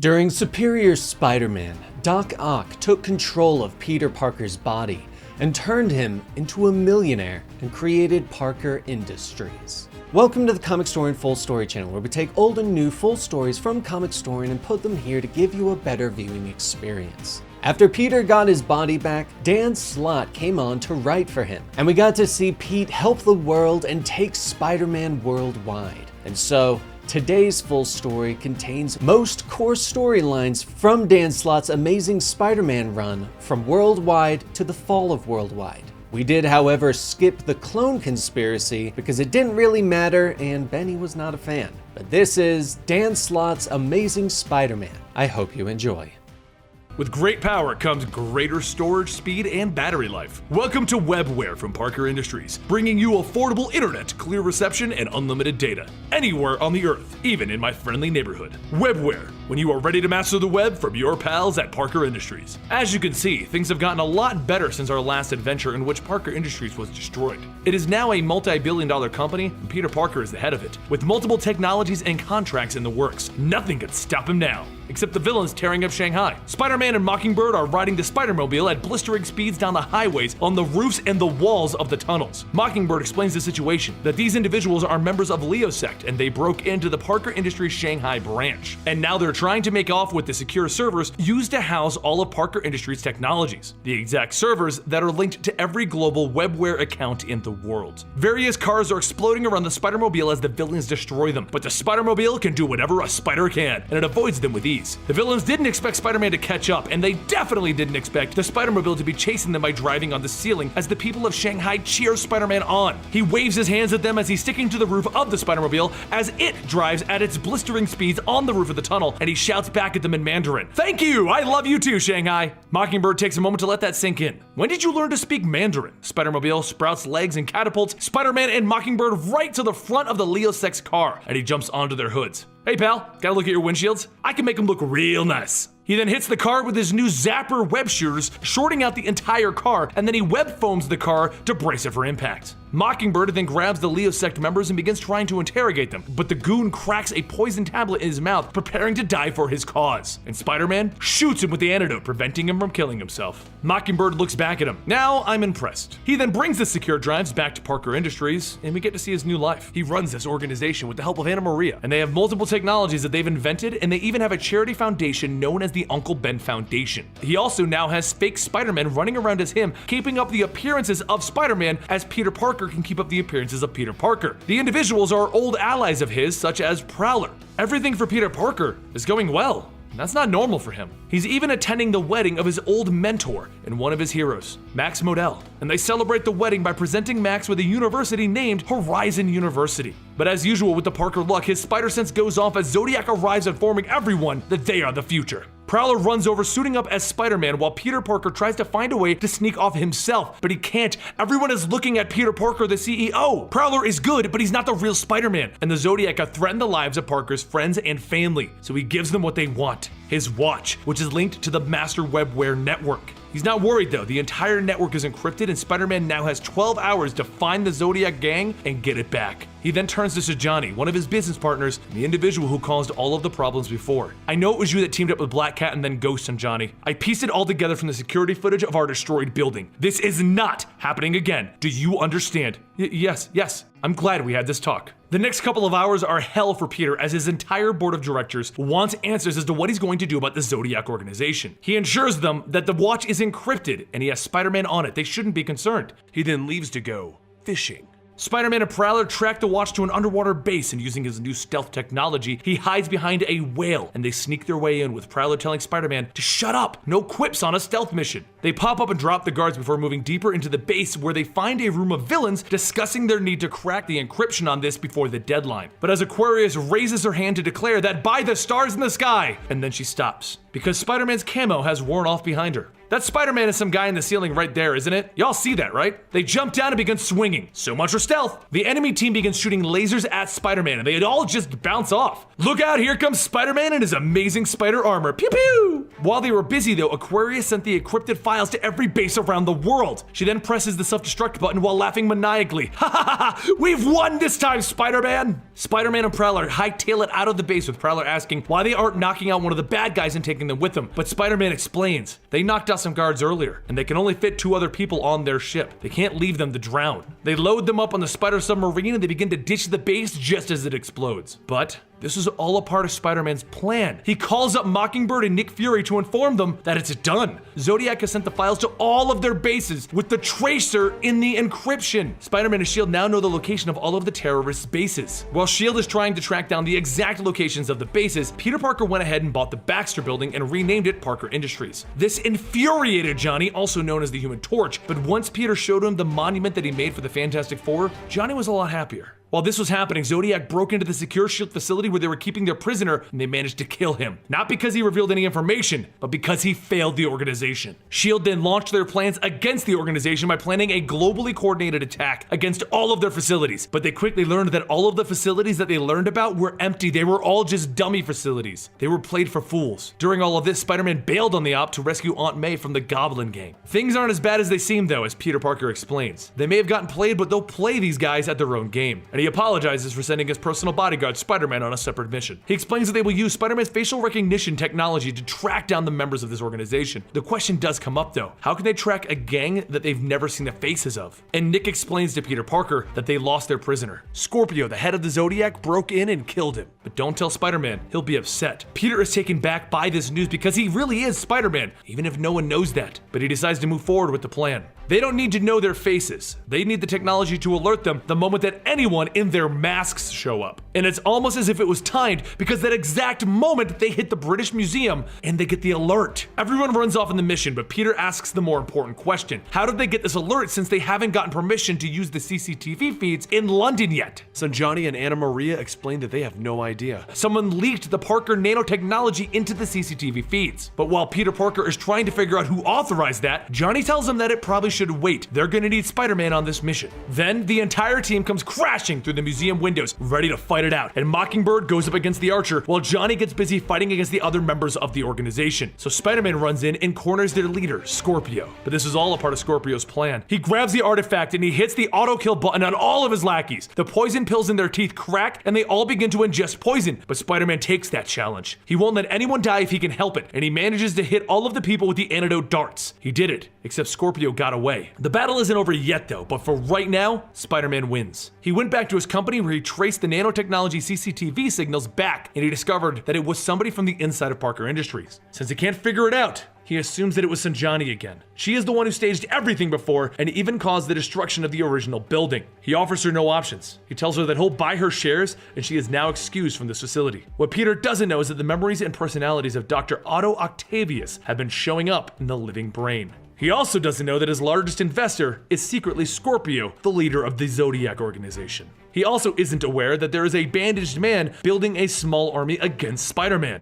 During Superior Spider-Man, Doc Ock took control of Peter Parker's body and turned him into a millionaire and created Parker Industries. Welcome to the Comicstorian Full Story channel, where we take old and new full stories from Comicstorian and put them here to give you a better viewing experience. After Peter got his body back, Dan Slott came on to write for him, and we got to see Pete help the world and take Spider-Man worldwide. And so, today's full story contains most core storylines from Dan Slott's Amazing Spider-Man run from Worldwide to the fall of Worldwide. We did, however, skip the clone conspiracy because it didn't really matter and Benny was not a fan. But this is Dan Slott's Amazing Spider-Man. I hope you enjoy. With great power comes greater storage speed and battery life. Welcome to Webware from Parker Industries, bringing you affordable internet, clear reception, and unlimited data. Anywhere on the earth, even in my friendly neighborhood. Webware, when you are ready to master the web from your pals at Parker Industries. As you can see, things have gotten a lot better since our last adventure in which Parker Industries was destroyed. It is now a multi-billion-dollar company, and Peter Parker is the head of it. With multiple technologies and contracts in the works, nothing could stop him now. Except the villains tearing up Shanghai. Spider-Man and Mockingbird are riding the Spider-Mobile at blistering speeds down the highways, on the roofs and the walls of the tunnels. Mockingbird explains the situation, that these individuals are members of Leo Sect and they broke into the Parker Industries Shanghai branch. And now they're trying to make off with the secure servers used to house all of Parker Industries technologies. The exact servers that are linked to every global Webware account in the world. Various cars are exploding around the Spider-Mobile as the villains destroy them, but the Spider-Mobile can do whatever a spider can, and it avoids them with ease. The villains didn't expect Spider-Man to catch up, and they definitely didn't expect the Spider-Mobile to be chasing them by driving on the ceiling as the people of Shanghai cheer Spider-Man on. He waves his hands at them as he's sticking to the roof of the Spider-Mobile as it drives at its blistering speeds on the roof of the tunnel, and he shouts back at them in Mandarin. "Thank you! I love you too, Shanghai!" Mockingbird takes a moment to let that sink in. "When did you learn to speak Mandarin?" Spider-Mobile sprouts legs and catapults Spider-Man and Mockingbird right to the front of the Leo Sect's car, and he jumps onto their hoods. "Hey pal, gotta look at your windshields? I can make them look real nice." He then hits the car with his new Zapper web shooters, shorting out the entire car, and then he web foams the car to brace it for impact. Mockingbird then grabs the Leo Sect members and begins trying to interrogate them, but the goon cracks a poison tablet in his mouth, preparing to die for his cause. And Spider-Man shoots him with the antidote, preventing him from killing himself. Mockingbird looks back at him. "Now I'm impressed." He then brings the secure drives back to Parker Industries, and we get to see his new life. He runs this organization with the help of Anna Maria, and they have multiple technologies that they've invented, and they even have a charity foundation known as the Uncle Ben Foundation. He also now has fake Spider-Man running around as him, keeping up the appearances of Spider-Man as Peter Parker can keep up the appearances of Peter Parker. The individuals are old allies of his, such as Prowler. Everything for Peter Parker is going well. That's not normal for him. He's even attending the wedding of his old mentor and one of his heroes, Max Modell. And they celebrate the wedding by presenting Max with a university named Horizon University. But as usual with the Parker luck, his spider sense goes off as Zodiac arrives informing everyone that they are the future. Prowler runs over suiting up as Spider-Man while Peter Parker tries to find a way to sneak off himself, but he can't. Everyone is looking at Peter Parker, the CEO. Prowler is good, but he's not the real Spider-Man, and the Zodiac have threatened the lives of Parker's friends and family, so he gives them what they want, his watch, which is linked to the Master Webware network. He's not worried though, the entire network is encrypted and Spider-Man now has 12 hours to find the Zodiac gang and get it back. He then turns to Sajani, one of his business partners, and the individual who caused all of the problems before. "I know it was you that teamed up with Black Cat and then Ghost and Johnny. I pieced it all together from the security footage of our destroyed building. This is not happening again. Do you understand?" Yes. I'm glad we had this talk. The next couple of hours are hell for Peter as his entire board of directors wants answers as to what he's going to do about the Zodiac organization. He ensures them that the watch is encrypted and he has Spider-Man on it. They shouldn't be concerned. He then leaves to go fishing. Spider-Man and Prowler track the watch to an underwater base, and using his new stealth technology, he hides behind a whale, and they sneak their way in with Prowler telling Spider-Man to shut up, no quips on a stealth mission. They pop up and drop the guards before moving deeper into the base where they find a room of villains discussing their need to crack the encryption on this before the deadline. But as Aquarius raises her hand to declare that by the stars in the sky, and then she stops, because Spider-Man's camo has worn off behind her. That Spider-Man is some guy in the ceiling right there, isn't it? Y'all see that, right? They jump down and begin swinging. So much for stealth. The enemy team begins shooting lasers at Spider-Man and they all just bounce off. Look out, here comes Spider-Man and his amazing spider armor. Pew pew! While they were busy though, Aquarius sent the encrypted files to every base around the world. She then presses the self-destruct button while laughing maniacally. Ha ha ha ha! We've won this time, Spider-Man! Spider-Man and Prowler hightail it out of the base, with Prowler asking why they aren't knocking out one of the bad guys and taking them with them. But Spider-Man explains they knocked out some guards earlier, and they can only fit 2 other people on their ship. They can't leave them to drown. They load them up on the Spider submarine and they begin to ditch the base just as it explodes. But this is all a part of Spider-Man's plan. He calls up Mockingbird and Nick Fury to inform them that it's done. Zodiac has sent the files to all of their bases with the tracer in the encryption. Spider-Man and S.H.I.E.L.D. now know the location of all of the terrorists' bases. While S.H.I.E.L.D. is trying to track down the exact locations of the bases, Peter Parker went ahead and bought the Baxter building and renamed it Parker Industries. This infuriated Johnny, also known as the Human Torch, but once Peter showed him the monument that he made for the Fantastic Four, Johnny was a lot happier. While this was happening, Zodiac broke into the secure S.H.I.E.L.D. facility where they were keeping their prisoner, and they managed to kill him. Not because he revealed any information, but because he failed the organization. S.H.I.E.L.D. then launched their plans against the organization by planning a globally coordinated attack against all of their facilities. But they quickly learned that all of the facilities that they learned about were empty. They were all just dummy facilities. They were played for fools. During all of this, Spider-Man bailed on the op to rescue Aunt May from the Goblin Gang. Things aren't as bad as they seem though, as Peter Parker explains. They may have gotten played, but they'll play these guys at their own game. And he apologizes for sending his personal bodyguard Spider-Man on a separate mission. He explains that they will use Spider-Man's facial recognition technology to track down the members of this organization. The question does come up though, how can they track a gang that they've never seen the faces of? And Nick explains to Peter Parker that they lost their prisoner. Scorpio, the head of the Zodiac, broke in and killed him. But don't tell Spider-Man, he'll be upset. Peter is taken back by this news because he really is Spider-Man, even if no one knows that. But he decides to move forward with the plan. They don't need to know their faces. They need the technology to alert them the moment that anyone in their masks show up. And it's almost as if it was timed, because that exact moment they hit the British Museum and they get the alert. Everyone runs off in the mission, but Peter asks the more important question. How did they get this alert since they haven't gotten permission to use the CCTV feeds in London yet? So Johnny and Anna Maria explain that they have no idea. Someone leaked the Parker nanotechnology into the CCTV feeds. But while Peter Parker is trying to figure out who authorized that, Johnny tells him that it probably should wait. They're gonna need Spider-Man on this mission. Then the entire team comes crashing through the museum windows, ready to fight it out. And Mockingbird goes up against the Archer while Johnny gets busy fighting against the other members of the organization. So Spider-Man runs in and corners their leader, Scorpio. But this is all a part of Scorpio's plan. He grabs the artifact and he hits the auto kill button on all of his lackeys. The poison pills in their teeth crack and they all begin to ingest poison. But Spider-Man takes that challenge. He won't let anyone die if he can help it, and he manages to hit all of the people with the antidote darts. He did it, except Scorpio got away. The battle isn't over yet though, but for right now, Spider-Man wins. He went back to his company where he traced the nanotechnology CCTV signals back, and he discovered that it was somebody from the inside of Parker Industries. Since he can't figure it out, he assumes that it was Sanjani again. She is the one who staged everything before and even caused the destruction of the original building. He offers her no options. He tells her that he'll buy her shares and she is now excused from this facility. What Peter doesn't know is that the memories and personalities of Dr. Otto Octavius have been showing up in the living brain. He also doesn't know that his largest investor is secretly Scorpio, the leader of the Zodiac organization. He also isn't aware that there is a bandaged man building a small army against Spider-Man.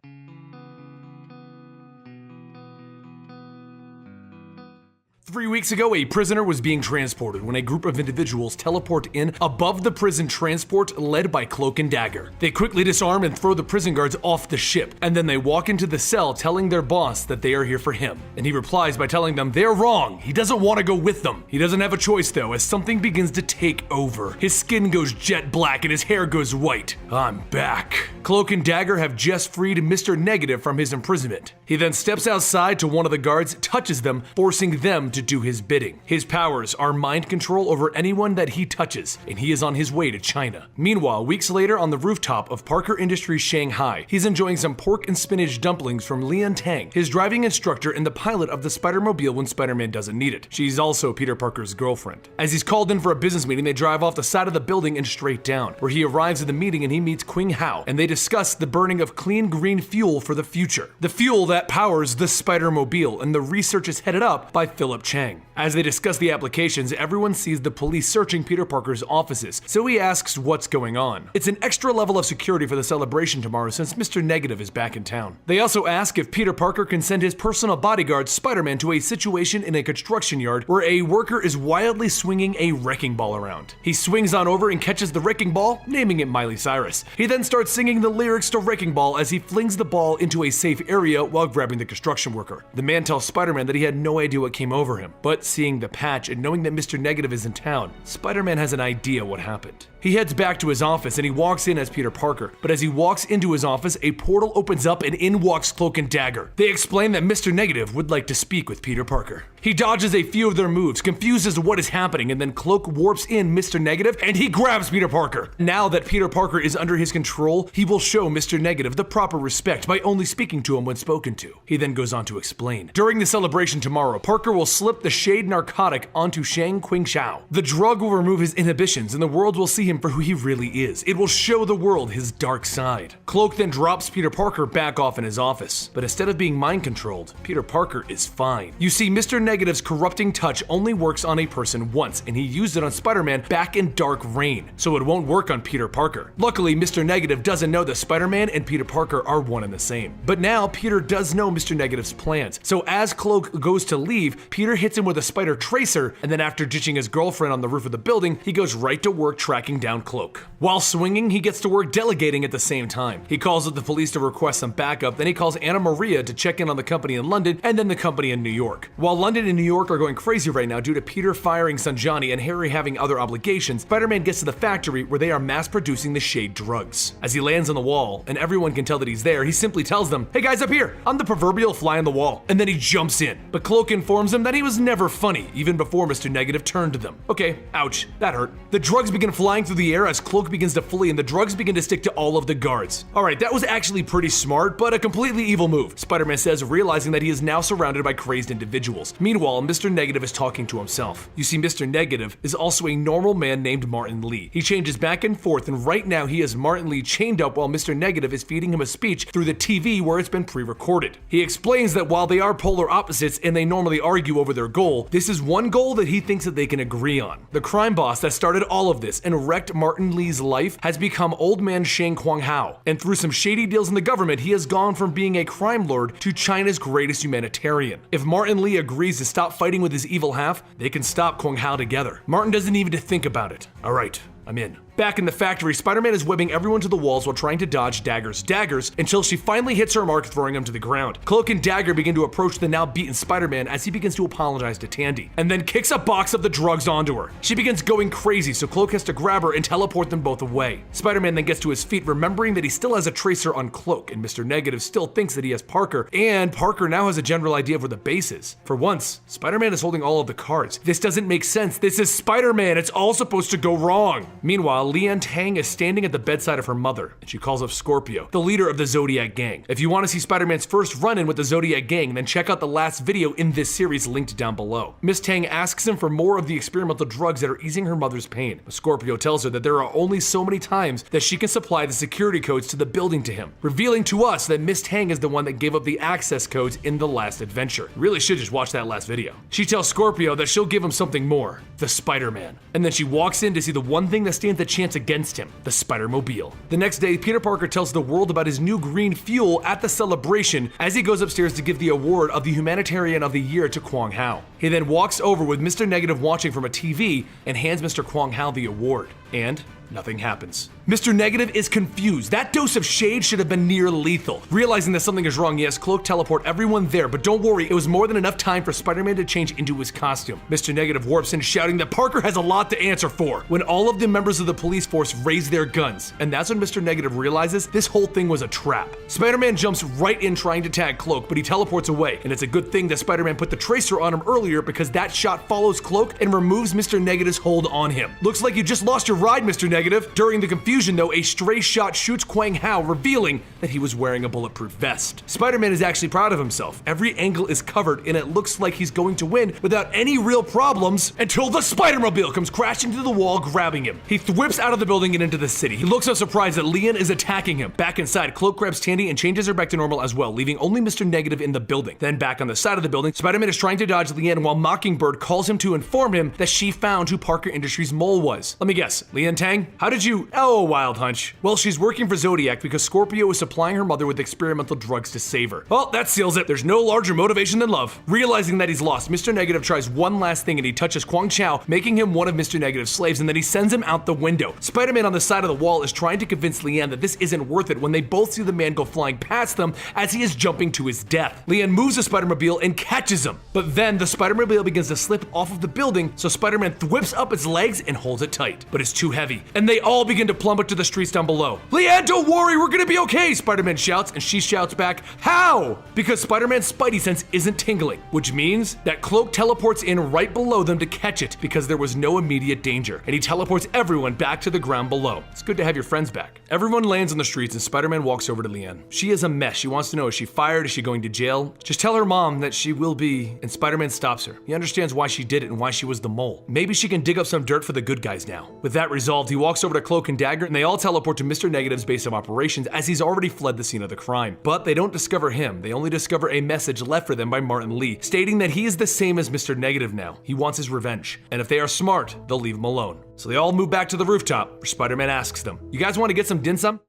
3 weeks ago, a prisoner was being transported when a group of individuals teleport in above the prison transport led by Cloak and Dagger. They quickly disarm and throw the prison guards off the ship, and then they walk into the cell telling their boss that they are here for him. And he replies by telling them they're wrong. He doesn't want to go with them. He doesn't have a choice though, as something begins to take over. His skin goes jet black and his hair goes white. I'm back. Cloak and Dagger have just freed Mr. Negative from his imprisonment. He then steps outside to one of the guards, touches them, forcing them to do his bidding. His powers are mind control over anyone that he touches, and he is on his way to China. Meanwhile, weeks later on the rooftop of Parker Industries Shanghai, he's enjoying some pork and spinach dumplings from Lian Tang, his driving instructor and the pilot of the Spider-Mobile when Spider-Man doesn't need it. She's also Peter Parker's girlfriend. As he's called in for a business meeting, they drive off the side of the building and straight down, where he arrives at the meeting and he meets Qing Hao, and they discuss the burning of clean green fuel for the future. The fuel that powers the Spider-Mobile, and the research is headed up by Philip Chang. As they discuss the applications, everyone sees the police searching Peter Parker's offices, so he asks what's going on. It's an extra level of security for the celebration tomorrow since Mr. Negative is back in town. They also ask if Peter Parker can send his personal bodyguard Spider-Man to a situation in a construction yard where a worker is wildly swinging a wrecking ball around. He swings on over and catches the wrecking ball, naming it Miley Cyrus. He then starts singing the lyrics to Wrecking Ball as he flings the ball into a safe area while grabbing the construction worker. The man tells Spider-Man that he had no idea what came over him, but seeing the patch and knowing that Mr. Negative is in town, Spider-Man has an idea what happened. He heads back to his office and he walks in as Peter Parker. But as he walks into his office, a portal opens up and in walks Cloak and Dagger. They explain that Mr. Negative would like to speak with Peter Parker. He dodges a few of their moves, confused as to what is happening, and then Cloak warps in Mr. Negative and he grabs Peter Parker. Now that Peter Parker is under his control, he will show Mr. Negative the proper respect by only speaking to him when spoken to. He then goes on to explain. During the celebration tomorrow, Parker will slip the shade narcotic onto Shang Qingxiao. The drug will remove his inhibitions and the world will see him for who he really is. It will show the world his dark side. Cloak then drops Peter Parker back off in his office, but instead of being mind controlled, Peter Parker is fine. You see, Mr. Negative's corrupting touch only works on a person once, and he used it on Spider-Man back in Dark Reign, so it won't work on Peter Parker. Luckily, Mr. Negative doesn't know that Spider-Man and Peter Parker are one and the same. But now Peter does know Mr. Negative's plans, so as Cloak goes to leave, Peter hits him with a spider tracer, and then after ditching his girlfriend on the roof of the building, he goes right to work tracking down Cloak. While swinging, he gets to work delegating at the same time. He calls up the police to request some backup, then he calls Anna Maria to check in on the company in London, and then the company in New York. While London and New York are going crazy right now due to Peter firing Sanjani and Harry having other obligations, Spider-Man gets to the factory where they are mass producing the shade drugs. As he lands on the wall, and everyone can tell that he's there, he simply tells them, "Hey guys, up here, I'm the proverbial fly on the wall," and then he jumps in. But Cloak informs him that he was never funny, even before Mr. Negative turned to them. Okay, ouch, that hurt. The drugs begin flying through the air as Cloak begins to flee and the drugs begin to stick to all of the guards. Alright, that was actually pretty smart, but a completely evil move, Spider-Man says, realizing that he is now surrounded by crazed individuals. Meanwhile, Mr. Negative is talking to himself. You see, Mr. Negative is also a normal man named Martin Lee. He changes back and forth, and right now he has Martin Lee chained up while Mr. Negative is feeding him a speech through the TV where it's been pre-recorded. He explains that while they are polar opposites and they normally argue over their goal, this is one goal that he thinks that they can agree on. The crime boss that started all of this and wrecked Martin Lee's life has become old man Shang Qingxiao, and through some shady deals in the government, he has gone from being a crime lord to China's greatest humanitarian. If Martin Lee agrees to stop fighting with his evil half, they can stop Qingxiao together. Martin doesn't even think about it. Alright, I'm in. Back in the factory, Spider-Man is webbing everyone to the walls while trying to dodge Dagger's daggers until she finally hits her mark, throwing him to the ground. Cloak and Dagger begin to approach the now beaten Spider-Man as he begins to apologize to Tandy, and then kicks a box of the drugs onto her. She begins going crazy, so Cloak has to grab her and teleport them both away. Spider-Man then gets to his feet, remembering that he still has a tracer on Cloak, and Mr. Negative still thinks that he has Parker, and Parker now has a general idea of where the base is. For once, Spider-Man is holding all of the cards. This doesn't make sense. This is Spider-Man. It's all supposed to go wrong. Meanwhile, Lian Tang is standing at the bedside of her mother, and she calls up Scorpio, the leader of the Zodiac Gang. If you want to see Spider-Man's first run-in with the Zodiac Gang, then check out the last video in this series linked down below. Miss Tang asks him for more of the experimental drugs that are easing her mother's pain, but Scorpio tells her that there are only so many times that she can supply the security codes to the building to him, revealing to us that Miss Tang is the one that gave up the access codes in the last adventure. Really should just watch that last video. She tells Scorpio that she'll give him something more, the Spider-Man, and then she walks in to see the one thing that stands a chance against him, the Spider-Mobile. The next day, Peter Parker tells the world about his new green fuel at the celebration as he goes upstairs to give the award of the Humanitarian of the Year to Qingxiao. He then walks over with Mr. Negative watching from a TV and hands Mr. Qingxiao the award. And nothing happens. Mr. Negative is confused. That dose of shade should have been near lethal. Realizing that something is wrong, yes, Cloak teleport everyone there, but don't worry, it was more than enough time for Spider-Man to change into his costume. Mr. Negative warps in, shouting that Parker has a lot to answer for, when all of the members of the police force raise their guns. And that's when Mr. Negative realizes this whole thing was a trap. Spider-Man jumps right in trying to tag Cloak, but he teleports away, and it's a good thing that Spider-Man put the tracer on him earlier because that shot follows Cloak and removes Mr. Negative's hold on him. Looks like you just lost your ride, Mr. Negative. During the confusion, though, a stray shot shoots Qingxiao, revealing that he was wearing a bulletproof vest. Spider-Man is actually proud of himself. Every angle is covered, and it looks like he's going to win without any real problems until the Spider-Mobile comes crashing through the wall, grabbing him. He whips out of the building and into the city. He looks so surprised that Lian is attacking him. Back inside, Cloak grabs Tandy and changes her back to normal as well, leaving only Mr. Negative in the building. Then back on the side of the building, Spider-Man is trying to dodge Lian while Mockingbird calls him to inform him that she found who Parker Industries' mole was. Let me guess, Lian Tang? How did you... Oh, a wild hunch. Well, she's working for Zodiac because Scorpio is supplying her mother with experimental drugs to save her. Well, that seals it. There's no larger motivation than love. Realizing that he's lost, Mr. Negative tries one last thing and he touches Qingxiao, making him one of Mr. Negative's slaves, and then he sends him out the window. Spider-Man on the side of the wall is trying to convince Lian that this isn't worth it when they both see the man go flying past them as he is jumping to his death. Lian moves the Spider-Mobile and catches him, but then the Spider-Mobile begins to slip off of the building, so Spider-Man whips up its legs and holds it tight. But it's too heavy. and they all begin to plummet to the streets down below. Leanne, don't worry, we're gonna be okay, Spider-Man shouts, and she shouts back, how? Because Spider-Man's spidey sense isn't tingling, which means that Cloak teleports in right below them to catch it because there was no immediate danger, and he teleports everyone back to the ground below. It's good to have your friends back. Everyone lands on the streets and Spider-Man walks over to Leanne. She is a mess. She wants to know, is she fired? Is she going to jail? Just tell her mom that she will be, and Spider-Man stops her. He understands why she did it and why she was the mole. Maybe she can dig up some dirt for the good guys now. With that resolved, he walks over to Cloak and Dagger and they all teleport to Mr. Negative's base of operations as he's already fled the scene of the crime. But they don't discover him. They only discover a message left for them by Martin Lee, stating that he is the same as Mr. Negative now. He wants his revenge. And if they are smart, they'll leave him alone. So they all move back to the rooftop, where Spider-Man asks them, you guys want to get some dim sum?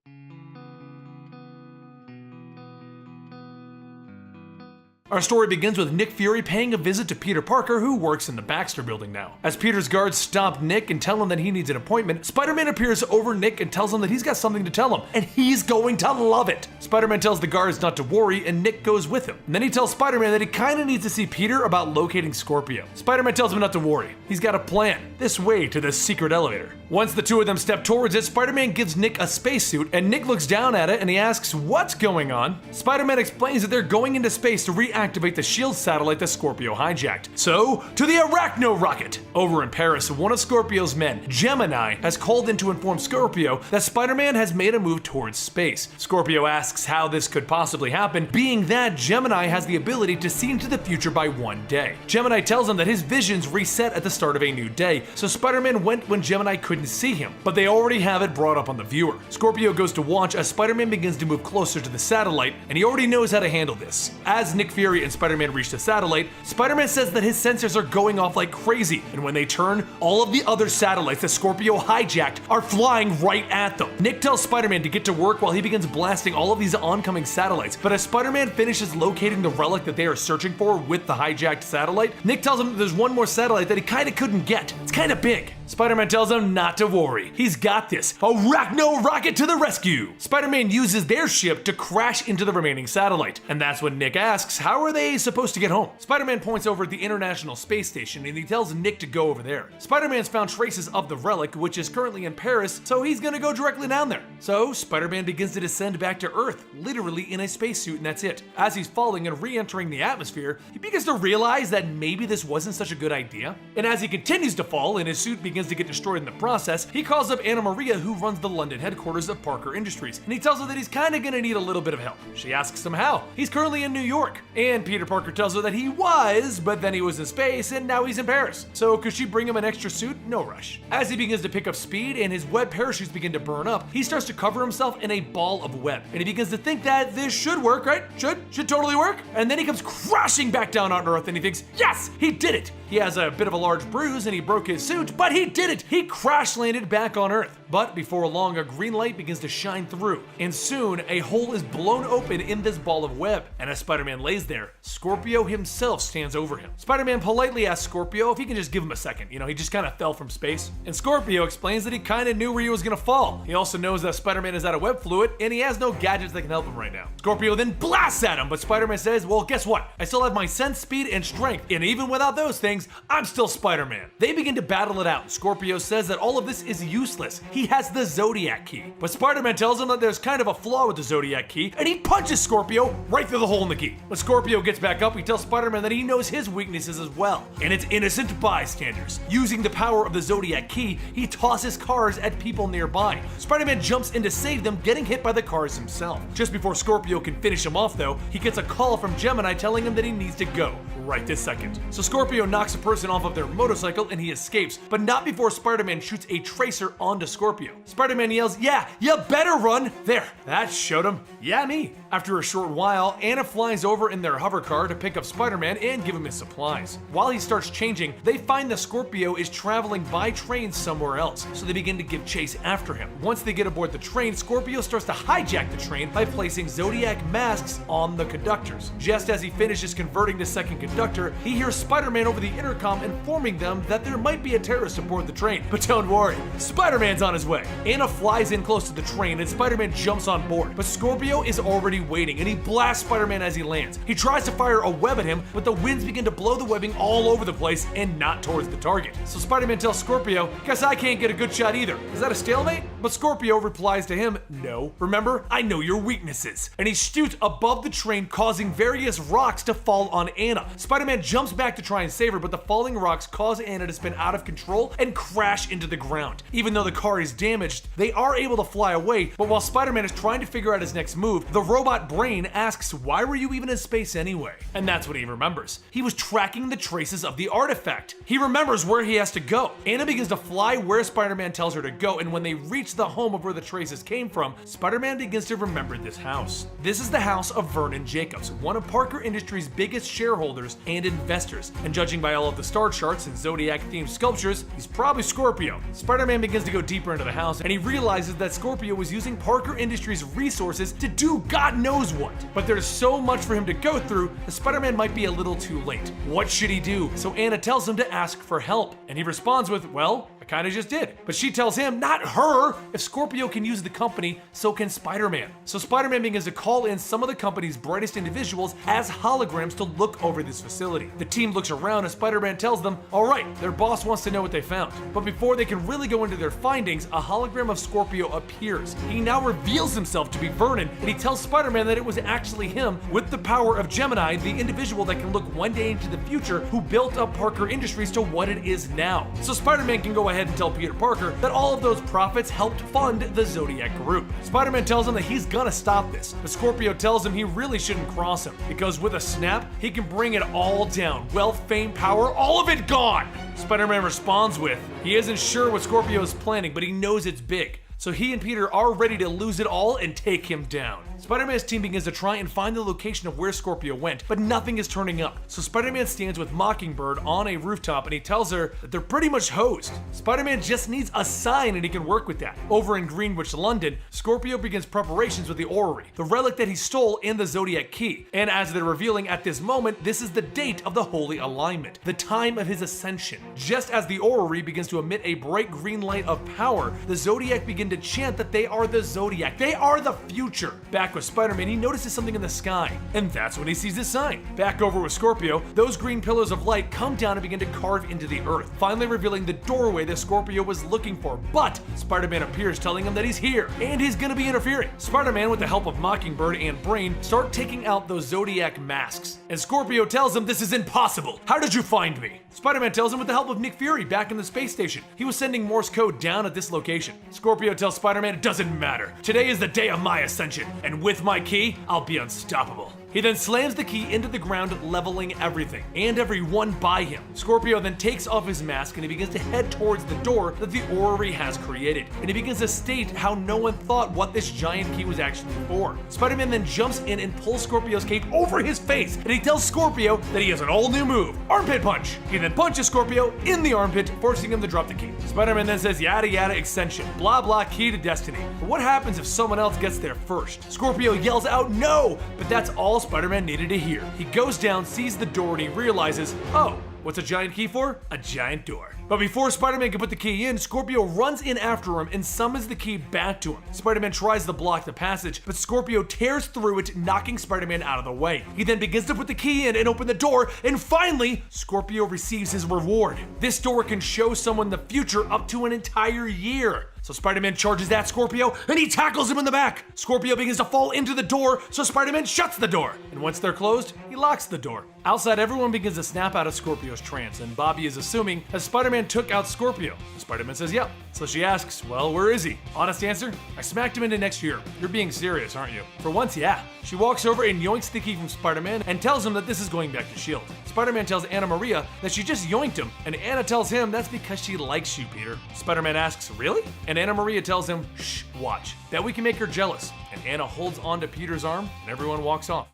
Our story begins with Nick Fury paying a visit to Peter Parker, who works in the Baxter building now. As Peter's guards stop Nick and tell him that he needs an appointment, Spider-Man appears over Nick and tells him that he's got something to tell him, and he's going to love it. Spider-Man tells the guards not to worry, and Nick goes with him. And then he tells Spider-Man that he kinda needs to see Peter about locating Scorpio. Spider-Man tells him not to worry. He's got a plan. This way to the secret elevator. Once the two of them step towards it, Spider-Man gives Nick a spacesuit, and Nick looks down at it and he asks what's going on. Spider-Man explains that they're going into space to reactivate the SHIELD satellite that Scorpio hijacked. So, to the Arachno rocket! Over in Paris, one of Scorpio's men, Gemini, has called in to inform Scorpio that Spider-Man has made a move towards space. Scorpio asks how this could possibly happen, being that Gemini has the ability to see into the future by one day. Gemini tells him that his visions reset at the start of a new day, so Spider-Man went when Gemini couldn't see him, but they already have it brought up on the viewer. Scorpio goes to watch as Spider-Man begins to move closer to the satellite, and he already knows how to handle this. As Nick Fury and Spider-Man reach the satellite, Spider-Man says that his sensors are going off like crazy, and when they turn, all of the other satellites that Scorpio hijacked are flying right at them. Nick tells Spider-Man to get to work while he begins blasting all of these oncoming satellites, but as Spider-Man finishes locating the relic that they are searching for with the hijacked satellite, Nick tells him that there's one more satellite that he kinda couldn't get. It's kinda big. Spider-Man tells him not to worry. He's got this. Arachno rocket to the rescue! Spider-Man uses their ship to crash into the remaining satellite, and that's when Nick asks, how are they supposed to get home? Spider-Man points over at the International Space Station and he tells Nick to go over there. Spider-Man's found traces of the relic, which is currently in Paris, so he's gonna go directly down there. So, Spider-Man begins to descend back to Earth, literally in a spacesuit, and that's it. As he's falling and re-entering the atmosphere, he begins to realize that maybe this wasn't such a good idea. And as he continues to fall and his suit begins to get destroyed in the process, he calls up Anna Maria, who runs the London headquarters of Parker Industries, and he tells her that he's kinda gonna need a little bit of help. She asks him how. He's currently in New York, and Peter Parker tells her that he was, but then he was in space, and now he's in Paris. So could she bring him an extra suit? No rush. As he begins to pick up speed and his web parachutes begin to burn up, he starts to cover himself in a ball of web, and he begins to think that this should work, right? Should totally work. And then he comes crashing back down on Earth, and he thinks, yes, he did it. He has a bit of a large bruise, and he broke his suit, but he did it. He crash landed back on Earth. But before long, a green light begins to shine through, and soon a hole is blown open in this ball of web. And as Spider-Man lays there, Scorpio himself stands over him. Spider-Man politely asks Scorpio if he can just give him a second. You know, he just kind of fell from space. And Scorpio explains that he kind of knew where he was gonna fall. He also knows that Spider-Man is out of web fluid, and he has no gadgets that can help him right now. Scorpio then blasts at him, but Spider-Man says, well, guess what? I still have my sense, speed, and strength, and even without those things, I'm still Spider-Man. They begin to battle it out. Scorpio says that all of this is useless. He has the Zodiac key. But Spider-Man tells him that there's kind of a flaw with the Zodiac key, and he punches Scorpio right through the hole in the key. When Scorpio gets back up, he tells Spider-Man that he knows his weaknesses as well, and it's innocent bystanders. Using the power of the Zodiac key, he tosses cars at people nearby. Spider-Man jumps in to save them, getting hit by the cars himself. Just before Scorpio can finish him off though, he gets a call from Gemini telling him that he needs to go right this second. So Scorpio knocks a person off of their motorcycle and he escapes, but not before Spider-Man shoots a tracer onto Scorpio. Spider-Man yells, yeah, you better run! There, that showed him. Yeah, me. After a short while, Anna flies over in their hover car to pick up Spider-Man and give him his supplies. While he starts changing, they find that Scorpio is traveling by train somewhere else, so they begin to give chase after him. Once they get aboard the train, Scorpio starts to hijack the train by placing Zodiac masks on the conductors. Just as he finishes converting the second conductor, he hears Spider-Man over the intercom informing them that there might be a terrorist aboard the train. But don't worry, Spider-Man's on his way. Anna flies in close to the train and Spider-Man jumps on board, but Scorpio is already waiting, and he blasts Spider-Man as he lands. He tries to fire a web at him, but the winds begin to blow the webbing all over the place and not towards the target. So Spider-Man tells Scorpio, "Guess I can't get a good shot either. Is that a stalemate?" But Scorpio replies to him, "No. Remember, I know your weaknesses." And he shoots above the train, causing various rocks to fall on Anna. Spider-Man jumps back to try and save her, but the falling rocks cause Anna to spin out of control and crash into the ground. Even though the car is damaged, they are able to fly away, but while Spider-Man is trying to figure out his next move, the robot brain asks, "Why were you even in space anyway?" And that's what he remembers. He was tracking the traces of the artifact. He remembers where he has to go. Anna begins to fly where Spider-Man tells her to go, and when they reach the home of where the traces came from, Spider-Man begins to remember this house. This is the house of Vernon Jacobs, one of Parker Industries' biggest shareholders and investors. And judging by all of the star charts and Zodiac-themed sculptures, he's probably Scorpio. Spider-Man begins to go deeper into the house, and he realizes that Scorpio was using Parker Industries' resources to do God knows what. But there's so much for him to go through that Spider-Man might be a little too late. What should he do? So Anna tells him to ask for help, and he responds with, "Well, I kinda just did." But she tells him, not her, if Scorpio can use the company, so can Spider-Man. So Spider-Man begins to call in some of the company's brightest individuals as holograms to look over this facility. The team looks around and Spider-Man tells them, all right, their boss wants to know what they found. But before they can really go into their findings, a hologram of Scorpio appears. He now reveals himself to be Vernon, and he tells Spider-Man that it was actually him, with the power of Gemini, the individual that can look one day into the future, who built up Parker Industries to what it is now. So Spider-Man can go ahead and tell Peter Parker that all of those profits helped fund the Zodiac Group. Spider-Man tells him that he's gonna stop this, but Scorpio tells him he really shouldn't cross him, because with a snap, he can bring it all down. Wealth, fame, power, all of it gone! Spider-Man responds with, he isn't sure what Scorpio is planning, but he knows it's big. So he and Peter are ready to lose it all and take him down. Spider-Man's team begins to try and find the location of where Scorpio went, but nothing is turning up. So Spider-Man stands with Mockingbird on a rooftop and he tells her that they're pretty much hosed. Spider-Man just needs a sign and he can work with that. Over in Greenwich, London, Scorpio begins preparations with the orrery, the relic that he stole, and the Zodiac Key. And as they're revealing at this moment, this is the date of the Holy Alignment, the time of his ascension. Just as the orrery begins to emit a bright green light of power, the Zodiac begin to chant that they are the Zodiac. They are the future. Back with Spider-Man, he notices something in the sky, and that's when he sees this sign. Back over with Scorpio, those green pillars of light come down and begin to carve into the earth, finally revealing the doorway that Scorpio was looking for. But Spider-Man appears, telling him that he's here, and he's gonna be interfering. Spider-Man, with the help of Mockingbird and Brain, start taking out those Zodiac masks, and Scorpio tells him this is impossible. How did you find me? Spider-Man tells him with the help of Nick Fury back in the space station. He was sending Morse code down at this location. Scorpio tells Spider-Man it doesn't matter. Today is the day of my ascension, and with my key, I'll be unstoppable. He then slams the key into the ground, leveling everything and everyone by him. Scorpio then takes off his mask and he begins to head towards the door that the orrery has created. And he begins to state how no one thought what this giant key was actually for. Spider-Man then jumps in and pulls Scorpio's cape over his face, and he tells Scorpio that he has an all-new move, Armpit Punch. He then punches Scorpio in the armpit, forcing him to drop the key. Spider-Man then says yada yada extension, blah blah key to destiny. But what happens if someone else gets there first? Scorpio yells out no, but that's all Spider-Man needed to hear. He goes down, sees the door, and he realizes, oh, what's a giant key for? A giant door. But before Spider-Man can put the key in, Scorpio runs in after him and summons the key back to him. Spider-Man tries to block the passage, but Scorpio tears through it, knocking Spider-Man out of the way. He then begins to put the key in and open the door, and finally, Scorpio receives his reward. This door can show someone the future up to an entire year. So Spider-Man charges at Scorpio, and he tackles him in the back. Scorpio begins to fall into the door, so Spider-Man shuts the door. And once they're closed, he locks the door. Outside, everyone begins to snap out of Scorpio's trance, and Bobby is assuming that Spider-Man took out Scorpio. Spider-Man says, yep. So she asks, well, where is he? Honest answer, I smacked him into next year. You're being serious, aren't you? For once, yeah. She walks over and yoinks the key from Spider-Man and tells him that this is going back to S.H.I.E.L.D. Spider-Man tells Anna Maria that she just yoinked him, and Anna tells him that's because she likes you, Peter. Spider-Man asks, really? And Anna Maria tells him, shh, watch, that we can make her jealous. And Anna holds onto Peter's arm, and everyone walks off.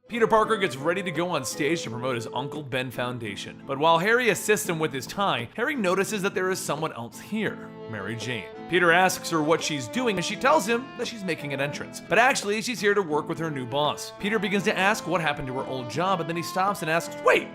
Peter Parker gets ready to go on stage to promote his Uncle Ben Foundation. But while Harry assists him with his tie, Harry notices that there is someone else here, Mary Jane. Peter asks her what she's doing, and she tells him that she's making an entrance. But actually, she's here to work with her new boss. Peter begins to ask what happened to her old job, and then he stops and asks, wait.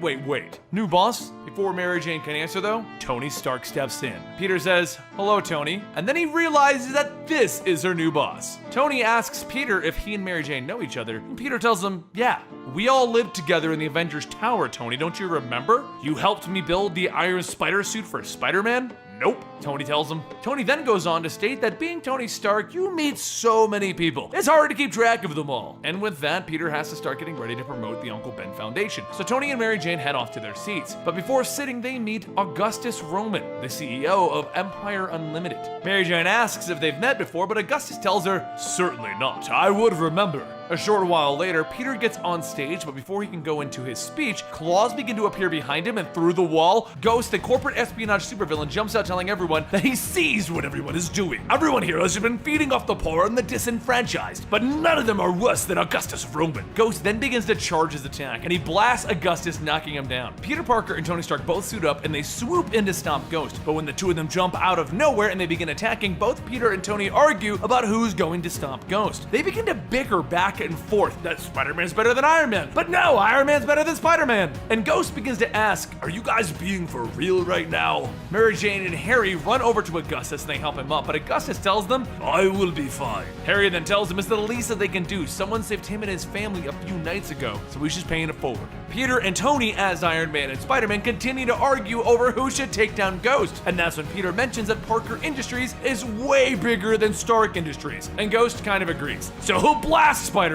New boss? Before Mary Jane can answer though, Tony Stark steps in. Peter says, hello Tony, and then he realizes that this is her new boss. Tony asks Peter if he and Mary Jane know each other, and Peter tells him, yeah, we all lived together in the Avengers Tower, Tony, don't you remember? You helped me build the Iron Spider suit for Spider-Man? Nope, Tony tells him. Tony then goes on to state that being Tony Stark, you meet so many people. It's hard to keep track of them all. And with that, Peter has to start getting ready to promote the Uncle Ben Foundation. So Tony and Mary Jane head off to their seats. But before sitting, they meet Augustus Roman, the CEO of Empire Unlimited. Mary Jane asks if they've met before, but Augustus tells her, certainly not, I would remember. A short while later, Peter gets on stage, but before he can go into his speech, claws begin to appear behind him, and through the wall, Ghost, the corporate espionage supervillain, jumps out telling everyone that he sees what everyone is doing. Everyone here has been feeding off the poor and the disenfranchised, but none of them are worse than Augustus Roman. Ghost then begins to charge his attack, and he blasts Augustus, knocking him down. Peter Parker and Tony Stark both suit up, and they swoop in to stop Ghost, but when the two of them jump out of nowhere and they begin attacking, both Peter and Tony argue about who's going to stop Ghost. They begin to bicker back and forth that Spider-Man's better than Iron Man, but no, Iron Man's better than Spider-Man. And Ghost begins to ask, are you guys being for real right now? Mary Jane and Harry run over to Augustus and they help him up, but Augustus tells them, I will be fine. Harry then tells him it's the least that they can do. Someone saved him and his family a few nights ago, so he's just paying it forward. Peter and Tony, as Iron Man and Spider-Man, continue to argue over who should take down Ghost, and that's when Peter mentions that Parker Industries is way bigger than Stark Industries, and Ghost kind of agrees. So he'll blast Spider-Man.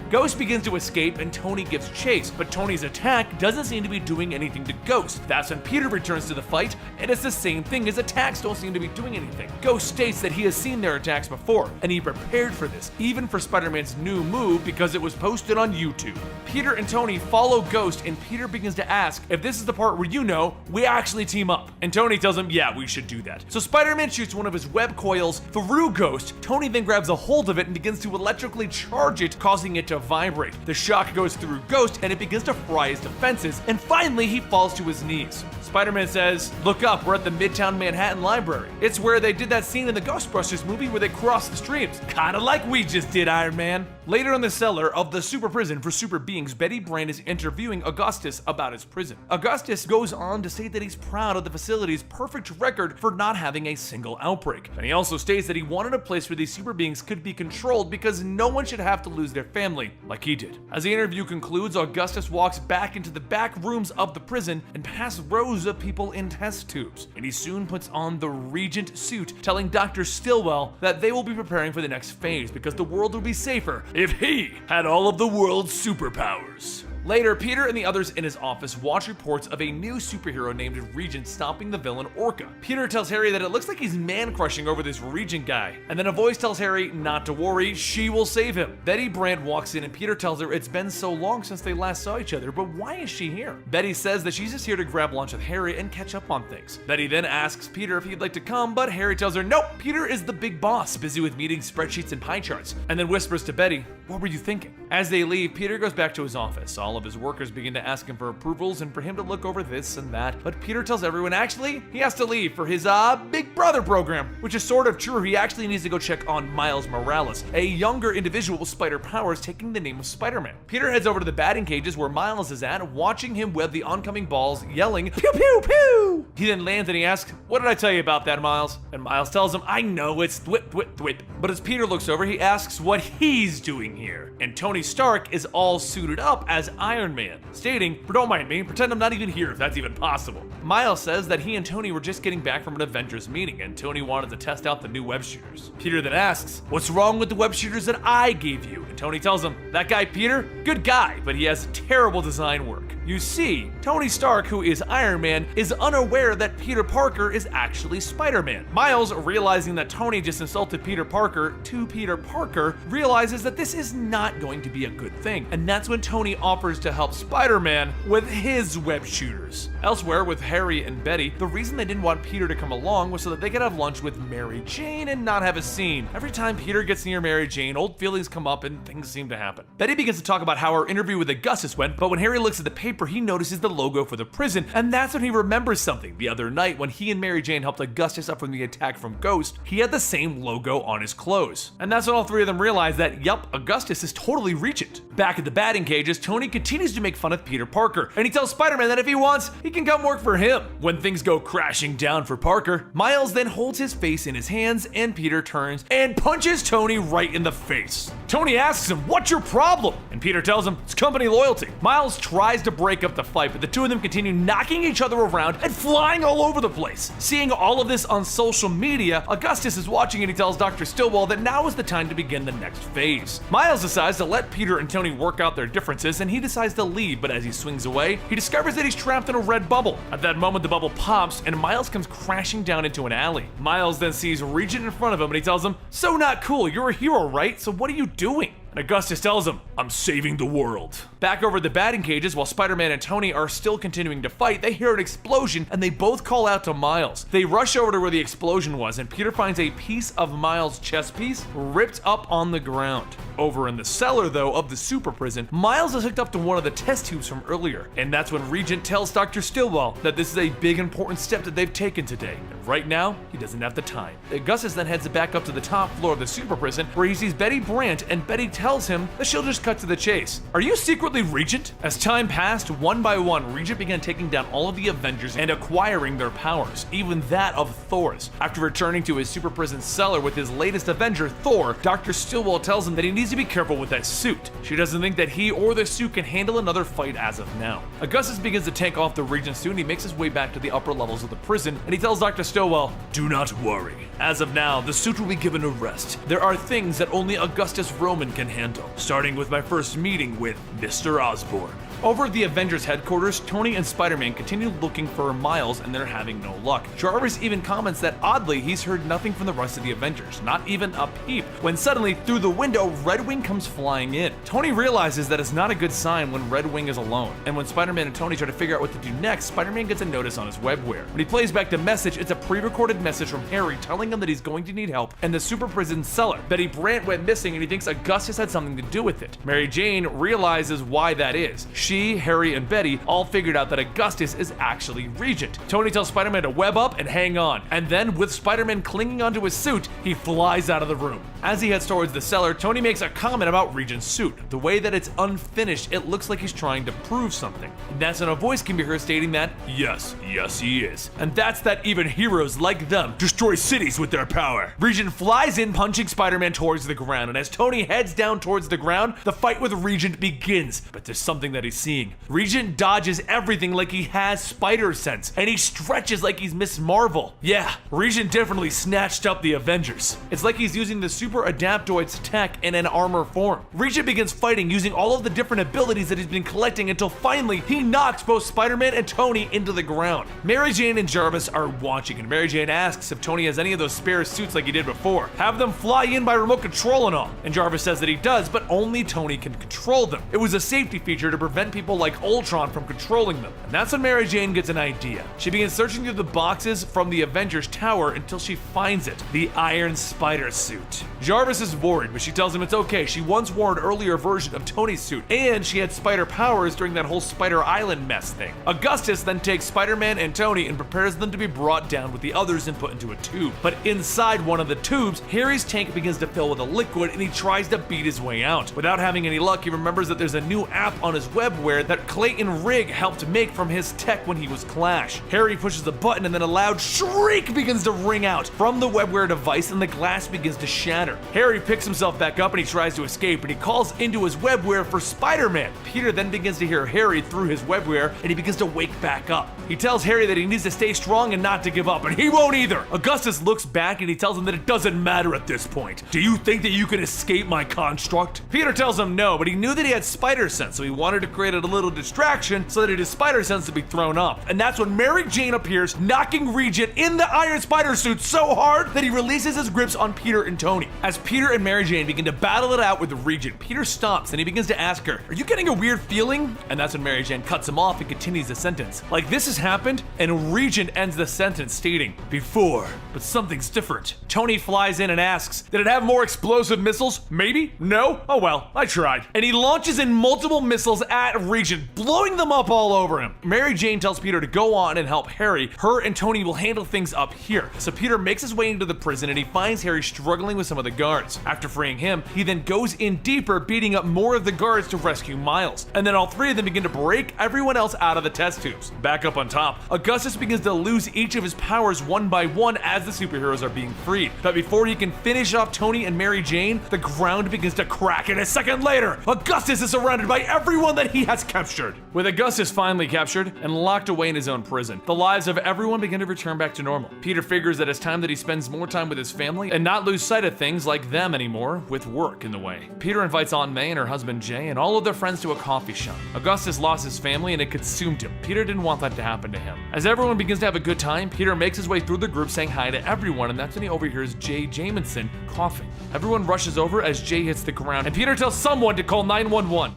Ghost begins to escape and Tony gives chase, but Tony's attack doesn't seem to be doing anything to Ghost. That's when Peter returns to the fight, and it's the same thing. His attacks don't seem to be doing anything. Ghost states that he has seen their attacks before, and he prepared for this, even for Spider-Man's new move because it was posted on YouTube. Peter and Tony follow Ghost, and Peter begins to ask if this is the part where we actually team up. And Tony tells him, yeah, we should do that. So Spider-Man shoots one of his web coils through Ghost. Tony then grabs a hold of it and begins to electrically charge it, causing it to vibrate. The shock goes through Ghost and it begins to fry his defenses, and finally he falls to his knees. Spider-Man says, look up, we're at the Midtown Manhattan Library. It's where they did that scene in the Ghostbusters movie where they cross the streams. Kinda like we just did, Iron Man. Later in the cellar of the super prison for super beings, Betty Brant is interviewing Augustus about his prison. Augustus goes on to state that he's proud of the facility's perfect record for not having a single outbreak. And he also states that he wanted a place where these super beings could be controlled because no one should have to lose their family like he did. As the interview concludes, Augustus walks back into the back rooms of the prison and past rows of people in test tubes. And he soon puts on the Regent suit, telling Dr. Stillwell that they will be preparing for the next phase because the world would be safer if he had all of the world's superpowers. Later, Peter and the others in his office watch reports of a new superhero named Regent stopping the villain Orca. Peter tells Harry that it looks like he's man-crushing over this Regent guy, and then a voice tells Harry not to worry, she will save him. Betty Brant walks in and Peter tells her it's been so long since they last saw each other, but why is she here? Betty says that she's just here to grab lunch with Harry and catch up on things. Betty then asks Peter if he'd like to come, but Harry tells her nope, Peter is the big boss, busy with meeting spreadsheets and pie charts, and then whispers to Betty, what were you thinking? As they leave, Peter goes back to his office. All of his workers begin to ask him for approvals and for him to look over this and that, but Peter tells everyone actually he has to leave for his Big Brother program, which is sort of true. He actually needs to go check on Miles Morales, a younger individual with spider powers taking the name of Spider-Man. Peter heads over to the batting cages where Miles is at, watching him web the oncoming balls, yelling, pew pew pew! He then lands and he asks, what did I tell you about that, Miles? And Miles tells him, I know, it's thwip thwip thwip. But as Peter looks over, he asks what he's doing here. And Tony Stark is all suited up as Iron Man, stating, don't mind me, pretend I'm not even here if that's even possible. Miles says that he and Tony were just getting back from an Avengers meeting and Tony wanted to test out the new web shooters. Peter then asks, what's wrong with the web shooters that I gave you? And Tony tells him, that guy Peter, good guy, but he has terrible design work. You see, Tony Stark, who is Iron Man, is unaware that Peter Parker is actually Spider-Man. Miles, realizing that Tony just insulted Peter Parker to Peter Parker, realizes that this is not going to be a good thing, and that's when Tony offers to help Spider-Man with his web shooters. Elsewhere, with Harry and Betty, the reason they didn't want Peter to come along was so that they could have lunch with Mary Jane and not have a scene. Every time Peter gets near Mary Jane, old feelings come up and things seem to happen. Betty begins to talk about how her interview with Augustus went, but when Harry looks at the paper paper, he notices the logo for the prison, and that's when he remembers something. The other night, when he and Mary Jane helped Augustus up from the attack from Ghost, he had the same logo on his clothes. And that's when all three of them realize that, yup, Augustus is totally Regent. Back at the batting cages, Tony continues to make fun of Peter Parker, and he tells Spider-Man that if he wants, he can come work for him. When things go crashing down for Parker, Miles then holds his face in his hands, and Peter turns and punches Tony right in the face. Tony asks him, "What's your problem?" And Peter tells him, "It's company loyalty." Miles tries to break up the fight, but the two of them continue knocking each other around and flying all over the place. Seeing all of this on social media, Augustus is watching and he tells Dr. Stillwell that now is the time to begin the next phase. Miles decides to let Peter and Tony work out their differences, and he decides to leave, but as he swings away, he discovers that he's trapped in a red bubble. At that moment, the bubble pops and Miles comes crashing down into an alley. Miles then sees Regent in front of him and he tells him, "So not cool, you're a hero, right? So what are you doing?" And Augustus tells him, "I'm saving the world." Back over at the batting cages, while Spider-Man and Tony are still continuing to fight, they hear an explosion and they both call out to Miles. They rush over to where the explosion was, and Peter finds a piece of Miles' chest piece ripped up on the ground. Over in the cellar, though, of the super prison, Miles is hooked up to one of the test tubes from earlier, and that's when Regent tells Dr. Stillwell that this is a big important step that they've taken today, and right now, he doesn't have the time. Augustus then heads back up to the top floor of the super prison, where he sees Betty Brant, and Betty tells him that she'll just cut to the chase. "Are you secretly Regent?" As time passed, one by one, Regent began taking down all of the Avengers and acquiring their powers, even that of Thor's. After returning to his super prison cellar with his latest Avenger, Thor, Dr. Stillwell tells him that he needs to be careful with that suit. She doesn't think that he or the suit can handle another fight as of now. Augustus begins to take off the Regent suit and he makes his way back to the upper levels of the prison, and he tells Dr. Stillwell, "Do not worry. As of now, the suit will be given a rest. There are things that only Augustus Roman can handle, starting with my first meeting with Mr. Osborn." Over at the Avengers headquarters, Tony and Spider-Man continue looking for Miles and they're having no luck. Jarvis even comments that oddly he's heard nothing from the rest of the Avengers, not even a peep, when suddenly through the window Red Wing comes flying in. Tony realizes that it's not a good sign when Red Wing is alone, and when Spider-Man and Tony try to figure out what to do next, Spider-Man gets a notice on his webware. When he plays back the message, it's a pre-recorded message from Harry telling him that he's going to need help in the super prison cellar. Betty Brant went missing and he thinks Augustus had something to do with it. Mary Jane realizes why that is. She, Harry, and Betty all figured out that Augustus is actually Regent. Tony tells Spider-Man to web up and hang on, and then with Spider-Man clinging onto his suit, he flies out of the room. As he heads towards the cellar, Tony makes a comment about Regent's suit. The way that it's unfinished, it looks like he's trying to prove something. And that's when a voice can be heard stating that, yes, he is. And that's that even heroes like them destroy cities with their power. Regent flies in, punching Spider-Man towards the ground, and as Tony heads down towards the ground, the fight with Regent begins. But there's something that he's seeing. Regent dodges everything like he has spider sense, and he stretches like he's Miss Marvel. Yeah, Regent definitely snatched up the Avengers. It's like he's using the super adaptoid's tech in an armor form. Regent begins fighting using all of the different abilities that he's been collecting until finally he knocks both Spider-Man and Tony into the ground. Mary Jane and Jarvis are watching, and Mary Jane asks if Tony has any of those spare suits like he did before. Have them fly in by remote control and all. And Jarvis says that he does, but only Tony can control them. It was a safety feature to prevent people like Ultron from controlling them. And that's when Mary Jane gets an idea. She begins searching through the boxes from the Avengers Tower until she finds it, the Iron Spider suit. Jarvis is worried, but she tells him it's okay. She once wore an earlier version of Tony's suit, and she had spider powers during that whole Spider Island mess thing. Augustus then takes Spider-Man and Tony and prepares them to be brought down with the others and put into a tube. But inside one of the tubes, Harry's tank begins to fill with a liquid and he tries to beat his way out. Without having any luck, he remembers that there's a new app on his webware that Clayton Rigg helped make from his tech when he was Clash. Harry pushes the button and then a loud shriek begins to ring out from the webware device and the glass begins to shatter. Harry picks himself back up and he tries to escape, and he calls into his webware for Spider-Man. Peter then begins to hear Harry through his webware and he begins to wake back up. He tells Harry that he needs to stay strong and not to give up, and he won't either. Augustus looks back and he tells him that it doesn't matter at this point. Do you think that you can escape my construct? Peter tells him no, but he knew that he had spider sense, so he wanted to create a little distraction so that his spider sense to be thrown off. And that's when Mary Jane appears, knocking Regent in the Iron Spider suit so hard that he releases his grips on Peter and Tony. As Peter and Mary Jane begin to battle it out with Regent, Peter stops and he begins to ask her, "Are you getting a weird feeling?" And that's when Mary Jane cuts him off and continues the sentence. Like this has happened, and Regent ends the sentence stating, "Before, but something's different." Tony flies in and asks, "Did it have more explosive missiles? Maybe? No? Oh well, I tried." And he launches in multiple missiles at that region, blowing them up all over him. Mary Jane tells Peter to go on and help Harry. Her and Tony will handle things up here. So Peter makes his way into the prison and he finds Harry struggling with some of the guards. After freeing him, he then goes in deeper, beating up more of the guards to rescue Miles. And then all three of them begin to break everyone else out of the test tubes. Back up on top, Augustus begins to lose each of his powers one by one as the superheroes are being freed. But before he can finish off Tony and Mary Jane, the ground begins to crack, and a second later, Augustus is surrounded by everyone that he has captured. With Augustus finally captured and locked away in his own prison, the lives of everyone begin to return back to normal. Peter figures that it's time that he spends more time with his family and not lose sight of things like them anymore, with work in the way. Peter invites Aunt May and her husband Jay and all of their friends to a coffee shop. Augustus lost his family and it consumed him. Peter didn't want that to happen to him. As everyone begins to have a good time, Peter makes his way through the group saying hi to everyone, and that's when he overhears Jay Jamison coughing. Everyone rushes over as Jay hits the ground, and Peter tells someone to call 911.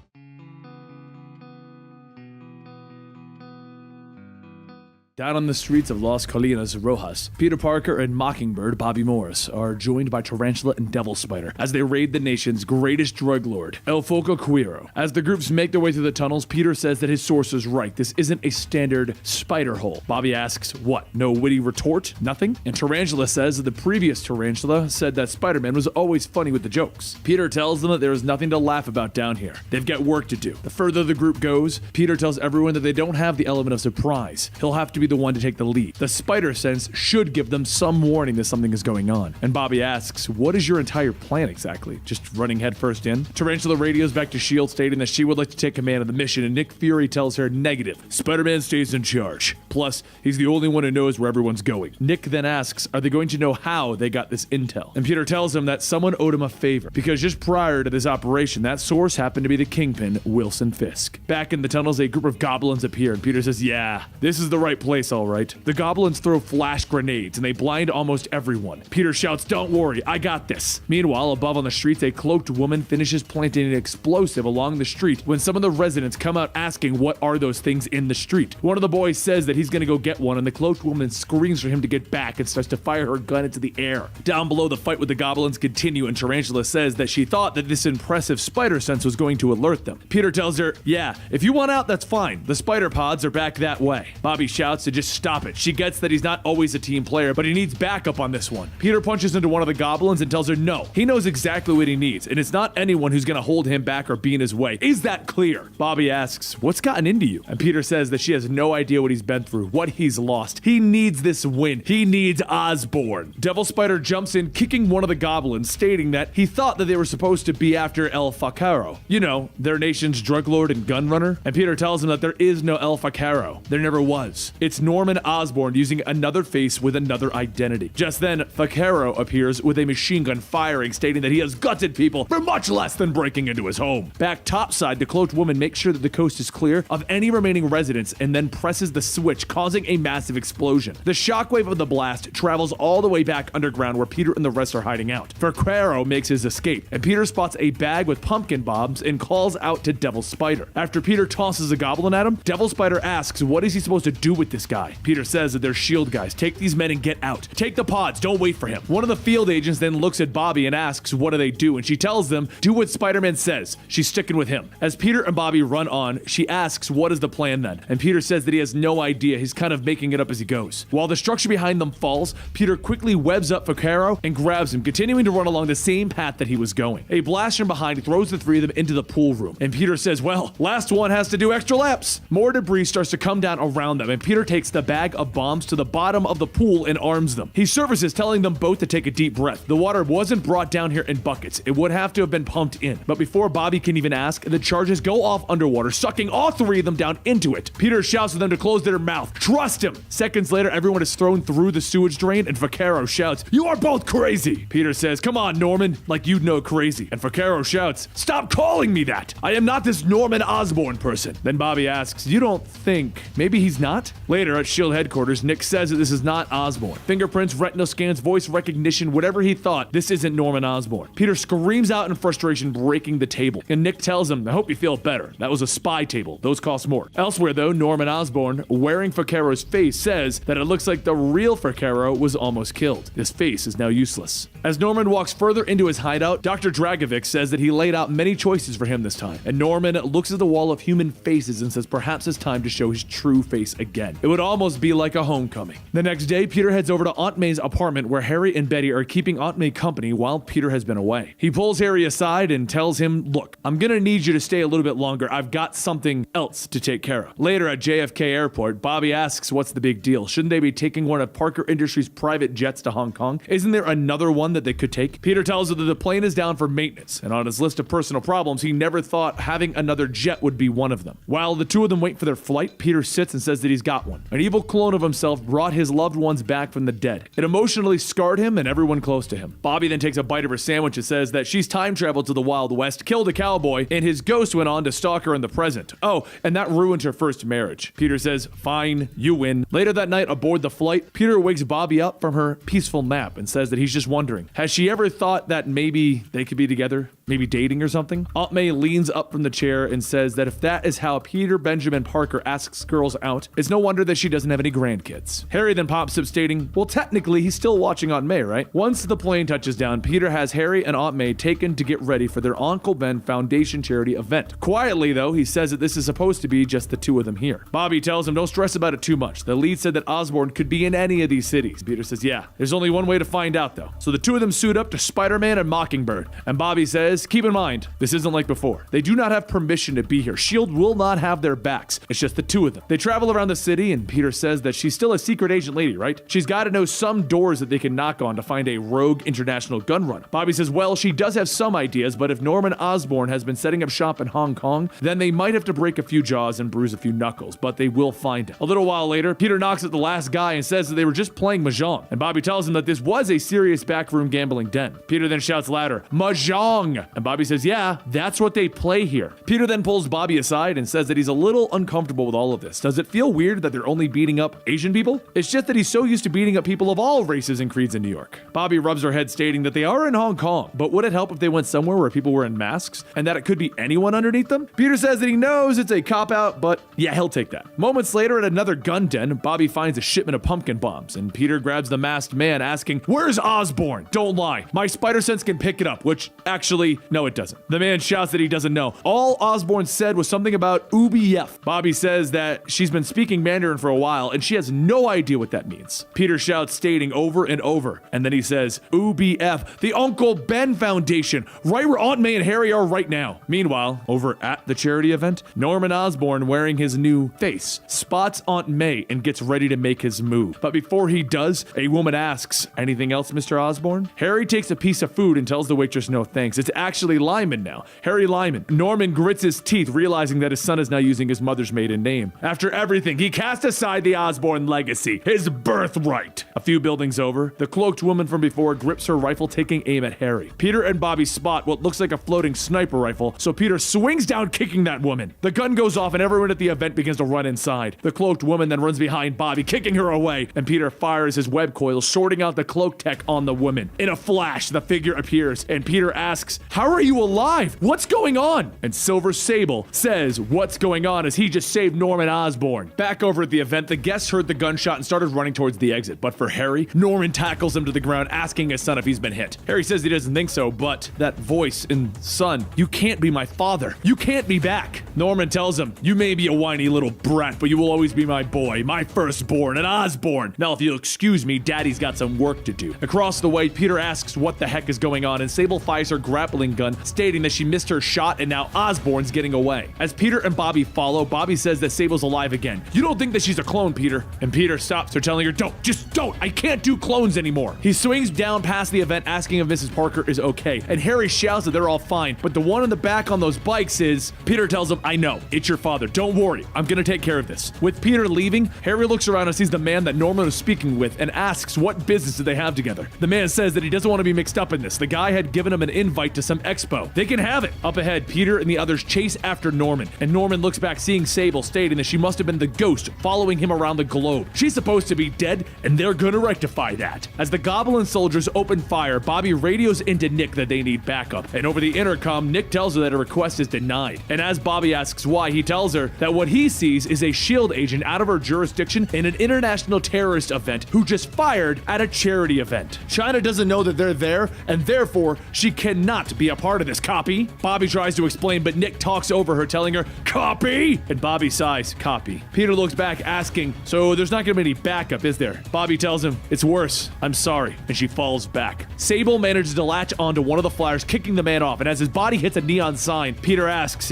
Down on the streets of Las Colinas Rojas, Peter Parker and Mockingbird Bobby Morris are joined by Tarantula and Devil Spider as they raid the nation's greatest drug lord, El Foco Cuero. As the groups make their way through the tunnels, Peter says that his source is right. This isn't a standard spider hole. Bobby asks, what? No witty retort? Nothing? And Tarantula says that the previous Tarantula said that Spider-Man was always funny with the jokes. Peter tells them that there is nothing to laugh about down here. They've got work to do. The further the group goes, Peter tells everyone that they don't have the element of surprise. He'll have to be the one to take the lead. The spider sense should give them some warning that something is going on. And Bobby asks, what is your entire plan exactly? Just running headfirst in? Tarantula radios back to S.H.I.E.L.D. stating that she would like to take command of the mission, and Nick Fury tells her negative. Spider-Man stays in charge. Plus, he's the only one who knows where everyone's going. Nick then asks, are they going to know how they got this intel? And Peter tells him that someone owed him a favor, because just prior to this operation, that source happened to be the Kingpin, Wilson Fisk. Back in the tunnels, a group of goblins appear, and Peter says, yeah, this is the right place, all right. The goblins throw flash grenades and they blind almost everyone. Peter shouts, don't worry, I got this. Meanwhile, above on the streets, a cloaked woman finishes planting an explosive along the street when some of the residents come out asking what are those things in the street. One of the boys says that he's gonna go get one, and the cloaked woman screams for him to get back and starts to fire her gun into the air. Down below, the fight with the goblins continue, and Tarantula says that she thought that this impressive spider sense was going to alert them. Peter tells her, yeah, if you want out, that's fine. The spider pods are back that way. Bobby shouts to just stop it. She gets that he's not always a team player, but he needs backup on this one. Peter punches into one of the goblins and tells her no. He knows exactly what he needs, and it's not anyone who's gonna hold him back or be in his way. Is that clear? Bobby asks, what's gotten into you? And Peter says that she has no idea what he's been through, what he's lost. He needs this win. He needs Osborn. Devil Spider jumps in, kicking one of the goblins, stating that he thought that they were supposed to be after El Facaro. You know, their nation's drug lord and gun runner. And Peter tells him that there is no El Facaro. There never was. It's Norman Osborn using another face with another identity. Just then, Facaro appears with a machine gun firing, stating that he has gutted people for much less than breaking into his home. Back topside, the cloaked woman makes sure that the coast is clear of any remaining residents and then presses the switch, causing a massive explosion. The shockwave of the blast travels all the way back underground where Peter and the rest are hiding out. Facaro makes his escape, and Peter spots a bag with pumpkin bombs and calls out to Devil Spider. After Peter tosses a goblin at him, Devil Spider asks what is he supposed to do with this guy. Peter says that they're S.H.I.E.L.D. guys. Take these men and get out. Take the pods. Don't wait for him. One of the field agents then looks at Bobby and asks what do they do, and she tells them, do what Spider-Man says. She's sticking with him. As Peter and Bobby run on, she asks what is the plan then, and Peter says that he has no idea. He's kind of making it up as he goes. While the structure behind them falls, Peter quickly webs up Facaro and grabs him, continuing to run along the same path that he was going. A blast from behind throws the three of them into the pool room, and Peter says, well, last one has to do extra laps. More debris starts to come down around them, and Peter takes the bag of bombs to the bottom of the pool and arms them. He surfaces, telling them both to take a deep breath. The water wasn't brought down here in buckets. It would have to have been pumped in. But before Bobby can even ask, the charges go off underwater, sucking all three of them down into it. Peter shouts to them to close their mouth. Trust him! Seconds later, everyone is thrown through the sewage drain, and Facaro shouts, you are both crazy! Peter says, come on, Norman, like you'd know crazy. And Facaro shouts, stop calling me that! I am not this Norman Osborn person. Then Bobby asks, you don't think maybe he's not? Later Later at S.H.I.E.L.D. headquarters, Nick says that this is not Osborn. Fingerprints, retinal scans, voice recognition, whatever he thought, this isn't Norman Osborn. Peter screams out in frustration, breaking the table. And Nick tells him, I hope you feel better. That was a spy table. Those cost more. Elsewhere though, Norman Osborn, wearing Ficaro's face, says that it looks like the real Ficaro was almost killed. This face is now useless. As Norman walks further into his hideout, Dr. Dragovic says that he laid out many choices for him this time. And Norman looks at the wall of human faces and says perhaps it's time to show his true face again. It would almost be like a homecoming. The next day, Peter heads over to Aunt May's apartment where Harry and Betty are keeping Aunt May company while Peter has been away. He pulls Harry aside and tells him, look, I'm gonna need you to stay a little bit longer. I've got something else to take care of. Later at JFK Airport, Bobby asks what's the big deal. Shouldn't they be taking one of Parker Industries' private jets to Hong Kong? Isn't there another one that they could take? Peter tells her that the plane is down for maintenance, and on his list of personal problems, he never thought having another jet would be one of them. While the two of them wait for their flight, Peter sits and says that he's got one. An evil clone of himself brought his loved ones back from the dead. It emotionally scarred him and everyone close to him. Bobby then takes a bite of her sandwich and says that she's time traveled to the Wild West, killed a cowboy, and his ghost went on to stalk her in the present. Oh, and that ruined her first marriage. Peter says, fine, you win. Later that night aboard the flight, Peter wakes Bobby up from her peaceful nap and says that he's just wondering, has she ever thought that maybe they could be together? Maybe dating or something? Aunt May leans up from the chair and says that if that is how Peter Benjamin Parker asks girls out, it's no wonder that she doesn't have any grandkids. Harry then pops up stating, well, technically he's still watching Aunt May, right? Once the plane touches down, Peter has Harry and Aunt May taken to get ready for their Uncle Ben Foundation charity event. Quietly though, he says that this is supposed to be just the two of them here. Bobby tells him don't stress about it too much. The lead said that Osborn could be in any of these cities. Peter says, yeah, there's only one way to find out though. So the two of them suit up to Spider-Man and Mockingbird. And Bobby says, keep in mind, this isn't like before. They do not have permission to be here. S.H.I.E.L.D. will not have their backs. It's just the two of them. They travel around the city and Peter says that she's still a secret agent lady, right? She's got to know some doors that they can knock on to find a rogue international gun runner. Bobby says, well, she does have some ideas, but if Norman Osborn has been setting up shop in Hong Kong, then they might have to break a few jaws and bruise a few knuckles, but they will find him. A little while later, Peter knocks at the last guy and says that they were just playing Mahjong, and Bobby tells him that this was a serious backroom gambling den. Peter then shouts louder, Mahjong! And Bobby says, yeah, that's what they play here. Peter then pulls Bobby aside and says that he's a little uncomfortable with all of this. Does it feel weird that they're only beating up Asian people? It's just that he's so used to beating up people of all races and creeds in New York. Bobby rubs her head stating that they are in Hong Kong, but would it help if they went somewhere where people were in masks and that it could be anyone underneath them? Peter says that he knows it's a cop-out, but yeah, he'll take that. Moments later at another gun den, Bobby finds a shipment of pumpkin bombs and Peter grabs the masked man asking, where's Osborn? Don't lie. My spider sense can pick it up, which actually, no it doesn't. The man shouts that he doesn't know. All Osborn said was something about UBF. Bobby says that she's been speaking Mandarin for a while and she has no idea what that means. Peter shouts stating over and over, and then he says, UBF, the Uncle Ben Foundation, right where Aunt May and Harry are right now. Meanwhile, over at the charity event, Norman Osborn, wearing his new face, spots Aunt May and gets ready to make his move. But before he does, a woman asks, anything else, Mr. Osborn? Harry takes a piece of food and tells the waitress no thanks. It's actually Lyman now. Harry Lyman. Norman grits his teeth, realizing that his son is now using his mother's maiden name. After everything, he cast aside the Osborn legacy, his birthright. A few buildings over, the cloaked woman from before grips her rifle, taking aim at Harry. Peter and Bobby spot what looks like a floating sniper rifle, so Peter swings down, kicking that woman. The gun goes off and everyone at the event begins to run inside. The cloaked woman then runs behind Bobby, kicking her away, and Peter fires his web coil, sorting out the cloak tech on the woman. In a flash, the figure appears, and Peter asks, how are you alive? What's going on? And Silver Sable says what's going on as he just saved Norman Osborn. Back over at the event, the guests heard the gunshot and started running towards the exit, but for Harry, Norman tackles him to the ground, asking his son if he's been hit. Harry says he doesn't think so, but that voice in son, you can't be my father. You can't be back. Norman tells him, you may be a whiny little brat, but you will always be my boy, my firstborn, an Osborn. Now, if you'll excuse me, Daddy's got some work to do. Across the way, Peter asks what the heck is going on, and Sable fires her grappling gun, stating that she missed her shot and now Osborn's getting away. As Peter and Bobby follow, Bobby says that Sable's alive again. You don't think that she's a clone, Peter? And Peter stops her, telling her, don't, just don't. I can't do clones anymore. He swings down past the event, asking if Mrs. Parker is okay, and Harry shouts that they're all fine, but the one in the back on those bikes is... Peter tells him, I know, it's your father. Don't worry, I'm gonna take care of this. With Peter leaving, Harry looks around and sees the man that Norman was speaking with and asks what business do they have together. The man says that he doesn't want to be mixed up in this. The guy had given him an invite to some expo. They can have it. Up ahead, Peter and the others chase after Norman, and Norman looks back seeing Sable, stating that she must have been the ghost following him around the globe. She's supposed to be dead, and they're gonna rectify that. As the Goblin soldiers open fire, Bobby radios into Nick that they need backup, and over the intercom, Nick tells her that a request is denied. And as Bobby asks why, he tells her that what he sees is a S.H.I.E.L.D. agent out of her jurisdiction in an international terrorist event who just fired at a charity event. China doesn't know that they're there, and therefore, she cannot be a part of this, copy? Bobby tries to explain, but Nick talks over her, telling her, copy? And Bobby sighs, copy. Peter looks back, asking, so there's not gonna be any backup, is there? Bobby tells him, it's worse, I'm sorry, and she falls back. Sable manages to latch onto one of the flyers, kicking the man off, and as his body hits a neon sign, Peter asks,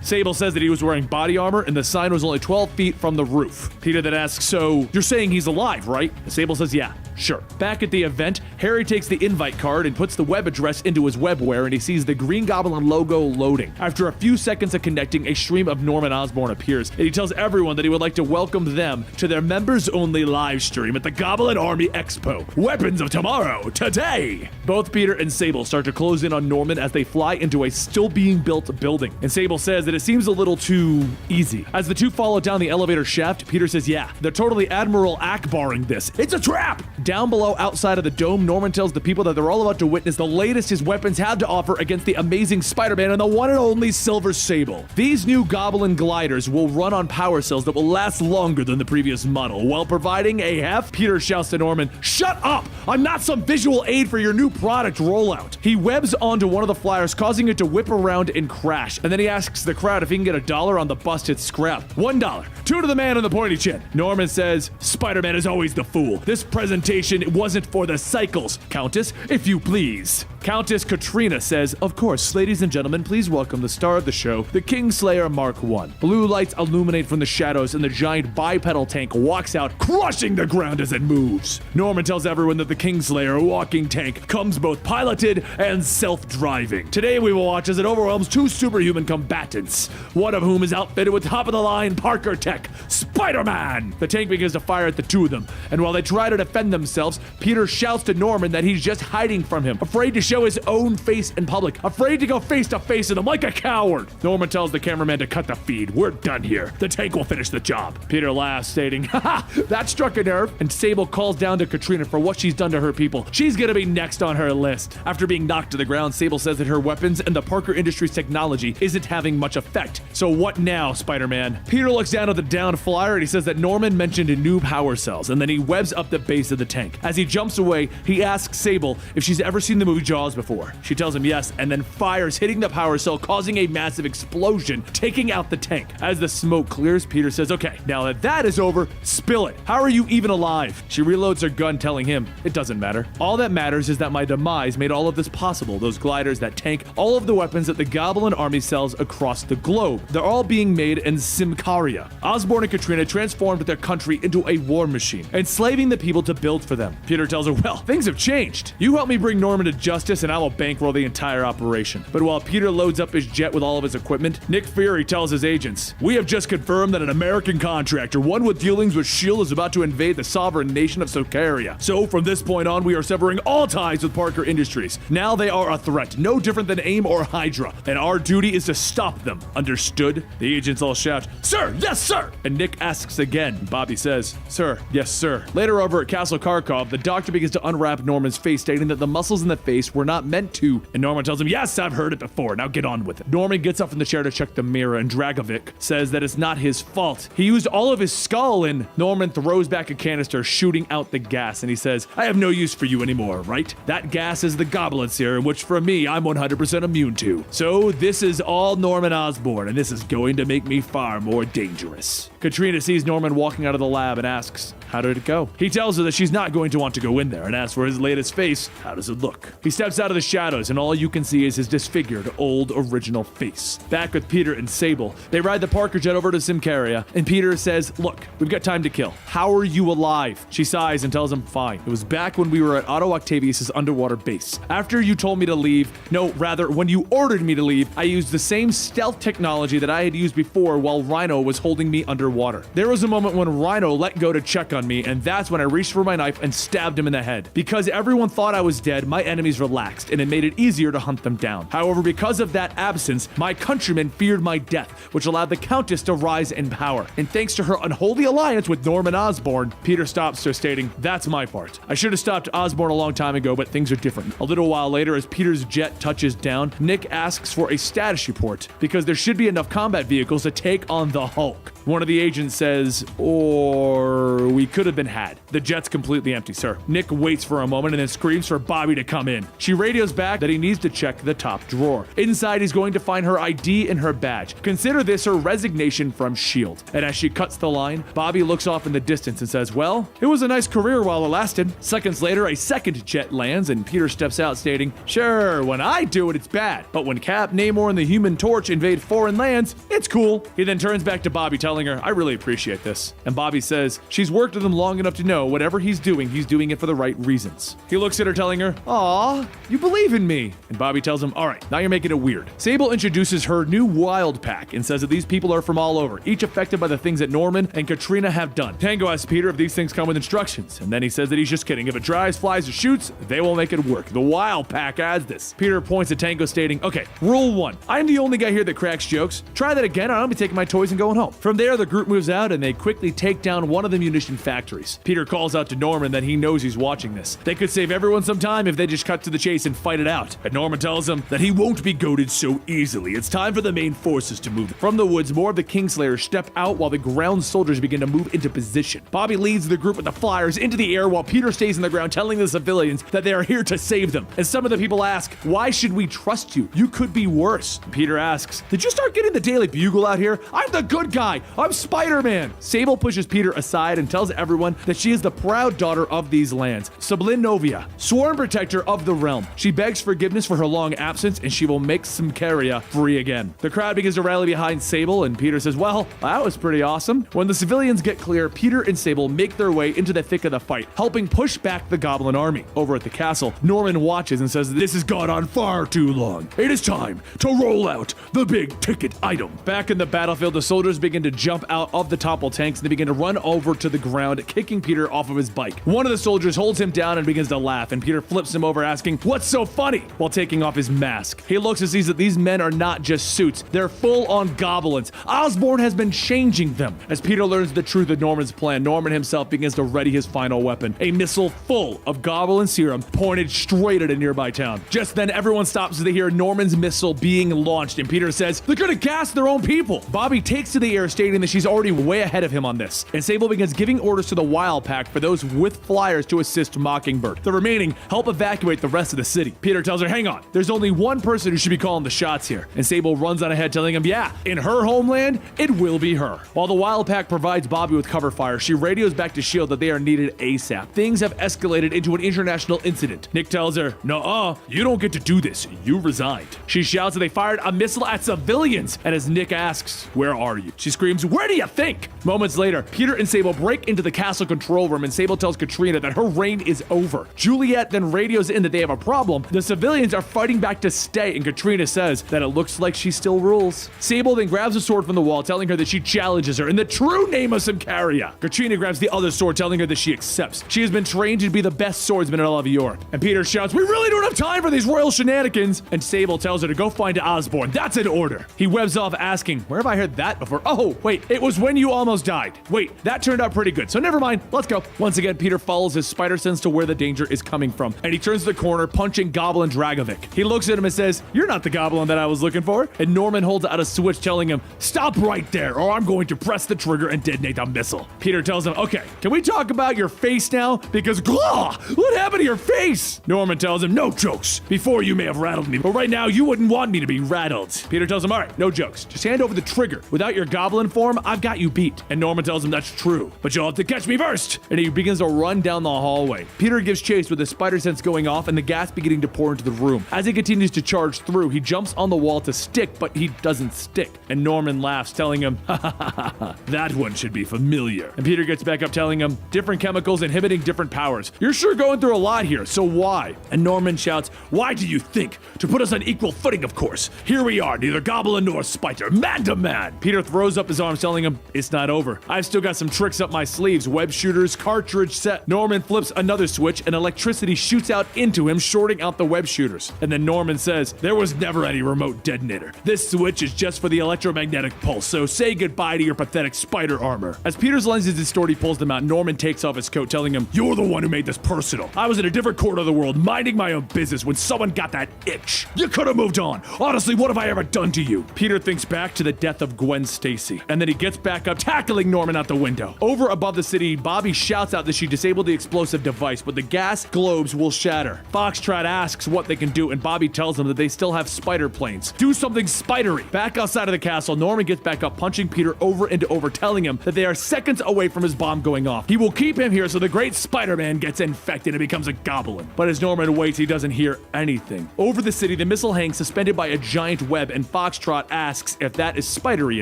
Sable says that he was wearing body armor and the sign was only 12 feet from the roof. Peter then asks, so you're saying he's alive, right? And Sable says, yeah, sure. Back at the event, Harry takes the invite card and puts the web address into his webware, and he sees the Green Goblin logo loading. After a few seconds of connecting, a stream of Norman Osborn appears, and he tells everyone that he would like to welcome them to their members-only live stream at the Goblin Army Expo. Weapons of Tomorrow, today! Both Peter and Sable start to close in on Norman as they fly into a still-being-built building, and Sable says that it seems a little too easy. As the two follow down the elevator shaft, Peter says, yeah, they're totally Admiral Akbaring this. It's a trap! Down below, outside of the dome, Norman tells the people that they're all about to witness the latest his weapons have to offer against the amazing Spider-Man and the one and only Silver Sable. These new Goblin gliders will run on power cells that will last longer than the previous model, while providing a heft. Peter shouts to Norman, shut up! I'm not some visual aid for your new product rollout. He webs onto one of the flyers, causing it to whip around and crash, and then he asks the crowd if he can get $1 on the busted scrap. $1. $2 to the man in the pointy chin. Norman says, Spider-Man is always the fool. This presentation wasn't for the cycles. Countess, if you please. Countess Katrina says, of course, ladies and gentlemen, please welcome the star of the show, the Kingslayer Mark I. Blue lights illuminate from the shadows and the giant bipedal tank walks out, crushing the ground as it moves. Norman tells everyone that the Kingslayer walking tank comes both piloted and self-driving. Today we will watch as it overwhelms two superhuman combatants, one of whom is outfitted with top-of-the-line Parker tech, Spider-Man! The tank begins to fire at the two of them, and while they try to defend themselves, Peter shouts to Norman that he's just hiding from him, afraid to show his own face in public, afraid to go face to face with him like a coward. Norman tells the cameraman to cut the feed. We're done here. The tank will finish the job. Peter laughs, stating, haha, that struck a nerve, and Sable calls down to Katrina for what she's done to her people. She's gonna be next on her list. After being knocked to the ground, Sable says that her weapons and the Parker Industries technology isn't having much effect. So what now, Spider-Man? Peter looks down at the downed flyer and he says that Norman mentioned new power cells, and then he webs up the base of the tank. As he jumps away, he asks Sable if she's ever seen the movie Jaws before. She tells him yes, and then fires, hitting the power cell, causing a massive explosion, taking out the tank. As the smoke clears, Peter says, okay, now that that is over, spill it. How are you even alive? She reloads her gun, telling him, it doesn't matter. All that matters is that my demise made all of this possible. Those gliders, that tank, all of the weapons that the Goblin Army sells across the globe. They're all being made in Simcaria. Osborn and Katrina transformed their country into a war machine, enslaving the people to build for them. Peter tells her, well, things have changed. You help me bring Norman to justice and I will bankroll the entire operation. But while Peter loads up his jet with all of his equipment, Nick Fury tells his agents, we have just confirmed that an American contractor, one with dealings with S.H.I.E.L.D., is about to invade the sovereign nation of Socaria. So from this point on, we are severing all ties with Parker Industries. Now they are a threat, no different than AIM or Hydra, and our duty is to stop them. Understood? The agents all shout, sir, yes, sir! And Nick asks again. Bobby says, sir, yes, sir. Later over at Castle Kharkov, the doctor begins to unwrap Norman's face, stating that the muscles in the face were not meant to, and Norman tells him, yes, I've heard it before, now get on with it. Norman gets up from the chair to check the mirror, and Dragovic says that it's not his fault. He used all of his skull, and Norman throws back a canister, shooting out the gas, and he says, I have no use for you anymore, right? That gas is the goblin serum, which for me, I'm 100% immune to. So this is all Norman Osborn, and this is going to make me far more dangerous. Katrina sees Norman walking out of the lab and asks, how did it go? He tells her that she's not going to want to go in there, and asks for his latest face. How does it look? He steps steps out of the shadows, and all you can see is his disfigured old original face. Back with Peter and Sable, they ride the Parker jet over to Symkaria, and Peter says, look, we've got time to kill. How are you alive? She sighs and tells him, fine. It was back when we were at Otto Octavius' underwater base. After you told me to leave, no, rather, when you ordered me to leave, I used the same stealth technology that I had used before while Rhino was holding me underwater. There was a moment when Rhino let go to check on me, and that's when I reached for my knife and stabbed him in the head. Because everyone thought I was dead, my enemies relaxed, and it made it easier to hunt them down. However, because of that absence, my countrymen feared my death, which allowed the Countess to rise in power. And thanks to her unholy alliance with Norman Osborn, Peter stops her, stating, that's my part. I should have stopped Osborn a long time ago, but things are different. A little while later, as Peter's jet touches down, Nick asks for a status report, because there should be enough combat vehicles to take on the Hulk. One of the agents says, or we could have been had. The jet's completely empty, sir. Nick waits for a moment and then screams for Bobby to come in. She radios back that he needs to check the top drawer. Inside, he's going to find her ID and her badge. Consider this her resignation from S.H.I.E.L.D. And as she cuts the line, Bobby looks off in the distance and says, well, it was a nice career while it lasted. Seconds later, a second jet lands and Peter steps out stating, sure, when I do it, it's bad. But when Cap, Namor, and the Human Torch invade foreign lands, it's cool. He then turns back to Bobby, telling her, I really appreciate this. And Bobby says, she's worked with him long enough to know whatever he's doing it for the right reasons. He looks at her, telling her, aw, you believe in me. And Bobby tells him, all right, now you're making it weird. Sable introduces her new Wild Pack and says that these people are from all over, each affected by the things that Norman and Katrina have done. Tango asks Peter if these things come with instructions, and then he says that he's just kidding. If it dries, flies, or shoots, they will make it work. The Wild Pack adds this. Peter points at Tango, stating, okay, rule 1. I'm the only guy here that cracks jokes. Try that again, I'll be taking my toys and going home. From there, the group moves out and they quickly take down one of the munition factories. Peter calls out to Norman that he knows he's watching this. They could save everyone some time if they just cut to the chase and fight it out. And Norman tells him that he won't be goaded so easily. It's time for the main forces to move. From the woods, more of the Kingslayers step out while the ground soldiers begin to move into position. Bobby leads the group with the flyers into the air while Peter stays on the ground, telling the civilians that they are here to save them. And some of the people ask, why should we trust you? You could be worse. Peter asks, did you start getting the Daily Bugle out here? I'm the good guy. I'm Spider-Man. Sable pushes Peter aside and tells everyone that she is the proud daughter of these lands, Sublin Novia, sworn protector of the realm. She begs forgiveness for her long absence and she will make Symkaria free again. The crowd begins to rally behind Sable and Peter says, well, that was pretty awesome. When the civilians get clear, Peter and Sable make their way into the thick of the fight, helping push back the Goblin army. Over at the castle, Norman watches and says, this has gone on far too long. It is time to roll out the big ticket item. Back in the battlefield, the soldiers begin to jump out of the toppled tanks and they begin to run over to the ground, kicking Peter off of his bike. One of the soldiers holds him down and begins to laugh, and Peter flips him over, asking, what's so funny? While taking off his mask. He looks and sees that these men are not just suits, they're full-on goblins. Osborn has been changing them. As Peter learns the truth of Norman's plan, Norman himself begins to ready his final weapon, a missile full of goblin serum pointed straight at a nearby town. Just then, everyone stops as they hear Norman's missile being launched, and Peter says, they're gonna gas their own people. Bobby takes to the air, stating that she's already way ahead of him on this, and Sable begins giving orders to the Wild Pack for those with flyers to assist Mockingbird. The remaining help evacuate the rest of the city. Peter tells her, hang on, there's only one person who should be calling the shots here, and Sable runs on ahead, telling him, yeah, in her homeland, it will be her. While the Wild Pack provides Bobby with cover fire, she radios back to S.H.I.E.L.D. that they are needed ASAP. Things have escalated into an international incident. Nick tells her, nuh-uh, you don't get to do this, you resigned. She shouts that they fired a missile at civilians, and as Nick asks, where are you? She screams, where do you think? Moments later, Peter and Sable break into the castle control room, and Sable tells Katrina that her reign is over. Juliet then radios in that they have a problem. The civilians are fighting back to stay, and Katrina says that it looks like she still rules. Sable then grabs a sword from the wall, telling her that she challenges her in the true name of Symkaria. Katrina grabs the other sword, telling her that she accepts. She has been trained to be the best swordsman in all of Europe. And Peter shouts, we really don't have time for these royal shenanigans. And Sable tells her to go find Osborn. That's an order. He webs off, asking, where have I heard that before? Oh, wait, it was when you almost died. Wait, that turned out pretty good, so never mind, let's go. Once again, Peter follows his spider sense to where the danger is coming from, and he turns the corner, punching Goblin Dragovic. He looks at him and says, you're not the goblin that I was looking for. And Norman holds out a switch, telling him, stop right there, or I'm going to press the trigger and detonate the missile. Peter tells him, okay, can we talk about your face now? Because, what happened to your face? Norman tells him, no jokes. Before you may have rattled me, but right now you wouldn't want me to be rattled. Peter tells him, all right, no jokes. Just hand over the trigger. Without your goblin form, I've got you beat. And Norman tells him that's true, but you'll have to catch me first. And he begins to run down the hallway. Peter gives chase with his spider sense going off and the gas beginning to pour into the room. As he continues to charge through, he jumps on the wall to stick, but he doesn't stick. And Norman laughs, telling him, ha ha ha ha, that one should be familiar. And Peter gets back up telling him, different chemicals inhibiting different powers. You're sure going through a lot here, so why? And Norman shouts, why do you think? To put us on equal footing, of course. Here we are, neither goblin nor spider, man to man. Peter throws up his arms telling him, it's not over. I've still got some tricks up my sleeves, web shooters, cartridge set. Norman flips another switch and electricity shoots out into him, shorting out the web shooters. And then Norman says, there was never any remote detonator. This switch is just for the electromagnetic pulse, so say goodbye to your pathetic spider armor. As Peter's lenses distort, he pulls them out. Norman takes off his coat, telling him, you're the one who made this personal. I was in a different corner of the world, minding my own business when someone got that itch. You could have moved on. Honestly, what have I ever done to you? Peter thinks back to the death of Gwen Stacy, and then he gets back up, tackling Norman out the window. Over above the city, Bobby shouts out that she disabled the explosive device, but the gas globes will shatter. Foxtrot asks what they can do, and Bobby tells them that they still have spider planes. Do something spidery. Back outside of the castle, Norman gets back up, punching Peter over and over, telling him that they are seconds away from his bomb going off. He will keep him here so the great Spider-Man gets infected and becomes a goblin. But as Norman waits, he doesn't hear anything. Over the city, the missile hangs suspended by a giant web, and Foxtrot asks if that is spidery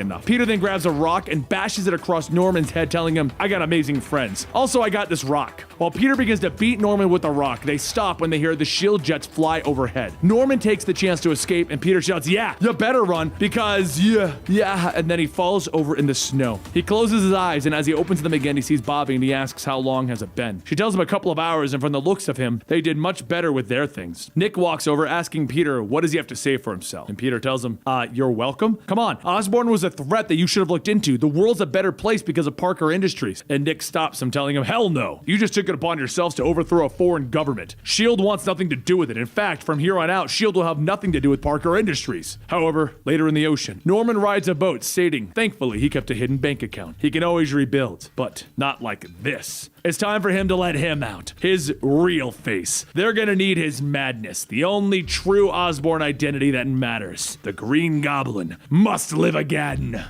enough. Peter then grabs a rock and bashes it across Norman's head, telling him, I got amazing friends. Also, I got this rock. While Peter begins to beat Norman with the rock, they stop when they hear the shield jets fly overhead. Norman takes the chance to escape, and Peter shouts, yeah, you better run, because yeah, and then he falls over in the snow. He closes his eyes, and as he opens them again, he sees Bobby, and he asks, how long has it been? She tells him a couple of hours, and from the looks of him, they did much better with their things. Nick walks over, asking Peter, what does he have to say for himself? And Peter tells him, you're welcome? Come on, Osborn was a threat that you should have looked into. The world's a better place because of Parker Industries. And Nick stops him, telling him, hell no. You just took it upon yourselves to overthrow a foreign government. S.H.I.E.L.D. wants nothing to do with it. In fact, from here on out, S.H.I.E.L.D. will have nothing to do with Parker Industries. However, later in the ocean, Norman rides a boat, stating, thankfully, he kept a hidden bank account. He can always rebuild, but not like this. It's time for him to let him out. His real face. They're gonna need his madness. The only true Osborn identity that matters. The Green Goblin must live again.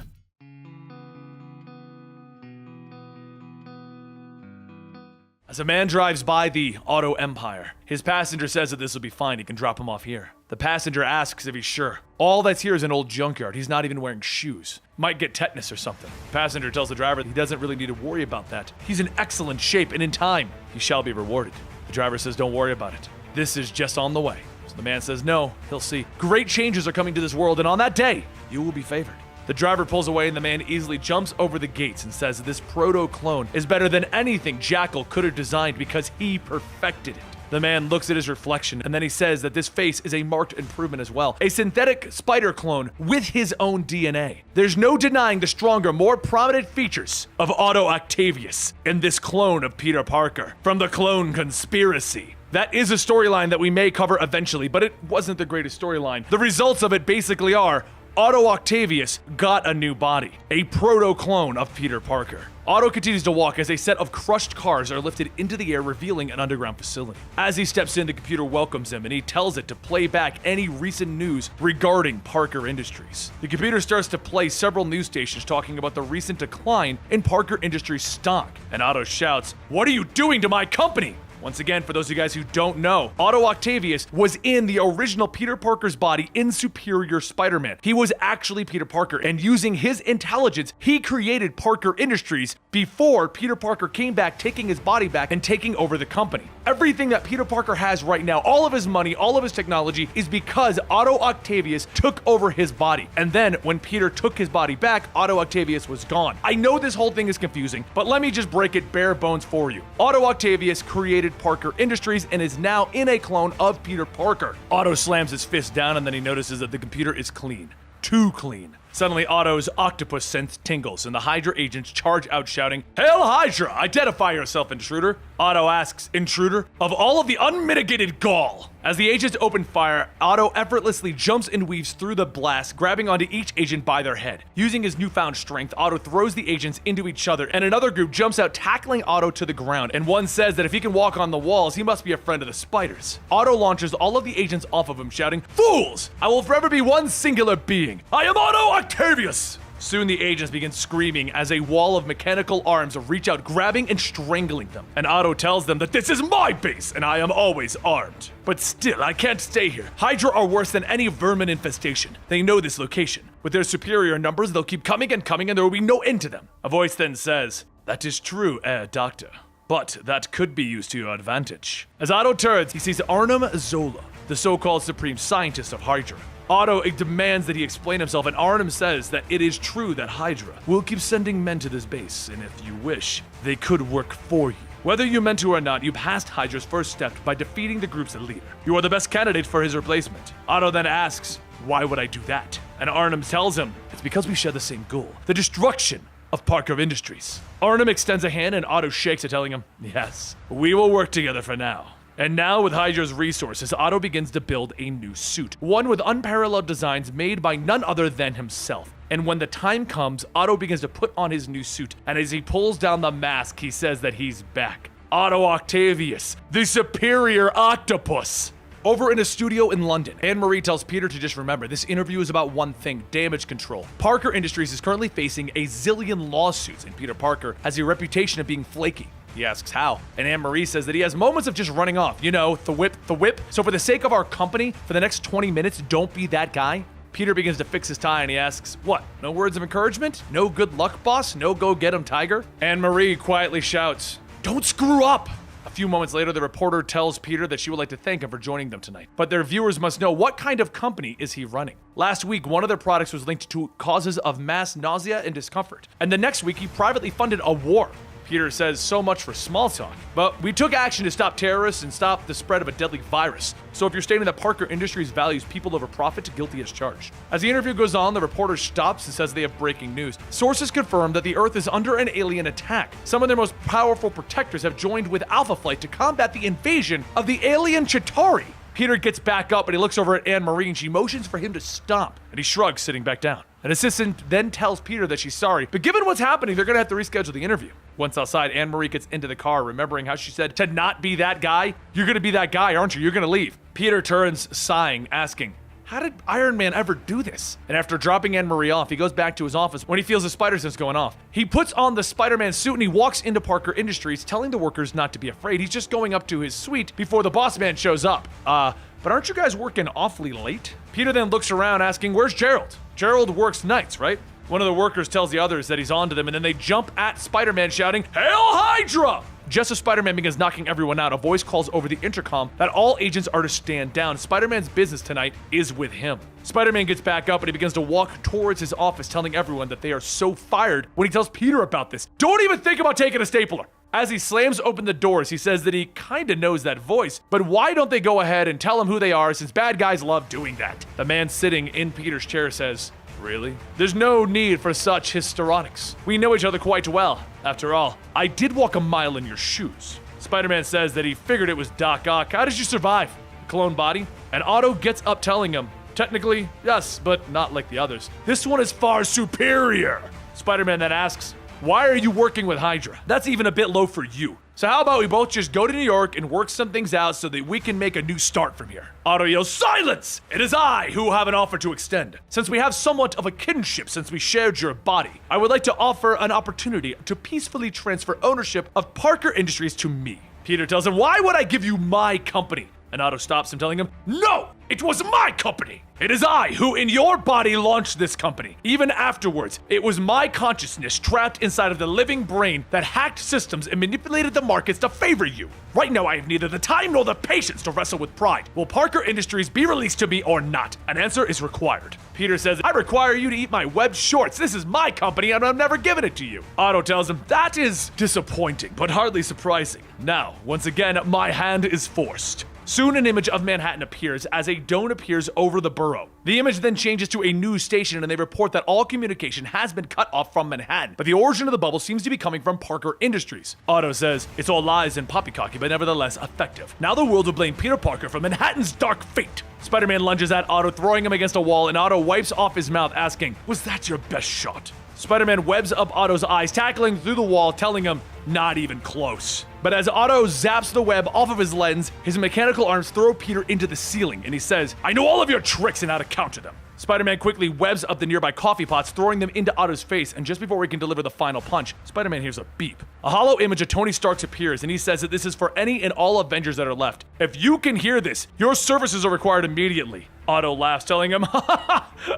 As a man drives by the Auto Empire, his passenger says that this will be fine, he can drop him off here. The passenger asks if he's sure. All that's here is an old junkyard, he's not even wearing shoes. Might get tetanus or something. The passenger tells the driver that he doesn't really need to worry about that. He's in excellent shape, and in time, he shall be rewarded. The driver says don't worry about it. This is just on the way. So the man says no, he'll see. Great changes are coming to this world, and on that day, you will be favored. The driver pulls away and the man easily jumps over the gates and says that this proto-clone is better than anything Jackal could have designed because he perfected it. The man looks at his reflection and then he says that this face is a marked improvement as well. A synthetic spider clone with his own DNA. There's no denying the stronger, more prominent features of Otto Octavius in this clone of Peter Parker from the Clone Conspiracy. That is a storyline that we may cover eventually, but it wasn't the greatest storyline. The results of it basically are Otto Octavius got a new body, a proto-clone of Peter Parker. Otto continues to walk as a set of crushed cars are lifted into the air, revealing an underground facility. As he steps in, the computer welcomes him and he tells it to play back any recent news regarding Parker Industries. The computer starts to play several news stations talking about the recent decline in Parker Industries stock. And Otto shouts, "What are you doing to my company?" Once again, for those of you guys who don't know, Otto Octavius was in the original Peter Parker's body in Superior Spider-Man. He was actually Peter Parker, and using his intelligence, he created Parker Industries before Peter Parker came back, taking his body back and taking over the company. Everything that Peter Parker has right now, all of his money, all of his technology, is because Otto Octavius took over his body. And then when Peter took his body back, Otto Octavius was gone. I know this whole thing is confusing, but let me just break it bare bones for you. Otto Octavius created Parker Industries and is now in a clone of Peter Parker. Otto slams his fist down and then he notices that the computer is clean. Too clean. Suddenly, Otto's octopus sense tingles, and the Hydra agents charge out shouting, "Hail Hydra! Identify yourself, intruder!" Otto asks, "Intruder?" Of all of the unmitigated gall! As the agents open fire, Otto effortlessly jumps and weaves through the blast, grabbing onto each agent by their head. Using his newfound strength, Otto throws the agents into each other, and another group jumps out, tackling Otto to the ground, and one says that if he can walk on the walls, he must be a friend of the spiders. Otto launches all of the agents off of him, shouting, "Fools! I will forever be one singular being. I am Otto Octavius!" Soon the agents begin screaming as a wall of mechanical arms reach out, grabbing and strangling them. And Otto tells them that this is my base and I am always armed. But still, I can't stay here. Hydra are worse than any vermin infestation. They know this location. With their superior numbers, they'll keep coming and coming and there will be no end to them. A voice then says, "That is true, Doctor. But that could be used to your advantage." As Otto turns, he sees Arnim Zola, the so-called supreme scientist of Hydra. Otto demands that he explain himself, and Arnim says that it is true that Hydra will keep sending men to this base, and if you wish, they could work for you. Whether you meant to or not, you passed Hydra's first step by defeating the group's leader. You are the best candidate for his replacement. Otto then asks, "Why would I do that?" And Arnim tells him, "It's because we share the same goal, the destruction of Parker Industries." Arnim extends a hand and Otto shakes it, telling him, "Yes, we will work together for now." And now, with Hydra's resources, Otto begins to build a new suit, one with unparalleled designs made by none other than himself. And when the time comes, Otto begins to put on his new suit, and as he pulls down the mask, he says that he's back. Otto Octavius, the superior octopus. Over in a studio in London, Anne-Marie tells Peter to just remember, this interview is about one thing, damage control. Parker Industries is currently facing a zillion lawsuits, and Peter Parker has a reputation of being flaky. He asks how, and Anne-Marie says that he has moments of just running off. You know, the whip. So for the sake of our company, for the next 20 minutes, don't be that guy. Peter begins to fix his tie and he asks, "What? No words of encouragement? No good luck, boss? No go get him, Tiger?" Anne-Marie quietly shouts, "Don't screw up!" A few moments later, the reporter tells Peter that she would like to thank him for joining them tonight. But their viewers must know, what kind of company is he running? Last week, one of their products was linked to causes of mass nausea and discomfort. And the next week, he privately funded a war. Peter says, "So much for small talk. But we took action to stop terrorists and stop the spread of a deadly virus. So if you're stating that Parker Industries values people over profit, guilty as charged." As the interview goes on, the reporter stops and says they have breaking news. Sources confirm that the Earth is under an alien attack. Some of their most powerful protectors have joined with Alpha Flight to combat the invasion of the alien Chitauri. Peter gets back up and he looks over at Anne-Marie and she motions for him to stop. And he shrugs, sitting back down. An assistant then tells Peter that she's sorry, but given what's happening, they're gonna have to reschedule the interview. Once outside, Anne-Marie gets into the car, remembering how she said to not be that guy. You're gonna be that guy, aren't you? You're gonna leave. Peter turns, sighing, asking, "How did Iron Man ever do this?" And after dropping Anne-Marie off, he goes back to his office when he feels the spider sense going off. He puts on the Spider-Man suit and he walks into Parker Industries, telling the workers not to be afraid. He's just going up to his suite before the boss man shows up. But aren't you guys working awfully late? Peter then looks around asking, "Where's Gerald?" Gerald works nights, right? One of the workers tells the others that he's on to them, and then they jump at Spider-Man shouting, "Hail Hydra!" Just as Spider-Man begins knocking everyone out, a voice calls over the intercom that all agents are to stand down. Spider-Man's business tonight is with him. Spider-Man gets back up and he begins to walk towards his office, telling everyone that they are so fired when he tells Peter about this. "Don't even think about taking a stapler." As he slams open the doors, he says that he kinda knows that voice, but why don't they go ahead and tell him who they are, since bad guys love doing that? The man sitting in Peter's chair says, "Really? There's no need for such histrionics. We know each other quite well. After all, I did walk a mile in your shoes." Spider-Man says that he figured it was Doc Ock. "How did you survive? A clone body?" And Otto gets up telling him, "Technically, yes, but not like the others. This one is far superior." Spider-Man then asks, "Why are you working with Hydra? That's even a bit low for you. So how about we both just go to New York and work some things out so that we can make a new start from here?" Otto yells, "Silence! It is I who have an offer to extend. Since we have somewhat of a kinship since we shared your body, I would like to offer an opportunity to peacefully transfer ownership of Parker Industries to me." Peter tells him, "Why would I give you my company?" And Otto stops him, telling him, "No! It was my company! It is I who in your body launched this company. Even afterwards, it was my consciousness trapped inside of the living brain that hacked systems and manipulated the markets to favor you. Right now, I have neither the time nor the patience to wrestle with pride. Will Parker Industries be released to me or not? An answer is required." Peter says, "I require you to eat my web shorts. This is my company and I'm never giving it to you." Otto tells him, "That is disappointing, but hardly surprising. Now, once again, my hand is forced." Soon an image of Manhattan appears as a dome appears over the borough. The image then changes to a news station and they report that all communication has been cut off from Manhattan, but the origin of the bubble seems to be coming from Parker Industries. Otto says, "It's all lies and poppycocky, but nevertheless effective. Now the world will blame Peter Parker for Manhattan's dark fate." Spider-Man lunges at Otto, throwing him against a wall, and Otto wipes off his mouth, asking, "Was that your best shot?" Spider-Man webs up Otto's eyes, tackling through the wall, telling him, Not even close. But as Otto zaps the web off of his lens, his mechanical arms throw Peter into the ceiling, and he says, "I know all of your tricks and how to counter them." Spider-Man quickly webs up the nearby coffee pots, throwing them into Otto's face, and just before he can deliver the final punch, Spider-Man hears a beep. A hollow image of Tony Stark appears, and he says that this is for any and all Avengers that are left. "If you can hear this, your services are required immediately." Otto laughs, telling him,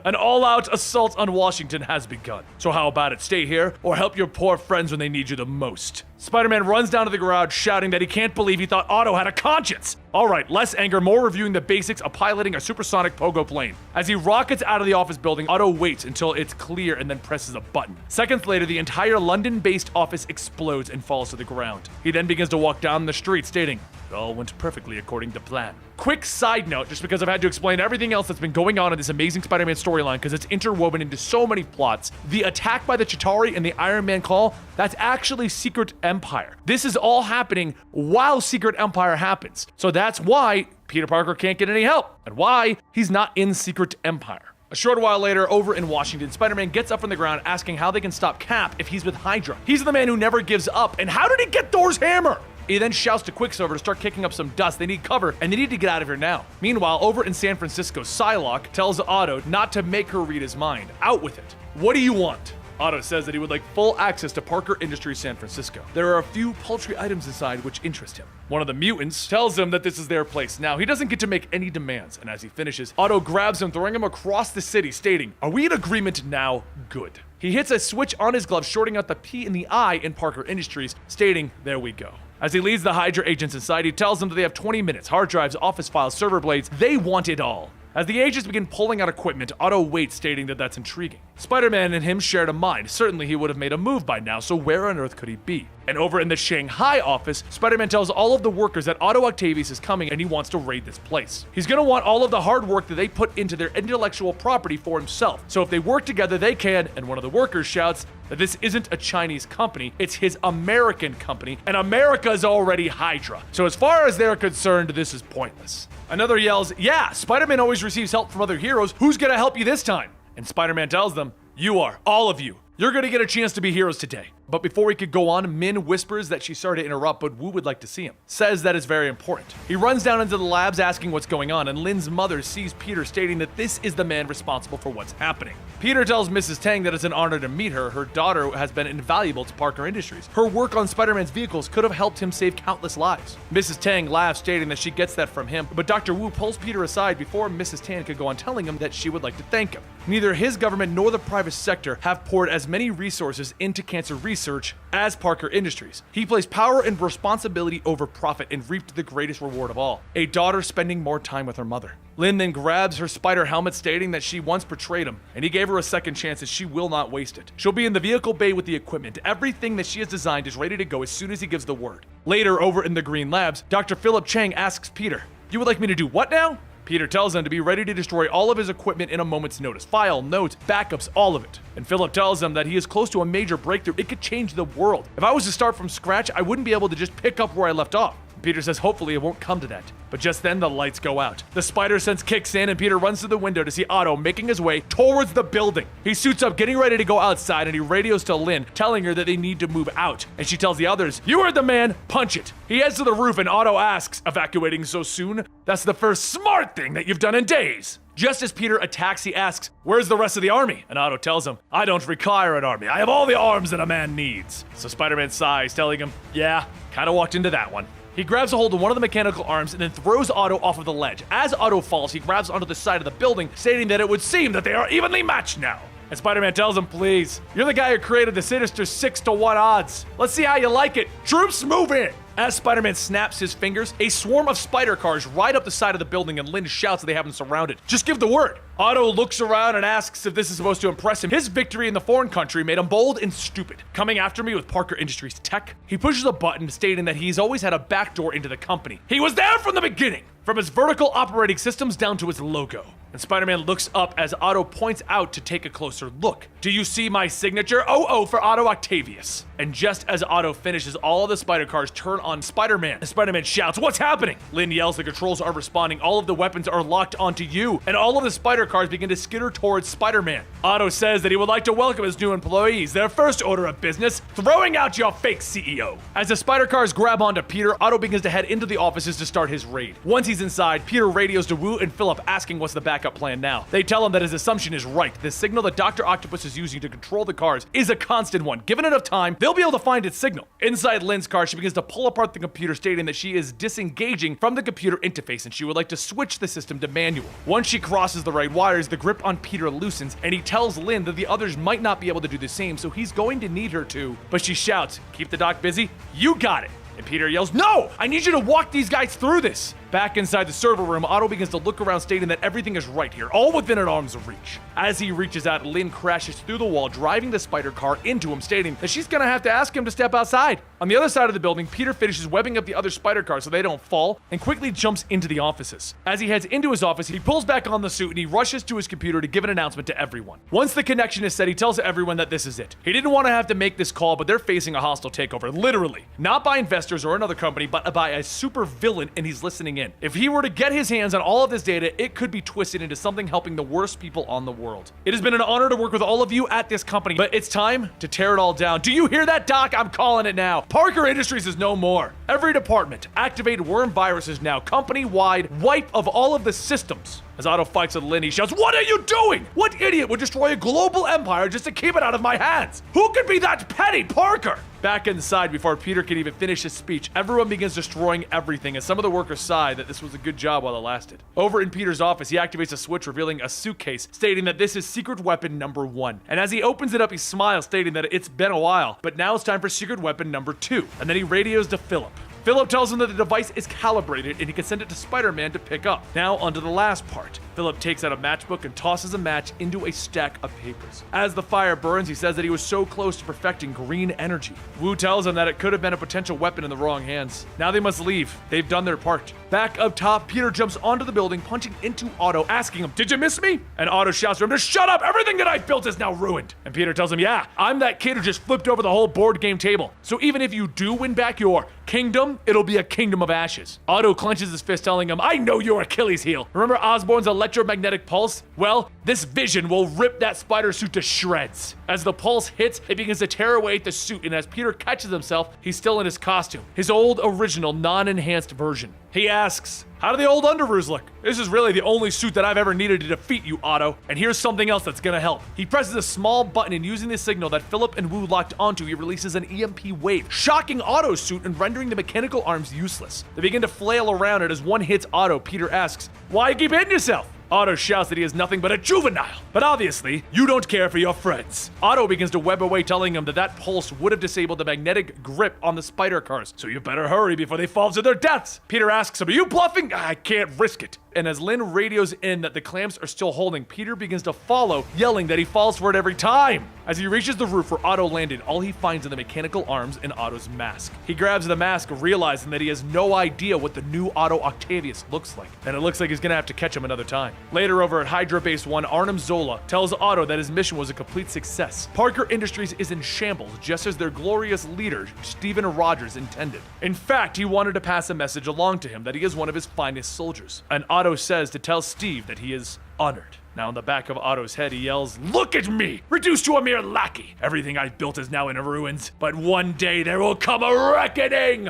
"An all-out assault on Washington has begun. So how about it? Stay here, or help your poor friends when they need you the most." Spider-Man runs down to the garage, shouting that he can't believe he thought Otto had a conscience. All right, less anger, more reviewing the basics of piloting a supersonic pogo plane. As he rockets out of the office building, Otto waits until it's clear and then presses a button. Seconds later, the entire London-based office explodes and falls to the ground. He then begins to walk down the street, stating, "It all went perfectly according to plan." Quick side note, just because I've had to explain everything else that's been going on in this Amazing Spider-Man storyline because it's interwoven into so many plots. The attack by the Chitauri and the Iron Man call, that's actually Secret Empire. This is all happening while Secret Empire happens. So that's why Peter Parker can't get any help and why he's not in Secret Empire. A short while later, over in Washington, Spider-Man gets up from the ground asking how they can stop Cap if he's with Hydra. He's the man who never gives up, and how did he get Thor's hammer? He then shouts to Quicksilver to start kicking up some dust. They need cover, and they need to get out of here now. Meanwhile, over in San Francisco, Psylocke tells Otto not to make her read his mind. Out with it. "What do you want?" Otto says that he would like full access to Parker Industries San Francisco. There are a few paltry items inside which interest him. One of the mutants tells him that this is their place. Now, he doesn't get to make any demands, and as he finishes, Otto grabs him, throwing him across the city, stating, "Are we in agreement now? Good." He hits a switch on his glove, shorting out the P and the I in Parker Industries, stating, "There we go." As he leads the Hydra agents inside, he tells them that they have 20 minutes, hard drives, office files, server blades. They want it all. As the agents begin pulling out equipment, Otto waits, stating that that's intriguing. Spider-Man and him shared a mind. Certainly he would have made a move by now, so where on earth could he be? And over in the Shanghai office, Spider-Man tells all of the workers that Otto Octavius is coming and he wants to raid this place. He's gonna want all of the hard work that they put into their intellectual property for himself. So if they work together, they can, and one of the workers shouts that this isn't a Chinese company, it's his American company, and America's already Hydra. So as far as they're concerned, this is pointless. Another yells, "Yeah, Spider-Man always receives help from other heroes. Who's gonna help you this time?" And Spider-Man tells them, "You are, all of you. You're gonna get a chance to be heroes today." But before he could go on, Min whispers that she's sorry to interrupt, but Wu would like to see him. Says that is very important. He runs down into the labs asking what's going on, and Lin's mother sees Peter, stating that this is the man responsible for what's happening. Peter tells Mrs. Tang that it's an honor to meet her. Her daughter has been invaluable to Parker Industries. Her work on Spider-Man's vehicles could have helped him save countless lives. Mrs. Tang laughs, stating that she gets that from him, but Dr. Wu pulls Peter aside before Mrs. Tang could go on, telling him that she would like to thank him. Neither his government nor the private sector have poured as many resources into cancer research as Parker Industries. He placed power and responsibility over profit and reaped the greatest reward of all, a daughter spending more time with her mother. Lynn then grabs her spider helmet, stating that she once betrayed him, and he gave her a second chance and she will not waste it. She'll be in the vehicle bay with the equipment. Everything that she has designed is ready to go as soon as he gives the word. Later, over in the Green Labs, Dr. Philip Chang asks Peter, "You would like me to do what now?" Peter tells him to be ready to destroy all of his equipment in a moment's notice. File, notes, backups, all of it. And Philip tells him that he is close to a major breakthrough. It could change the world. If I was to start from scratch, I wouldn't be able to just pick up where I left off. Peter says hopefully it won't come to that. But just then the lights go out. The spider sense kicks in and Peter runs to the window to see Otto making his way towards the building. He suits up, getting ready to go outside, and he radios to Lynn, telling her that they need to move out. And she tells the others, "You heard the man, punch it." He heads to the roof and Otto asks, "Evacuating so soon? That's the first smart thing that you've done in days." Just as Peter attacks, he asks, "Where's the rest of the army?" And Otto tells him, "I don't require an army. I have all the arms that a man needs." So Spider-Man sighs, telling him, "Yeah, kinda walked into that one." He grabs a hold of one of the mechanical arms and then throws Otto off of the ledge. As Otto falls, he grabs onto the side of the building, stating that it would seem that they are evenly matched now. And Spider-Man tells him, "Please, you're the guy who created the sinister 6-to-1 odds. Let's see how you like it. Troops, move in." As Spider-Man snaps his fingers, a swarm of spider cars ride up the side of the building and Lynn shouts that they have him surrounded. "Just give the word." Otto looks around and asks if this is supposed to impress him. His victory in the foreign country made him bold and stupid. Coming after me with Parker Industries tech? He pushes a button stating that he's always had a backdoor into the company. He was there from the beginning, from his vertical operating systems down to his logo. And Spider-Man looks up as Otto points out to take a closer look. Do you see my signature? OO for Otto Octavius. And just as Otto finishes, all of the spider cars turn on Spider-Man. And Spider-Man shouts, "What's happening?" Lynn yells the controls are responding. All of the weapons are locked onto you. And all of the spider cars begin to skitter towards Spider-Man. Otto says that he would like to welcome his new employees. Their first order of business, throwing out your fake CEO. As the spider cars grab onto Peter, Otto begins to head into the offices to start his raid. Once he's inside, Peter radios to Wu and Philip asking what's the backup plan now. They tell him that his assumption is right. The signal that Dr. Octopus is using to control the cars is a constant one. Given enough time, they'll be able to find its signal. Inside Lynn's car, she begins to pull apart the computer, stating that she is disengaging from the computer interface and she would like to switch the system to manual. Once she crosses the right wires, the grip on Peter loosens, and he tells Lynn that the others might not be able to do the same, so he's going to need her to. But she shouts, "Keep the doc busy? You got it!" And Peter yells, "No! I need you to walk these guys through this!" Back inside the server room, Otto begins to look around, stating that everything is right here, all within an arm's reach. As he reaches out, Lynn crashes through the wall, driving the spider car into him, stating that she's gonna have to ask him to step outside. On the other side of the building, Peter finishes webbing up the other spider cars so they don't fall, and quickly jumps into the offices. As he heads into his office, he pulls back on the suit and he rushes to his computer to give an announcement to everyone. Once the connection is set, he tells everyone that this is it. He didn't want to have to make this call, but they're facing a hostile takeover, literally. Not by investors or another company, but by a super villain, and he's listening in. If he were to get his hands on all of this data, it could be twisted into something helping the worst people on the world. It has been an honor to work with all of you at this company, but it's time to tear it all down. Do you hear that, Doc? I'm calling it now. Parker Industries is no more. Every department, activate worm viruses now, company-wide wipe of all of the systems. As Otto fights with Lynn, he shouts, "What are you doing? What idiot would destroy a global empire just to keep it out of my hands? Who could be that petty, Parker?" Back inside, before Peter can even finish his speech, everyone begins destroying everything, as some of the workers sigh that this was a good job while it lasted. Over in Peter's office, he activates a switch, revealing a suitcase, stating that this is secret weapon number 1. And as he opens it up, he smiles, stating that it's been a while, but now it's time for secret weapon number 2. And then he radios to Philip. Philip tells him that the device is calibrated and he can send it to Spider-Man to pick up. Now onto the last part. Philip takes out a matchbook and tosses a match into a stack of papers. As the fire burns, he says that he was so close to perfecting green energy. Wu tells him that it could have been a potential weapon in the wrong hands. Now they must leave. They've done their part. Back up top, Peter jumps onto the building, punching into Otto, asking him, "Did you miss me?" And Otto shouts to him to shut up! Everything that I've built is now ruined. And Peter tells him, "Yeah, I'm that kid who just flipped over the whole board game table. So even if you do win back your kingdom, it'll be a kingdom of ashes." Otto clenches his fist, telling him, "I know your Achilles heel. Remember Osborn's electromagnetic pulse? Well, this vision will rip that spider suit to shreds." As the pulse hits, it begins to tear away at the suit, and as Peter catches himself, he's still in his costume, his old original non-enhanced version. He asks, "How do the old underoos look? This is really the only suit that I've ever needed to defeat you, Otto. And here's something else that's gonna help." He presses a small button, and using the signal that Philip and Wu locked onto, he releases an EMP wave, shocking Otto's suit and rendering the mechanical arms useless. They begin to flail around, and as one hits Otto, Peter asks, "Why keep hitting yourself?" Otto shouts that he is nothing but a juvenile. But obviously, you don't care for your friends. Otto begins to web away, telling him that that pulse would have disabled the magnetic grip on the spider cars. So you better hurry before they fall to their deaths. Peter asks him, "Are you bluffing?" "I can't risk it." And as Lynn radios in that the clamps are still holding, Peter begins to follow, yelling that he falls for it every time. As he reaches the roof where Otto landed, all he finds are the mechanical arms and Otto's mask. He grabs the mask, realizing that he has no idea what the new Otto Octavius looks like. And it looks like he's gonna have to catch him another time. Later over at Hydra Base 1, Arnim Zola tells Otto that his mission was a complete success. Parker Industries is in shambles, just as their glorious leader, Steven Rogers, intended. In fact, he wanted to pass a message along to him that he is one of his finest soldiers. And Otto says to tell Steve that he is honored. Now in the back of Otto's head, he yells, "Look at me, reduced to a mere lackey. Everything I've built is now in ruins, but one day there will come a reckoning."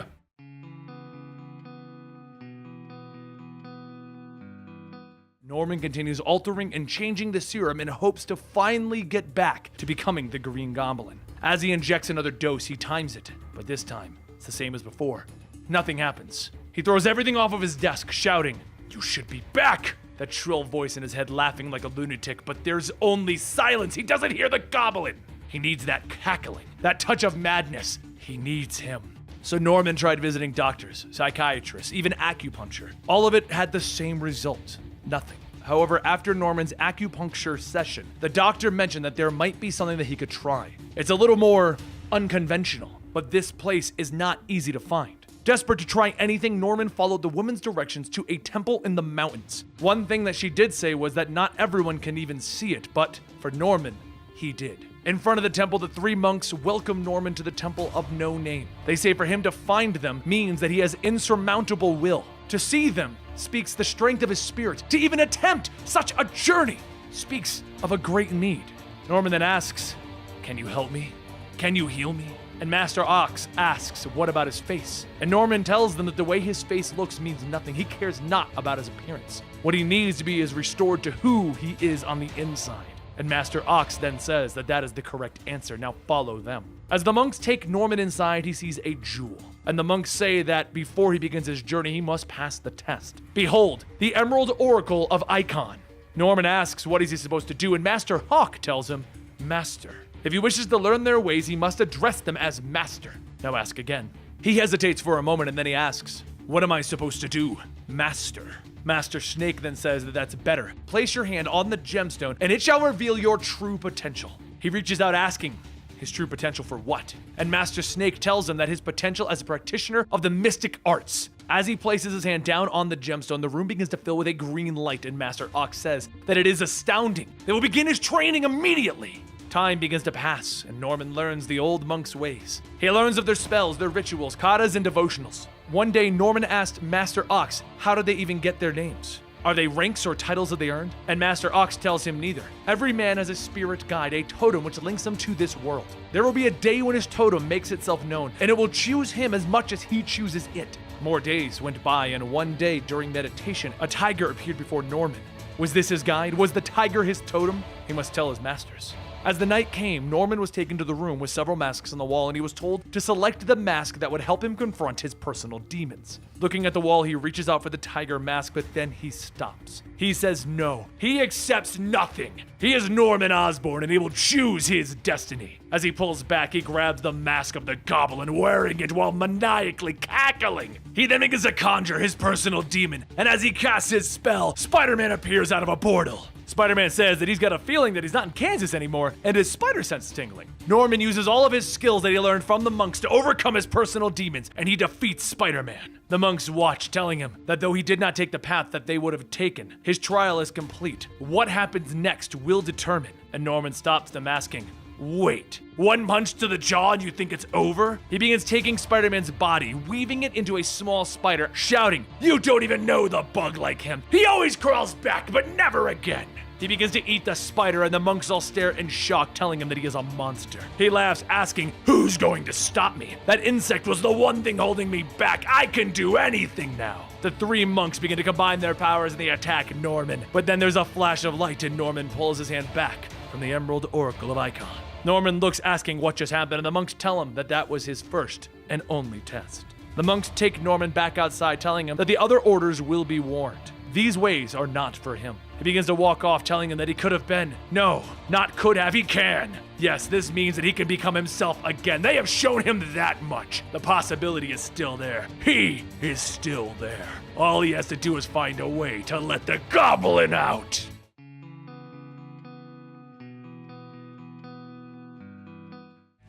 Norman continues altering and changing the serum in hopes to finally get back to becoming the Green Goblin. As he injects another dose, he times it, but this time, it's the same as before. Nothing happens. He throws everything off of his desk, shouting, "You should be back!" That shrill voice in his head laughing like a lunatic, but there's only silence. He doesn't hear the goblin. He needs that cackling, that touch of madness. He needs him. So Norman tried visiting doctors, psychiatrists, even acupuncture. All of it had the same result. Nothing. However, after Norman's acupuncture session, the doctor mentioned that there might be something that he could try. It's a little more unconventional, but this place is not easy to find. Desperate to try anything, Norman followed the woman's directions to a temple in the mountains. One thing that she did say was that not everyone can even see it, but for Norman, he did. In front of the temple, the three monks welcome Norman to the Temple of No Name. They say for him to find them means that he has insurmountable will. To see them speaks the strength of his spirit. To even attempt such a journey speaks of a great need. Norman then asks, "Can you help me? Can you heal me?" And Master Ox asks, "What about his face?" And Norman tells them that the way his face looks means nothing. He cares not about his appearance. What he needs to be is restored to who he is on the inside. And Master Ox then says that that is the correct answer. Now follow them. As the monks take Norman inside, he sees a jewel. And the monks say that before he begins his journey, he must pass the test. Behold, the Emerald Oracle of Icon. Norman asks what is he supposed to do, and Master Hawk tells him, "Master. If he wishes to learn their ways, he must address them as Master." Now ask again. He hesitates for a moment and then he asks, "What am I supposed to do, Master?" Master Snake then says that that's better. Place your hand on the gemstone and it shall reveal your true potential. He reaches out asking, his true potential for what? And Master Snake tells him that his potential as a practitioner of the mystic arts. As he places his hand down on the gemstone, the room begins to fill with a green light, and Master Ox says that it is astounding. They will begin his training immediately. Time begins to pass, and Norman learns the old monks' ways. He learns of their spells, their rituals, katas, and devotionals. One day, Norman asked Master Ox, how did they even get their names? Are they ranks or titles that they earned? And Master Ox tells him neither. Every man has a spirit guide, a totem which links him to this world. There will be a day when his totem makes itself known, and it will choose him as much as he chooses it. More days went by, and one day during meditation, a tiger appeared before Norman. Was this his guide? Was the tiger his totem? He must tell his masters. As the night came, Norman was taken to the room with several masks on the wall, and he was told to select the mask that would help him confront his personal demons. Looking at the wall, he reaches out for the tiger mask, but then he stops. He says no. He accepts nothing. He is Norman Osborn, and he will choose his destiny. As he pulls back, he grabs the mask of the goblin, wearing it while maniacally cackling. He then begins to conjure his personal demon, and as he casts his spell, Spider-Man appears out of a portal. Spider-Man says that he's got a feeling that he's not in Kansas anymore, and his spider sense is tingling. Norman uses all of his skills that he learned from the monks to overcome his personal demons, and he defeats Spider-Man. The monks watch, telling him that though he did not take the path that they would have taken, his trial is complete. What happens next will determine. And Norman stops them, asking, "Wait, one punch to the jaw and you think it's over?" He begins taking Spider-Man's body, weaving it into a small spider, shouting, "You don't even know the bug like him. He always crawls back, but never again." He begins to eat the spider, and the monks all stare in shock, telling him that he is a monster. He laughs, asking, "Who's going to stop me? That insect was the one thing holding me back. I can do anything now." The three monks begin to combine their powers and they attack Norman. But then there's a flash of light and Norman pulls his hand back from the Emerald Oracle of Icon. Norman looks, asking what just happened, and the monks tell him that that was his first and only test. The monks take Norman back outside, telling him that the other orders will be warned. These ways are not for him. He begins to walk off, telling him that he could have been. No, not could have, he can. Yes, this means that he can become himself again. They have shown him that much. The possibility is still there. He is still there. All he has to do is find a way to let the goblin out.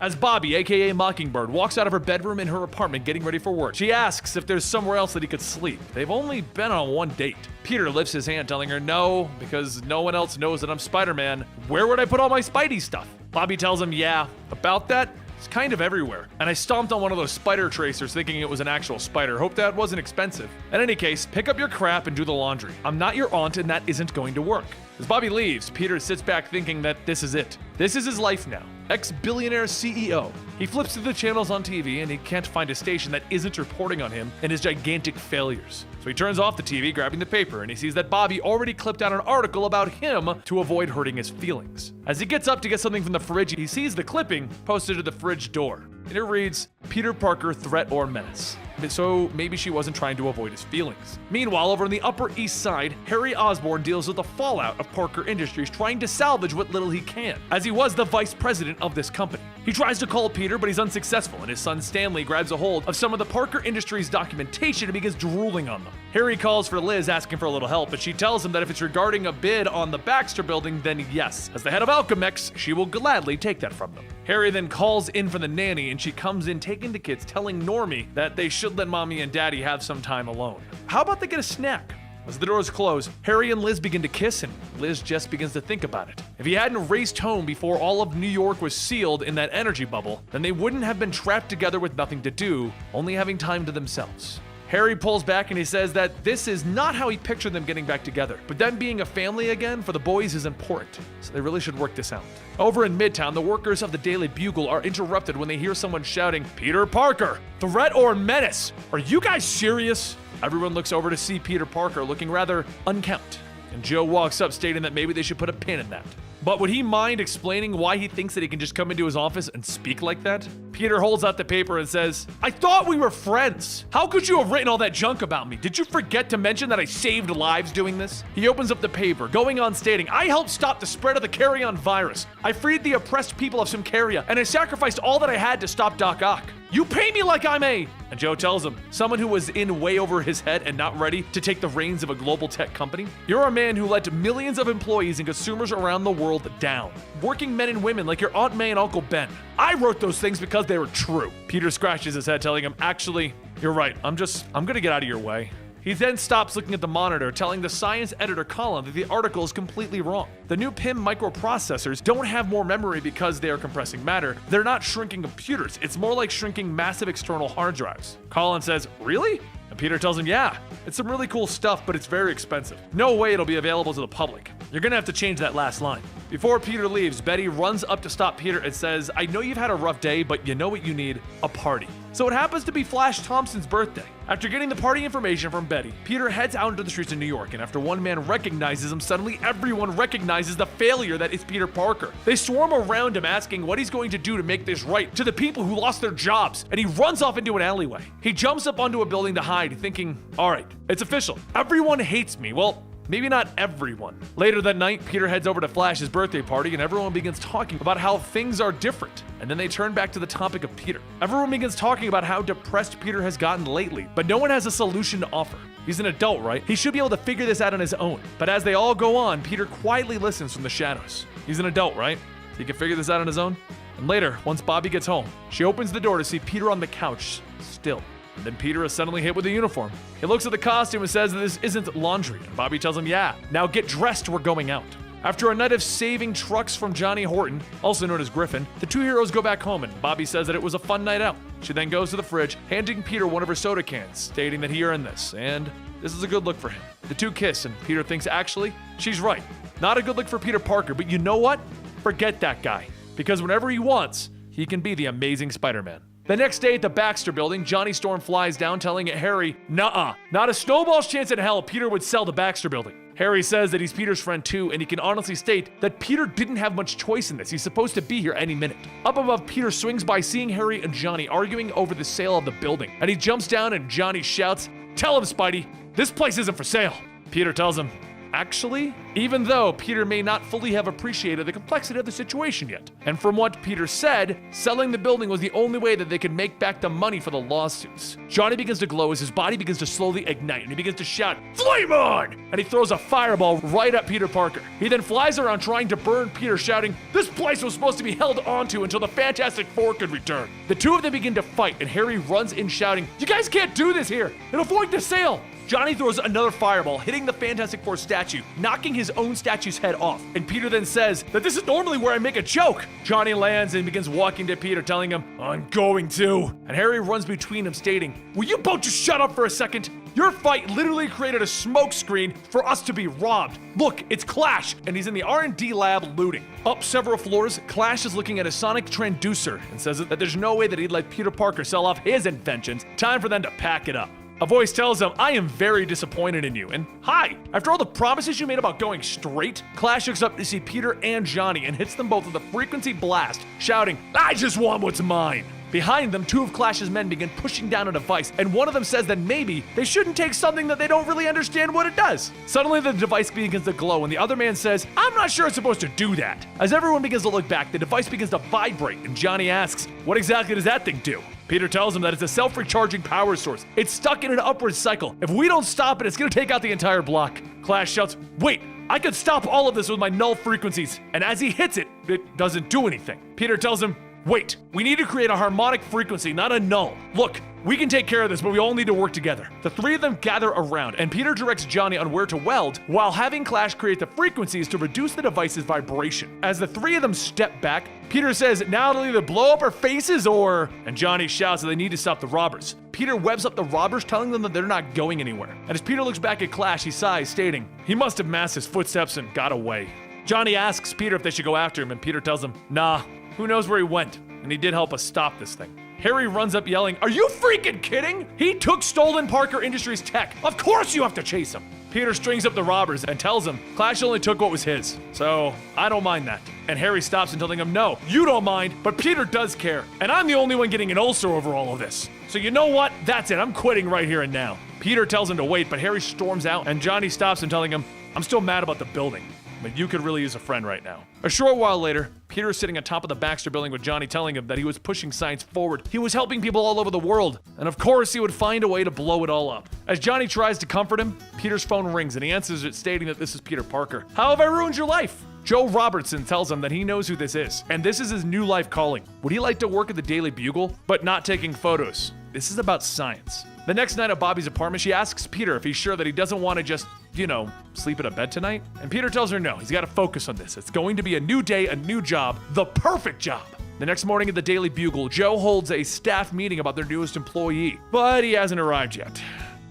As Bobby, aka Mockingbird, walks out of her bedroom in her apartment getting ready for work, she asks if there's somewhere else that he could sleep. They've only been on one date. Peter lifts his hand, telling her no, because no one else knows that I'm Spider-Man. Where would I put all my Spidey stuff? Bobby tells him, yeah, about that, it's kind of everywhere. And I stomped on one of those spider tracers thinking it was an actual spider. Hope that wasn't expensive. In any case, pick up your crap and do the laundry. I'm not your aunt and that isn't going to work. As Bobby leaves, Peter sits back thinking that this is it. This is his life now. Ex-billionaire CEO. He flips through the channels on TV and he can't find a station that isn't reporting on him and his gigantic failures. So he turns off the TV, grabbing the paper, and he sees that Bobby already clipped out an article about him to avoid hurting his feelings. As he gets up to get something from the fridge, he sees the clipping posted to the fridge door. And it reads, Peter Parker, threat or menace. So maybe she wasn't trying to avoid his feelings. Meanwhile, over on the Upper East Side, Harry Osborn deals with the fallout of Parker Industries, trying to salvage what little he can, as he was the vice president of this company. He tries to call Peter, but he's unsuccessful, and his son Stanley grabs a hold of some of the Parker Industries documentation and begins drooling on them. Harry calls for Liz asking for a little help, but she tells him that if it's regarding a bid on the Baxter building, then yes. As the head of Alchemex, she will gladly take that from them. Harry then calls in for the nanny, and she comes in taking the kids, telling Normie that they should let mommy and daddy have some time alone. How about they get a snack? As the doors close, Harry and Liz begin to kiss, and Liz just begins to think about it. If he hadn't raced home before all of New York was sealed in that energy bubble, then they wouldn't have been trapped together with nothing to do, only having time to themselves. Harry pulls back and he says that this is not how he pictured them getting back together, but them being a family again for the boys is important, so they really should work this out. Over in Midtown, the workers of the Daily Bugle are interrupted when they hear someone shouting, "Peter Parker! Threat or menace? Are you guys serious?" Everyone looks over to see Peter Parker looking rather unkempt, and Joe walks up stating that maybe they should put a pin in that. But would he mind explaining why he thinks that he can just come into his office and speak like that? Peter holds out the paper and says, "I thought we were friends. How could you have written all that junk about me? Did you forget to mention that I saved lives doing this?" He opens up the paper, going on stating, "I helped stop the spread of the carrion virus. I freed the oppressed people of Symkaria, and I sacrificed all that I had to stop Doc Ock. You pay me like I'm a..." And Joe tells him, someone who was in way over his head and not ready to take the reins of a global tech company? "You're a man who let millions of employees and consumers around the world down. Working men and women like your Aunt May and Uncle Ben. I wrote those things because they were true." Peter scratches his head, telling him, "Actually, you're right. I'm gonna get out of your way." He then stops looking at the monitor, telling the science editor Colin that the article is completely wrong. The new PIM microprocessors don't have more memory because they are compressing matter. They're not shrinking computers. It's more like shrinking massive external hard drives. Colin says, "Really?" And Peter tells him, "Yeah, it's some really cool stuff, but it's very expensive. No way it'll be available to the public. You're gonna have to change that last line." Before Peter leaves, Betty runs up to stop Peter and says, "I know you've had a rough day, but you know what you need? A party." So it happens to be Flash Thompson's birthday. After getting the party information from Betty, Peter heads out into the streets of New York, and after one man recognizes him, suddenly everyone recognizes the failure that is Peter Parker. They swarm around him asking what he's going to do to make this right to the people who lost their jobs, and he runs off into an alleyway. He jumps up onto a building to hide, thinking, "All right, it's official. Everyone hates me." Well, maybe not everyone. Later that night, Peter heads over to Flash's birthday party, and everyone begins talking about how things are different. And then they turn back to the topic of Peter. Everyone begins talking about how depressed Peter has gotten lately, but no one has a solution to offer. He's an adult, right? He should be able to figure this out on his own. But as they all go on, Peter quietly listens from the shadows. He's an adult, right? He can figure this out on his own? And later, once Bobby gets home, she opens the door to see Peter on the couch, still. And then Peter is suddenly hit with a uniform. He looks at the costume and says that this isn't laundry. And Bobby tells him, "Yeah, now get dressed, we're going out." After a night of saving trucks from Johnny Horton, also known as Griffin, the two heroes go back home, and Bobby says that it was a fun night out. She then goes to the fridge, handing Peter one of her soda cans, stating that he earned this, and this is a good look for him. The two kiss, and Peter thinks, actually, she's right. Not a good look for Peter Parker, but you know what? Forget that guy. Because whenever he wants, he can be the amazing Spider-Man. The next day at the Baxter building, Johnny Storm flies down, telling Harry, "Nuh-uh, not a snowball's chance in hell Peter would sell the Baxter building." Harry says that he's Peter's friend too, and he can honestly state that Peter didn't have much choice in this. He's supposed to be here any minute. Up above, Peter swings by, seeing Harry and Johnny arguing over the sale of the building, and he jumps down and Johnny shouts, "Tell him, Spidey, this place isn't for sale." Peter tells him, actually, even though Peter may not fully have appreciated the complexity of the situation yet. And from what Peter said, selling the building was the only way that they could make back the money for the lawsuits. Johnny begins to glow as his body begins to slowly ignite, and he begins to shout, "Flame on!" And he throws a fireball right at Peter Parker. He then flies around trying to burn Peter, shouting, "This place was supposed to be held onto until the Fantastic Four could return." The two of them begin to fight, and Harry runs in shouting, "You guys can't do this here! It'll void the sale!" Johnny throws another fireball, hitting the Fantastic Four statue, knocking his own statue's head off. And Peter then says that this is normally where I make a joke. Johnny lands and begins walking to Peter, telling him, "I'm going to." And Harry runs between them, stating, "Will you both just shut up for a second? Your fight literally created a smoke screen for us to be robbed. Look, it's Clash, and he's in the R&D lab looting." Up several floors, Clash is looking at a sonic transducer and says that there's no way that he'd let Peter Parker sell off his inventions. Time for them to pack it up. A voice tells him, "I am very disappointed in you." And hi, after all the promises you made about going straight, Clash looks up to see Peter and Johnny and hits them both with a frequency blast, shouting, "I just want what's mine." Behind them, two of Clash's men begin pushing down a device, and one of them says that maybe they shouldn't take something that they don't really understand what it does. Suddenly, the device begins to glow, and the other man says, "I'm not sure it's supposed to do that." As everyone begins to look back, the device begins to vibrate, and Johnny asks, "What exactly does that thing do?" Peter tells him that it's a self-recharging power source. It's stuck in an upward cycle. If we don't stop it, it's gonna take out the entire block. Clash shouts, "Wait, I could stop all of this with my null frequencies." And as he hits it, it doesn't do anything. Peter tells him, "Wait, we need to create a harmonic frequency, not a null. Look, we can take care of this, but we all need to work together." The three of them gather around, and Peter directs Johnny on where to weld, while having Clash create the frequencies to reduce the device's vibration. As the three of them step back, Peter says, "Now it'll either blow up our faces or..." And Johnny shouts that they need to stop the robbers. Peter webs up the robbers, telling them that they're not going anywhere. And as Peter looks back at Clash, he sighs, stating, "He must have masked his footsteps and got away." Johnny asks Peter if they should go after him, and Peter tells him, "Nah, who knows where he went? And he did help us stop this thing." Harry runs up yelling, "Are you freaking kidding? He took stolen Parker Industries tech. Of course you have to chase him." Peter strings up the robbers and tells him Clash only took what was his, so I don't mind that. And Harry stops him, telling him, "No, you don't mind, but Peter does care, and I'm the only one getting an ulcer over all of this. So you know what? That's it, I'm quitting right here and now." Peter tells him to wait, but Harry storms out, and Johnny stops him, telling him, "I'm still mad about the building, but you could really use a friend right now." A short while later, Peter is sitting atop of the Baxter building with Johnny, telling him that he was pushing science forward. He was helping people all over the world, and of course he would find a way to blow it all up. As Johnny tries to comfort him, Peter's phone rings and he answers it, stating that this is Peter Parker. "How have I ruined your life?" Joe Robertson tells him that he knows who this is, and this is his new life calling. Would he like to work at the Daily Bugle, but not taking photos? This is about science. The next night at Bobby's apartment, she asks Peter if he's sure that he doesn't want to just, sleep in a bed tonight. And Peter tells her no, he's got to focus on this. It's going to be a new day, a new job, the perfect job. The next morning at the Daily Bugle, Joe holds a staff meeting about their newest employee, but he hasn't arrived yet.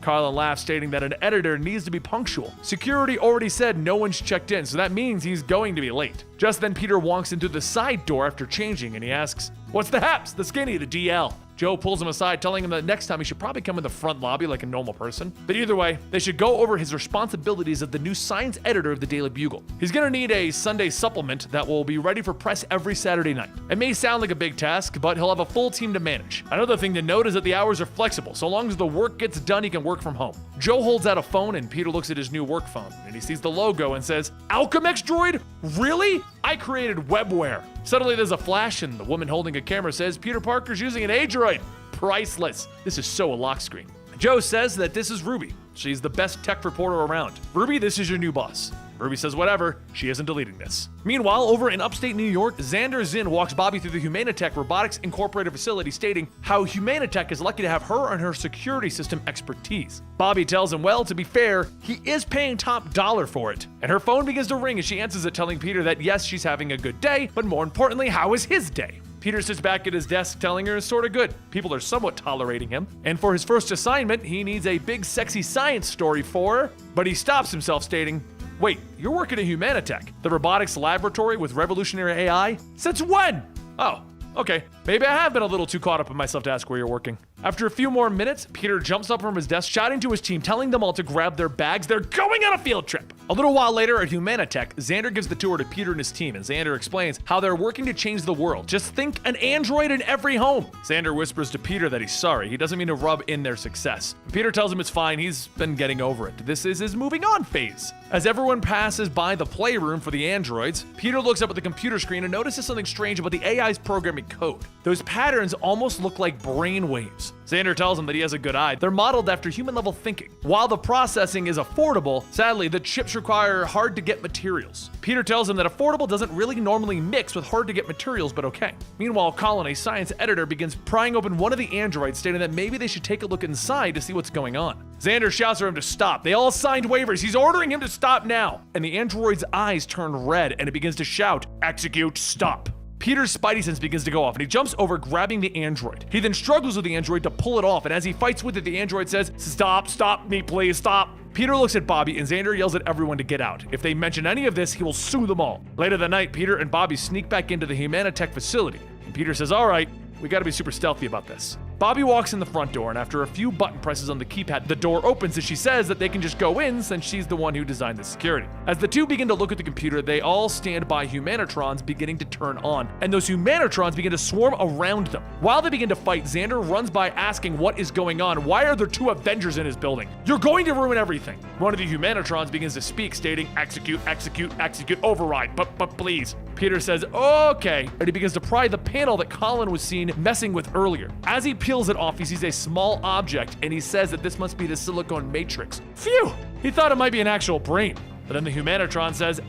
Carlin laughs, stating that an editor needs to be punctual. Security already said no one's checked in, so that means he's going to be late. Just then, Peter walks into the side door after changing, and he asks, "What's the haps? The skinny, the DL?" Joe pulls him aside, telling him that next time he should probably come in the front lobby like a normal person. But either way, they should go over his responsibilities as the new science editor of the Daily Bugle. He's gonna need a Sunday supplement that will be ready for press every Saturday night. It may sound like a big task, but he'll have a full team to manage. Another thing to note is that the hours are flexible. So long as the work gets done, he can work from home. Joe holds out a phone, and Peter looks at his new work phone, and he sees the logo and says, "Alchemex droid? Really? I created webware." Suddenly there's a flash, and the woman holding a camera says, "Peter Parker's using an A-droid. Priceless." This is so a lock screen. Joe says that this is Ruby. She's the best tech reporter around. "Ruby, this is your new boss." Ruby says whatever, she isn't deleting this. Meanwhile, over in upstate New York, Xander Zinn walks Bobby through the Humanitech Robotics Incorporated facility, stating how Humanitech is lucky to have her and her security system expertise. Bobby tells him, well, to be fair, he is paying top dollar for it. And her phone begins to ring as she answers it, telling Peter that yes, she's having a good day, but more importantly, how is his day? Peter sits back at his desk, telling her it's sort of good. People are somewhat tolerating him. And for his first assignment, he needs a big sexy science story for her, but he stops himself, stating, "Wait, you're working at Humanitech, the robotics laboratory with revolutionary AI? Since when?" "Oh, okay. Maybe I have been a little too caught up in myself to ask where you're working." After a few more minutes, Peter jumps up from his desk, shouting to his team, telling them all to grab their bags. They're going on a field trip. A little while later at Humanitech, Xander gives the tour to Peter and his team, and Xander explains how they're working to change the world. Just think an android in every home. Xander whispers to Peter that he's sorry. He doesn't mean to rub in their success. Peter tells him it's fine. He's been getting over it. This is his moving on phase. As everyone passes by the playroom for the androids, Peter looks up at the computer screen and notices something strange about the AI's programming code. Those patterns almost look like brain waves. Xander tells him that he has a good eye. They're modeled after human-level thinking. While the processing is affordable, sadly, the chips require hard-to-get materials. Peter tells him that affordable doesn't really normally mix with hard-to-get materials, but okay. Meanwhile, Colin, a science editor, begins prying open one of the androids, stating that maybe they should take a look inside to see what's going on. Xander shouts for him to stop. They all signed waivers. He's ordering him to stop now. And the android's eyes turn red, and it begins to shout, "Execute, stop." Peter's spidey sense begins to go off, and he jumps over, grabbing the android. He then struggles with the android to pull it off, and as he fights with it, the android says, stop me, please, stop." Peter looks at Bobby, and Xander yells at everyone to get out. If they mention any of this, he will sue them all. Later that night, Peter and Bobby sneak back into the Humanitech facility, and Peter says, "All right, we gotta be super stealthy about this." Bobby walks in the front door, and after a few button presses on the keypad, the door opens and she says that they can just go in since she's the one who designed the security. As the two begin to look at the computer, they all stand by Humanitrons beginning to turn on, and those Humanitrons begin to swarm around them. While they begin to fight, Xander runs by asking what is going on. Why are there two Avengers in his building? You're going to ruin everything. One of the Humanitrons begins to speak, stating, execute, execute, execute, override, but please. Peter says, okay, and he begins to pry the panel that Colin was seen messing with earlier. As he peels it off, he sees a small object, and he says that this must be the silicone matrix. Phew! He thought it might be an actual brain. But then the Humanitron says,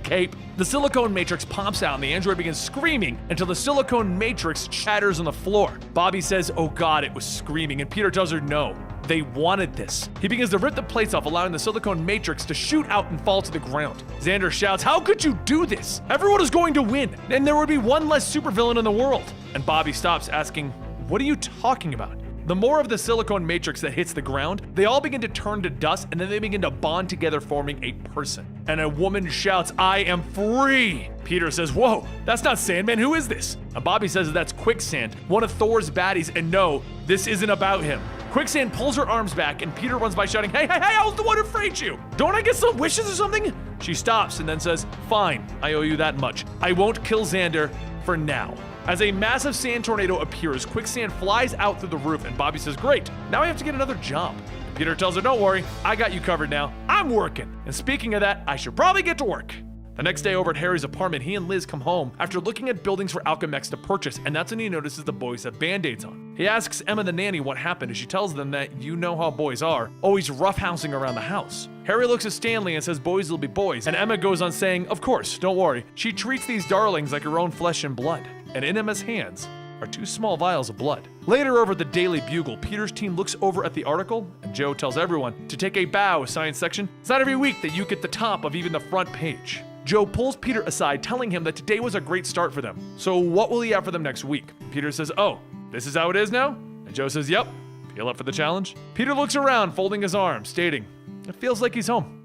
cape. The silicone matrix pops out and the android begins screaming until the silicone matrix shatters on the floor. Bobby says, oh god, it was screaming, and Peter tells her no. They wanted this. He begins to rip the plates off, allowing the silicone matrix to shoot out and fall to the ground. Xander shouts, how could you do this? Everyone is going to win, and there would be one less supervillain in the world. And Bobby stops, asking, what are you talking about? The more of the silicone matrix that hits the ground, they all begin to turn to dust, and then they begin to bond together, forming a person. And a woman shouts, I am free! Peter says, whoa, that's not Sandman, who is this? And Bobby says that that's Quicksand, one of Thor's baddies, and no, this isn't about him. Quicksand pulls her arms back, and Peter runs by shouting, hey, I was the one who freed you! Don't I get some wishes or something? She stops and then says, fine, I owe you that much. I won't kill Xander for now. As a massive sand tornado appears, Quicksand flies out through the roof, and Bobby says, great, now I have to get another job. Peter tells her, don't worry, I got you covered now. I'm working. And speaking of that, I should probably get to work. The next day over at Harry's apartment, he and Liz come home after looking at buildings for Alchemex to purchase, and that's when he notices the boys have band-aids on. He asks Emma the nanny what happened, and she tells them that you know how boys are, always roughhousing around the house. Harry looks at Stanley and says boys will be boys, and Emma goes on saying, of course, don't worry. She treats these darlings like her own flesh and blood. And in Emma's hands are two small vials of blood. Later over at the Daily Bugle, Peter's team looks over at the article, and Joe tells everyone to take a bow, science section. It's not every week that you get the top of even the front page. Joe pulls Peter aside, telling him that today was a great start for them. So what will he have for them next week? Peter says, oh, this is how it is now? And Joe says, yep. Feel up for the challenge? Peter looks around, folding his arms, stating, it feels like he's home.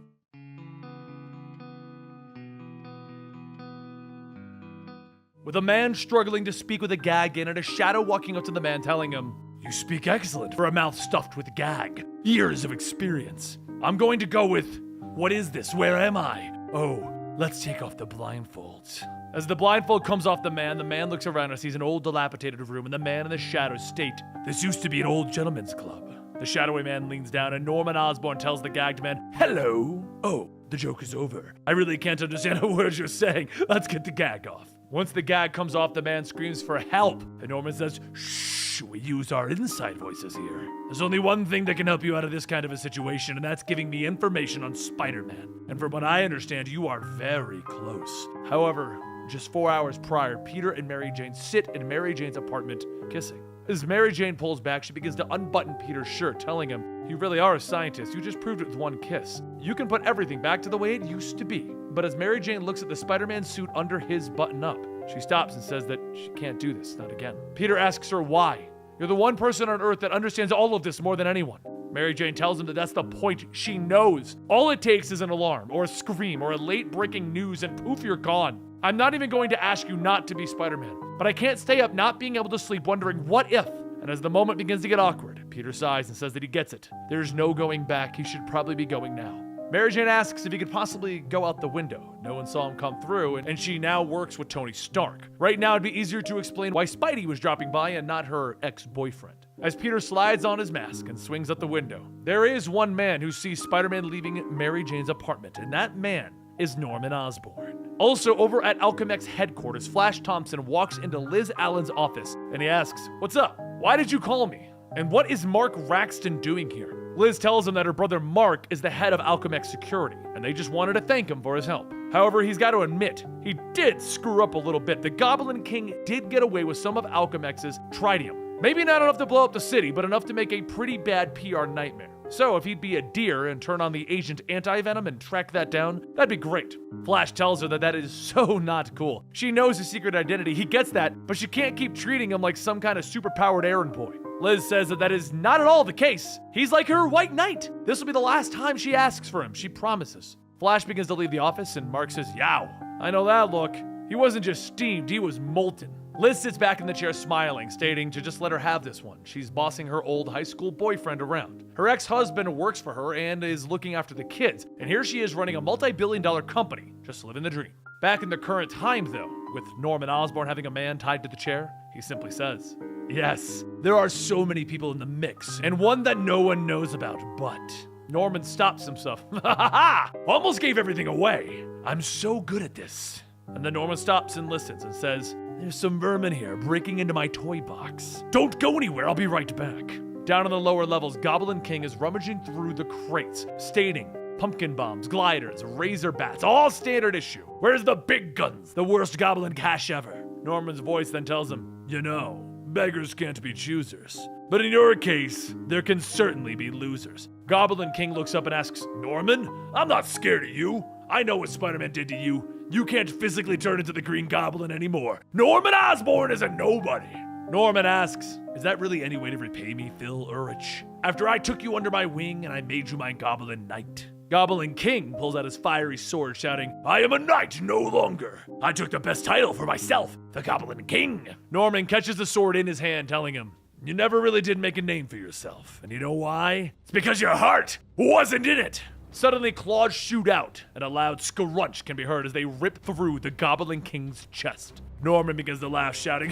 With a man struggling to speak with a gag in and a shadow walking up to the man telling him, you speak excellent for a mouth stuffed with gag. Years of experience. I'm going to go with, what is this? Where am I? Oh, let's take off the blindfolds. As the blindfold comes off the man looks around and sees an old dilapidated room, and the man in the shadows state, this used to be an old gentleman's club. The shadowy man leans down and Norman Osborn tells the gagged man, hello. Oh, the joke is over. I really can't understand a word you're saying. Let's get the gag off. Once the gag comes off, the man screams for help, and Norman says, shh, we use our inside voices here. There's only one thing that can help you out of this kind of a situation, and that's giving me information on Spider-Man. And from what I understand, you are very close. However, just 4 hours prior, Peter and Mary Jane sit in Mary Jane's apartment, kissing. As Mary Jane pulls back, she begins to unbutton Peter's shirt, telling him, you really are a scientist, you just proved it with one kiss. You can put everything back to the way it used to be. But as Mary Jane looks at the Spider-Man suit under his button-up, she stops and says that she can't do this, not again. Peter asks her why. You're the one person on Earth that understands all of this more than anyone. Mary Jane tells him that that's the point. She knows. All it takes is an alarm, or a scream, or a late breaking news, and poof, you're gone. I'm not even going to ask you not to be Spider-Man, but I can't stay up not being able to sleep wondering what if. And as the moment begins to get awkward, Peter sighs and says that he gets it. There's no going back. He should probably be going now. Mary Jane asks if he could possibly go out the window. No one saw him come through, and she now works with Tony Stark. Right now, it'd be easier to explain why Spidey was dropping by and not her ex-boyfriend. As Peter slides on his mask and swings out the window, there is one man who sees Spider-Man leaving Mary Jane's apartment, and that man is Norman Osborn. Also, over at Alchemex headquarters, Flash Thompson walks into Liz Allen's office, and he asks, what's up? Why did you call me? And what is Mark Raxton doing here? Liz tells him that her brother Mark is the head of Alchemex security, and they just wanted to thank him for his help. However, he's got to admit, he did screw up a little bit. The Goblin King did get away with some of Alchemex's tritium. Maybe not enough to blow up the city, but enough to make a pretty bad PR nightmare. So if he'd be a deer and turn on the Agent Anti-Venom and track that down, that'd be great. Flash tells her that that is so not cool. She knows his secret identity, he gets that, but she can't keep treating him like some kind of superpowered errand boy. Liz says that that is not at all the case. He's like her white knight. This will be the last time she asks for him, she promises. Flash begins to leave the office and Mark says, yow, I know that look. He wasn't just steamed, he was molten. Liz sits back in the chair smiling, stating to just let her have this one. She's bossing her old high school boyfriend around. Her ex-husband works for her and is looking after the kids, and here she is running a multi-billion-dollar company, just living the dream. Back in the current time, though, with Norman Osborn having a man tied to the chair, he simply says, "Yes, there are so many people in the mix, and one that no one knows about, but..." Norman stops himself. "Ha ha ha! Almost gave everything away. I'm so good at this." And then Norman stops and listens and says, "There's some vermin here breaking into my toy box. Don't go anywhere, I'll be right back." Down on the lower levels, Goblin King is rummaging through the crates, stating, pumpkin bombs, gliders, razor bats, all standard issue. Where's the big guns? The worst goblin cash ever. Norman's voice then tells him, "You know, beggars can't be choosers. But in your case, there can certainly be losers." Goblin King looks up and asks, "Norman, I'm not scared of you. I know what Spider-Man did to you. You can't physically turn into the Green Goblin anymore. Norman Osborn is a nobody." Norman asks, "Is that really any way to repay me, Phil Urich? After I took you under my wing and I made you my Goblin Knight." Goblin King pulls out his fiery sword, shouting, "I am a knight no longer. I took the best title for myself, the Goblin King." Norman catches the sword in his hand, telling him, "You never really did make a name for yourself. And you know why? It's because your heart wasn't in it." Suddenly, claws shoot out, and a loud scrunch can be heard as they rip through the Goblin King's chest. Norman begins to laugh, shouting,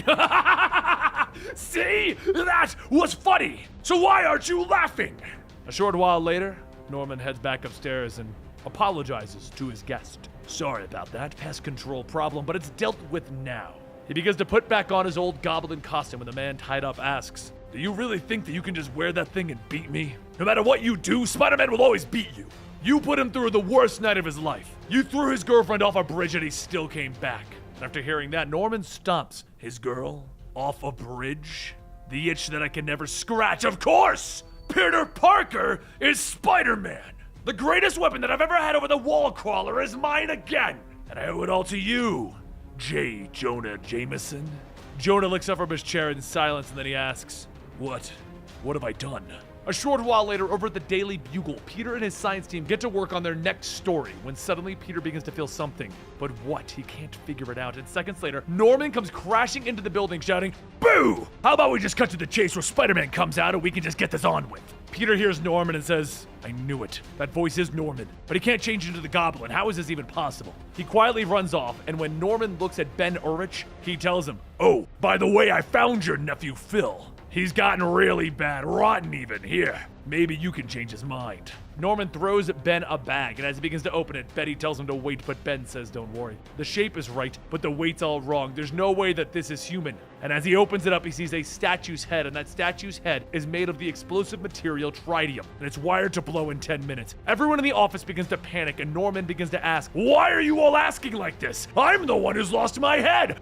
"See? That was funny! So why aren't you laughing?" A short while later, Norman heads back upstairs and apologizes to his guest. "Sorry about that pest control problem, but it's dealt with now." He begins to put back on his old goblin costume when the man tied up asks, "Do you really think that you can just wear that thing and beat me? No matter what you do, Spider-Man will always beat you. You put him through the worst night of his life. You threw his girlfriend off a bridge and he still came back." After hearing that, Norman stomps. "His girl? Off a bridge? The itch that I can never scratch, of course! Peter Parker is Spider-Man! The greatest weapon that I've ever had over the wall crawler is mine again! And I owe it all to you, J. Jonah Jameson." Jonah looks up from his chair in silence and then he asks, What have I done?" A short while later, over at the Daily Bugle, Peter and his science team get to work on their next story when suddenly Peter begins to feel something. But what? He can't figure it out. And seconds later, Norman comes crashing into the building shouting, "Boo! How about we just cut to the chase where Spider-Man comes out and we can just get this on with?" Peter hears Norman and says, "I knew it. That voice is Norman. But he can't change into the Goblin. How is this even possible?" He quietly runs off, and when Norman looks at Ben Urich, he tells him, "Oh, by the way, I found your nephew Phil. He's gotten really bad, rotten even. Here, maybe you can change his mind." Norman throws Ben a bag, and as he begins to open it, Betty tells him to wait, but Ben says don't worry. The shape is right, but the weight's all wrong. There's no way that this is human. And as he opens it up, he sees a statue's head, and that statue's head is made of the explosive material tritium, and it's wired to blow in 10 minutes. Everyone in the office begins to panic, and Norman begins to ask, "Why are you all asking like this? I'm the one who's lost my head!"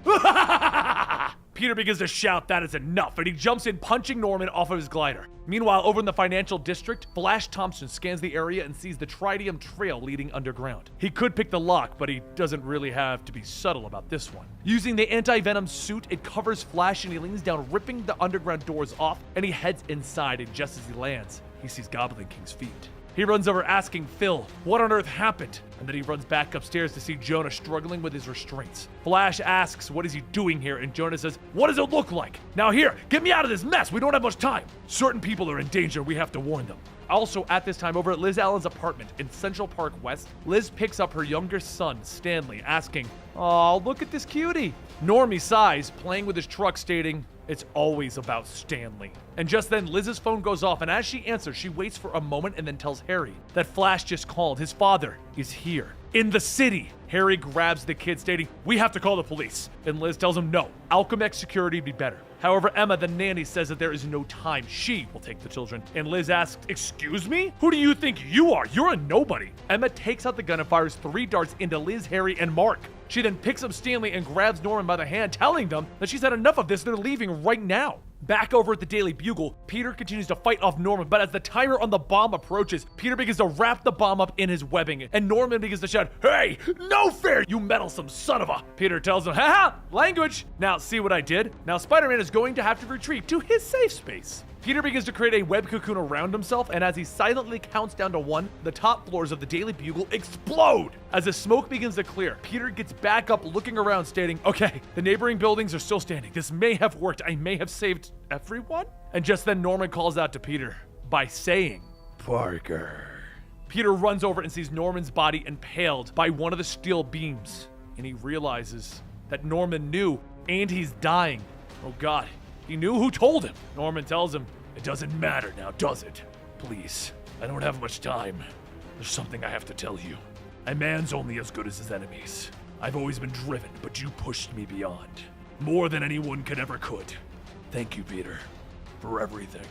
Peter begins to shout that is enough, and he jumps in, punching Norman off of his glider. Meanwhile, over in the financial district, Flash Thompson scans the area and sees the tritium trail leading underground. He could pick the lock, but he doesn't really have to be subtle about this one. Using the anti-venom suit, it covers Flash and he leans down, ripping the underground doors off, and he heads inside, and just as he lands, he sees Goblin King's feet. He runs over asking Phil, what on earth happened? And then he runs back upstairs to see Jonah struggling with his restraints. Flash asks, what is he doing here? And Jonah says, what does it look like? Now here, get me out of this mess. We don't have much time. Certain people are in danger. We have to warn them. Also, at this time, over at Liz Allen's apartment in Central Park West, Liz picks up her younger son, Stanley, asking, "Oh, look at this cutie." Normie sighs, playing with his truck, stating, "It's always about Stanley." And just then, Liz's phone goes off, and as she answers, she waits for a moment and then tells Harry that Flash just called. His father is here, in the city. Harry grabs the kid, stating, "We have to call the police." And Liz tells him, no, Alchemax security would be better. However, Emma, the nanny, says that there is no time. She will take the children. And Liz asks, excuse me? Who do you think you are? You're a nobody. Emma takes out the gun and fires 3 darts into Liz, Harry, and Mark. She then picks up Stanley and grabs Norman by the hand, telling them that she's had enough of this and they're leaving right now. Back over at the Daily Bugle, Peter continues to fight off Norman, but as the timer on the bomb approaches, Peter begins to wrap the bomb up in his webbing, and Norman begins to shout, "Hey, no fair, you meddlesome son of a..." Peter tells him, haha, language. Now, see what I did? Now Spider-Man is going to have to retreat to his safe space. Peter begins to create a web cocoon around himself, and as he silently counts down to 1, the top floors of the Daily Bugle explode! As the smoke begins to clear, Peter gets back up looking around stating, okay, the neighboring buildings are still standing. This may have worked. I may have saved everyone? And just then Norman calls out to Peter by saying, Parker. Peter runs over and sees Norman's body impaled by one of the steel beams, and he realizes that Norman knew, and he's dying. Oh God. He knew. Who told him? Norman tells him, it doesn't matter now, does it? Please, I don't have much time. There's something I have to tell you. A man's only as good as his enemies. I've always been driven, but you pushed me beyond. More than anyone could ever could. Thank you, Peter, for everything.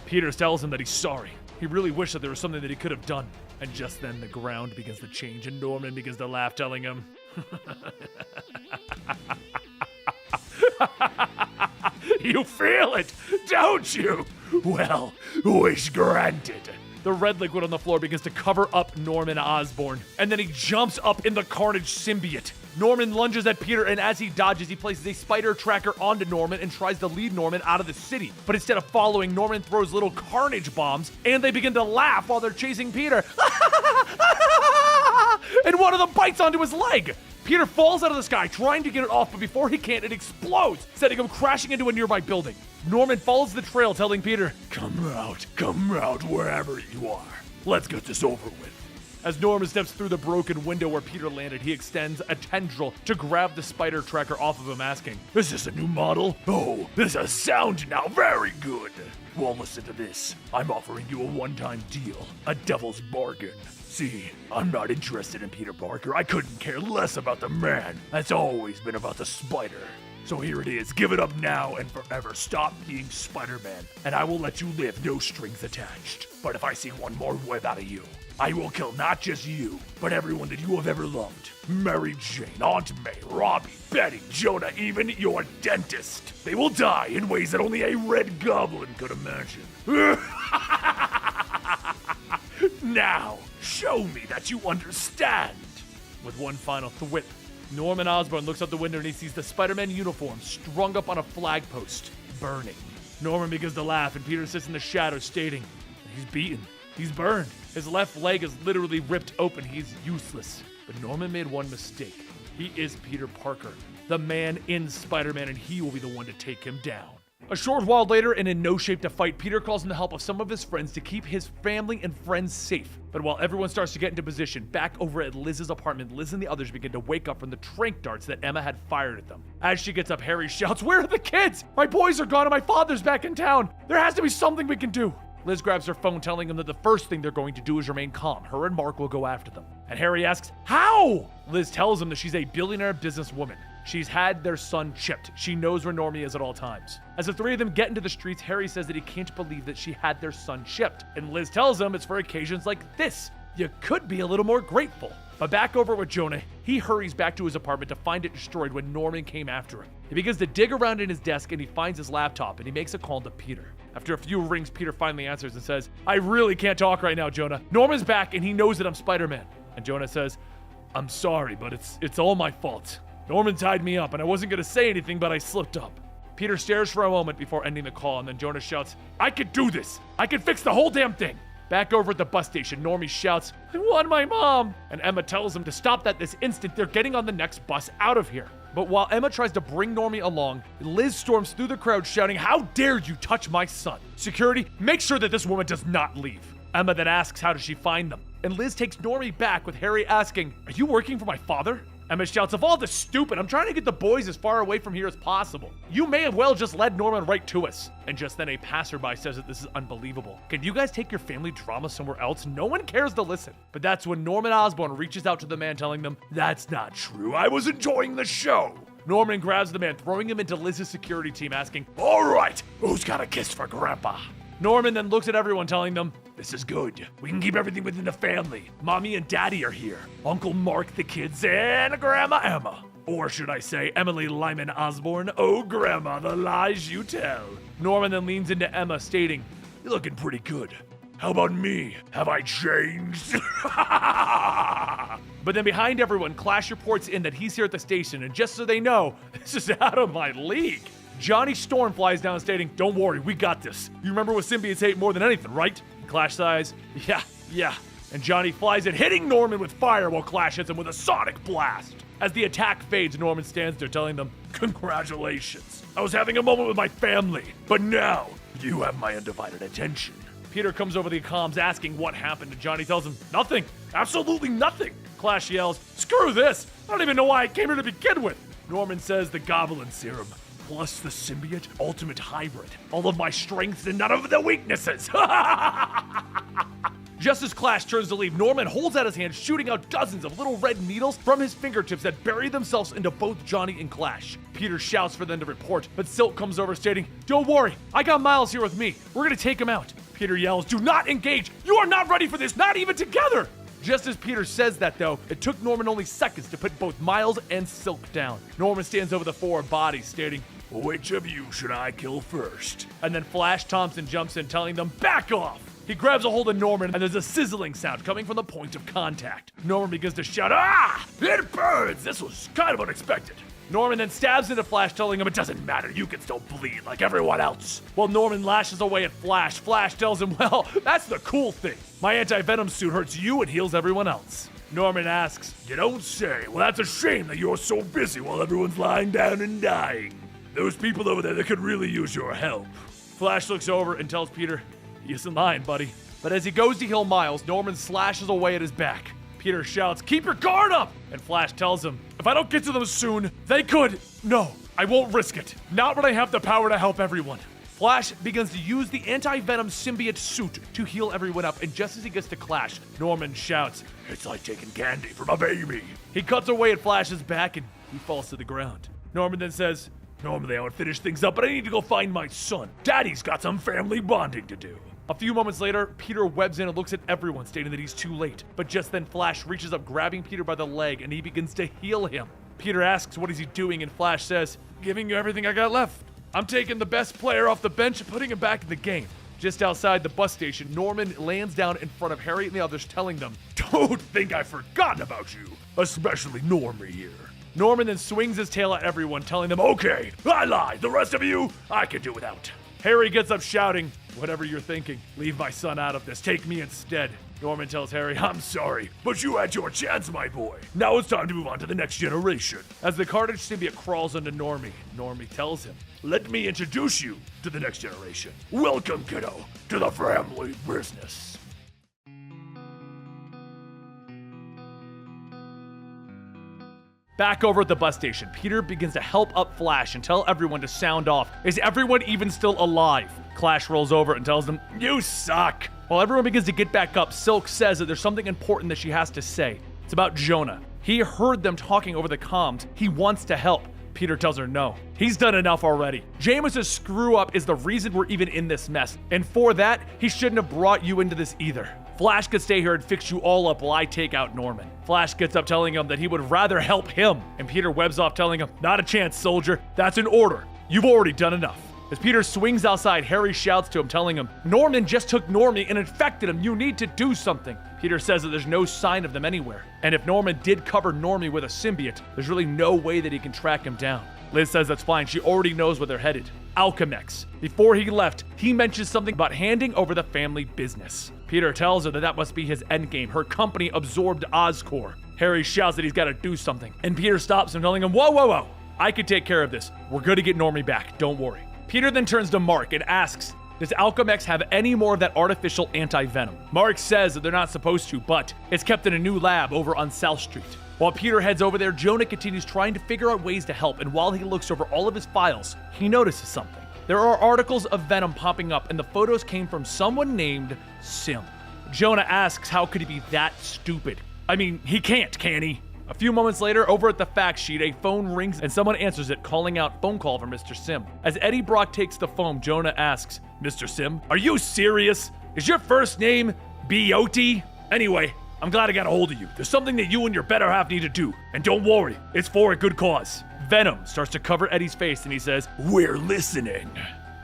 Peter tells him that he's sorry. He really wished that there was something that he could have done. And just then the ground begins to change and Norman begins to laugh, telling him, You feel it, don't you? Well, wish granted. The red liquid on the floor begins to cover up Norman Osborn, and then he jumps up in the Carnage symbiote. Norman lunges at Peter, and as he dodges, he places a spider tracker onto Norman and tries to lead Norman out of the city. But instead of following, Norman throws little Carnage bombs, and they begin to laugh while they're chasing Peter. And one of them bites onto his leg. Peter falls out of the sky, trying to get it off, but before he can, it explodes, sending him crashing into a nearby building. Norman follows the trail, telling Peter, Come out wherever you are. Let's get this over with. As Norman steps through the broken window where Peter landed, he extends a tendril to grab the spider tracker off of him, asking, Is this a new model? Oh, this is sound now. Very good. Well, listen to this. I'm offering you a one-time deal, a devil's bargain. See, I'm not interested in Peter Parker. I couldn't care less about the man. That's always been about the spider. So here it is. Give it up now and forever. Stop being Spider-Man, and I will let you live, no strings attached. But if I see one more web out of you, I will kill not just you, but everyone that you have ever loved. Mary Jane, Aunt May, Robbie, Betty, Jonah, even your dentist. They will die in ways that only a red goblin could imagine. Now, show me that you understand. With one final thwip, Norman Osborn looks out the window and he sees the Spider-Man uniform strung up on a flagpost, burning. Norman begins to laugh and Peter sits in the shadows stating, He's beaten. He's burned. His left leg is literally ripped open. He's useless. But Norman made one mistake. He is Peter Parker, the man in Spider-Man, and he will be the one to take him down. A short while later, and in no shape to fight, Peter calls in the help of some of his friends to keep his family and friends safe. But while everyone starts to get into position, back over at Liz's apartment, Liz and the others begin to wake up from the tranq darts that Emma had fired at them. As she gets up, Harry shouts, Where are the kids? My boys are gone and my father's back in town. There has to be something we can do. Liz grabs her phone, telling him that the first thing they're going to do is remain calm. Her and Mark will go after them. And Harry asks, How? Liz tells him that she's a billionaire businesswoman. She's had their son chipped. She knows where Normie is at all times. As the three of them get into the streets, Harry says that he can't believe that she had their son chipped. And Liz tells him it's for occasions like this. You could be a little more grateful. But back over with Jonah, he hurries back to his apartment to find it destroyed when Norman came after him. He begins to dig around in his desk and he finds his laptop and he makes a call to Peter. After a few rings, Peter finally answers and says, I really can't talk right now, Jonah. Norman's back and he knows that I'm Spider-Man. And Jonah says, I'm sorry, but it's all my fault. Norman tied me up and I wasn't going to say anything, but I slipped up. Peter stares for a moment before ending the call and then Jonah shouts, I could do this. I could fix the whole damn thing. Back over at the bus station, Normie shouts, I want my mom. And Emma tells him to stop that this instant. They're getting on the next bus out of here. But while Emma tries to bring Normie along, Liz storms through the crowd shouting, How dare you touch my son? Security, make sure that this woman does not leave. Emma then asks, how does she find them? And Liz takes Normie back with Harry asking, Are you working for my father? Emma shouts, Of all the stupid, I'm trying to get the boys as far away from here as possible. You may have well just led Norman right to us. And just then a passerby says that this is unbelievable. Can you guys take your family drama somewhere else? No one cares to listen. But that's when Norman Osborn reaches out to the man telling them, That's not true. I was enjoying the show. Norman grabs the man, throwing him into Liz's security team, asking, All right, who's got a kiss for Grandpa? Norman then looks at everyone, telling them, This is good. We can keep everything within the family. Mommy and Daddy are here. Uncle Mark, the kids, and Grandma Emma. Or should I say, Emily Lyman Osborn. Oh, Grandma, the lies you tell. Norman then leans into Emma, stating, You're looking pretty good. How about me? Have I changed? But then behind everyone, Clash reports in that he's here at the station, and just so they know, this is out of my league. Johnny Storm flies down stating, "Don't worry, we got this. You remember what symbiotes hate more than anything, right?" Clash sighs, Yeah. And Johnny flies in, hitting Norman with fire while Clash hits him with a sonic blast. As the attack fades, Norman stands there telling them, "Congratulations. I was having a moment with my family, but now you have my undivided attention." Peter comes over the comms asking what happened, and Johnny tells him, "Nothing. Absolutely nothing." Clash yells, "Screw this. I don't even know why I came here to begin with." Norman says the Goblin Serum, plus the symbiote ultimate hybrid. All of my strengths and none of the weaknesses. Just as Clash turns to leave, Norman holds out his hand, shooting out dozens of little red needles from his fingertips that bury themselves into both Johnny and Clash. Peter shouts for them to report, but Silk comes over stating, "Don't worry, I got Miles here with me. We're gonna take him out." Peter yells, "Do not engage! You are not ready for this, not even together!" Just as Peter says that, though, it took Norman only seconds to put both Miles and Silk down. Norman stands over the four bodies, stating, "Which of you should I kill first?" And then Flash Thompson jumps in, telling them, "Back off!" He grabs a hold of Norman, and there's a sizzling sound coming from the point of contact. Norman begins to shout, "Ah! It burns! This was kind of unexpected." Norman then stabs into Flash, telling him, "It doesn't matter, you can still bleed like everyone else." While Norman lashes away at Flash, Flash tells him, "Well, that's the cool thing. My anti-venom suit hurts you and heals everyone else." Norman asks, "You don't say. Well, that's a shame that you're so busy while everyone's lying down and dying. Those people over there, they could really use your help." Flash looks over and tells Peter, "You isn't lying, buddy." But as he goes to heal Miles, Norman slashes away at his back. Peter shouts, "Keep your guard up!" And Flash tells him, "If I don't get to them soon, they could. No, I won't risk it. Not when I have the power to help everyone." Flash begins to use the anti-venom symbiote suit to heal everyone up, and just as he gets to Clash, Norman shouts, "It's like taking candy from a baby." He cuts away at Flash's back and he falls to the ground. Norman then says, "Normally I would finish things up, but I need to go find my son. Daddy's got some family bonding to do." A few moments later, Peter webs in and looks at everyone, stating that he's too late. But just then, Flash reaches up, grabbing Peter by the leg, and he begins to heal him. Peter asks what is he doing, and Flash says, "Giving you everything I got left. I'm taking the best player off the bench and putting him back in the game." Just outside the bus station, Norman lands down in front of Harry and the others, telling them, "Don't think I've forgotten about you, especially Normie here." Norman then swings his tail at everyone, telling them, "Okay, I lied. The rest of you, I can do without." Harry gets up shouting, "Whatever you're thinking, leave my son out of this. Take me instead." Norman tells Harry, "I'm sorry, but you had your chance, my boy. Now it's time to move on to the next generation." As the Carnage symbiote crawls onto Normie, Normie tells him, "Let me introduce you to the next generation. Welcome, kiddo, to the family business." Back over at the bus station, Peter begins to help up Flash and tell everyone to sound off. Is everyone even still alive? Clash rolls over and tells them, "You suck." While everyone begins to get back up, Silk says that there's something important that she has to say. It's about Jonah. He heard them talking over the comms. He wants to help. Peter tells her no. He's done enough already. Jameis's screw up is the reason we're even in this mess. And for that, he shouldn't have brought you into this either. Flash could stay here and fix you all up while I take out Norman. Flash gets up telling him that he would rather help him. And Peter webs off telling him, "Not a chance, soldier. That's an order. You've already done enough." As Peter swings outside, Harry shouts to him, telling him, "Norman just took Normie and infected him. You need to do something." Peter says that there's no sign of them anywhere. And if Norman did cover Normie with a symbiote, there's really no way that he can track him down. Liz says that's fine. She already knows where they're headed. Alchemex. Before he left, he mentions something about handing over the family business. Peter tells her that that must be his endgame. Her company absorbed Oscorp. Harry shouts that he's got to do something. And Peter stops him, telling him, Whoa. I can take care of this. We're going to get Normie back. Don't worry." Peter then turns to Mark and asks, does Alchemex have any more of that artificial anti-venom? Mark says that they're not supposed to, but it's kept in a new lab over on South Street. While Peter heads over there, Jonah continues trying to figure out ways to help, and while he looks over all of his files, he notices something. There are articles of venom popping up, and the photos came from someone named Sim. Jonah asks how could he be that stupid? I mean, he can't, can he? A few moments later, over at the fact sheet, a phone rings and someone answers it, calling out phone call for Mr. Sim. As Eddie Brock takes the phone, Jonah asks, "Mr. Sim, are you serious? Is your first name B.O.T.? Anyway, I'm glad I got a hold of you. There's something that you and your better half need to do. And don't worry, it's for a good cause." Venom starts to cover Eddie's face and he says, "We're listening."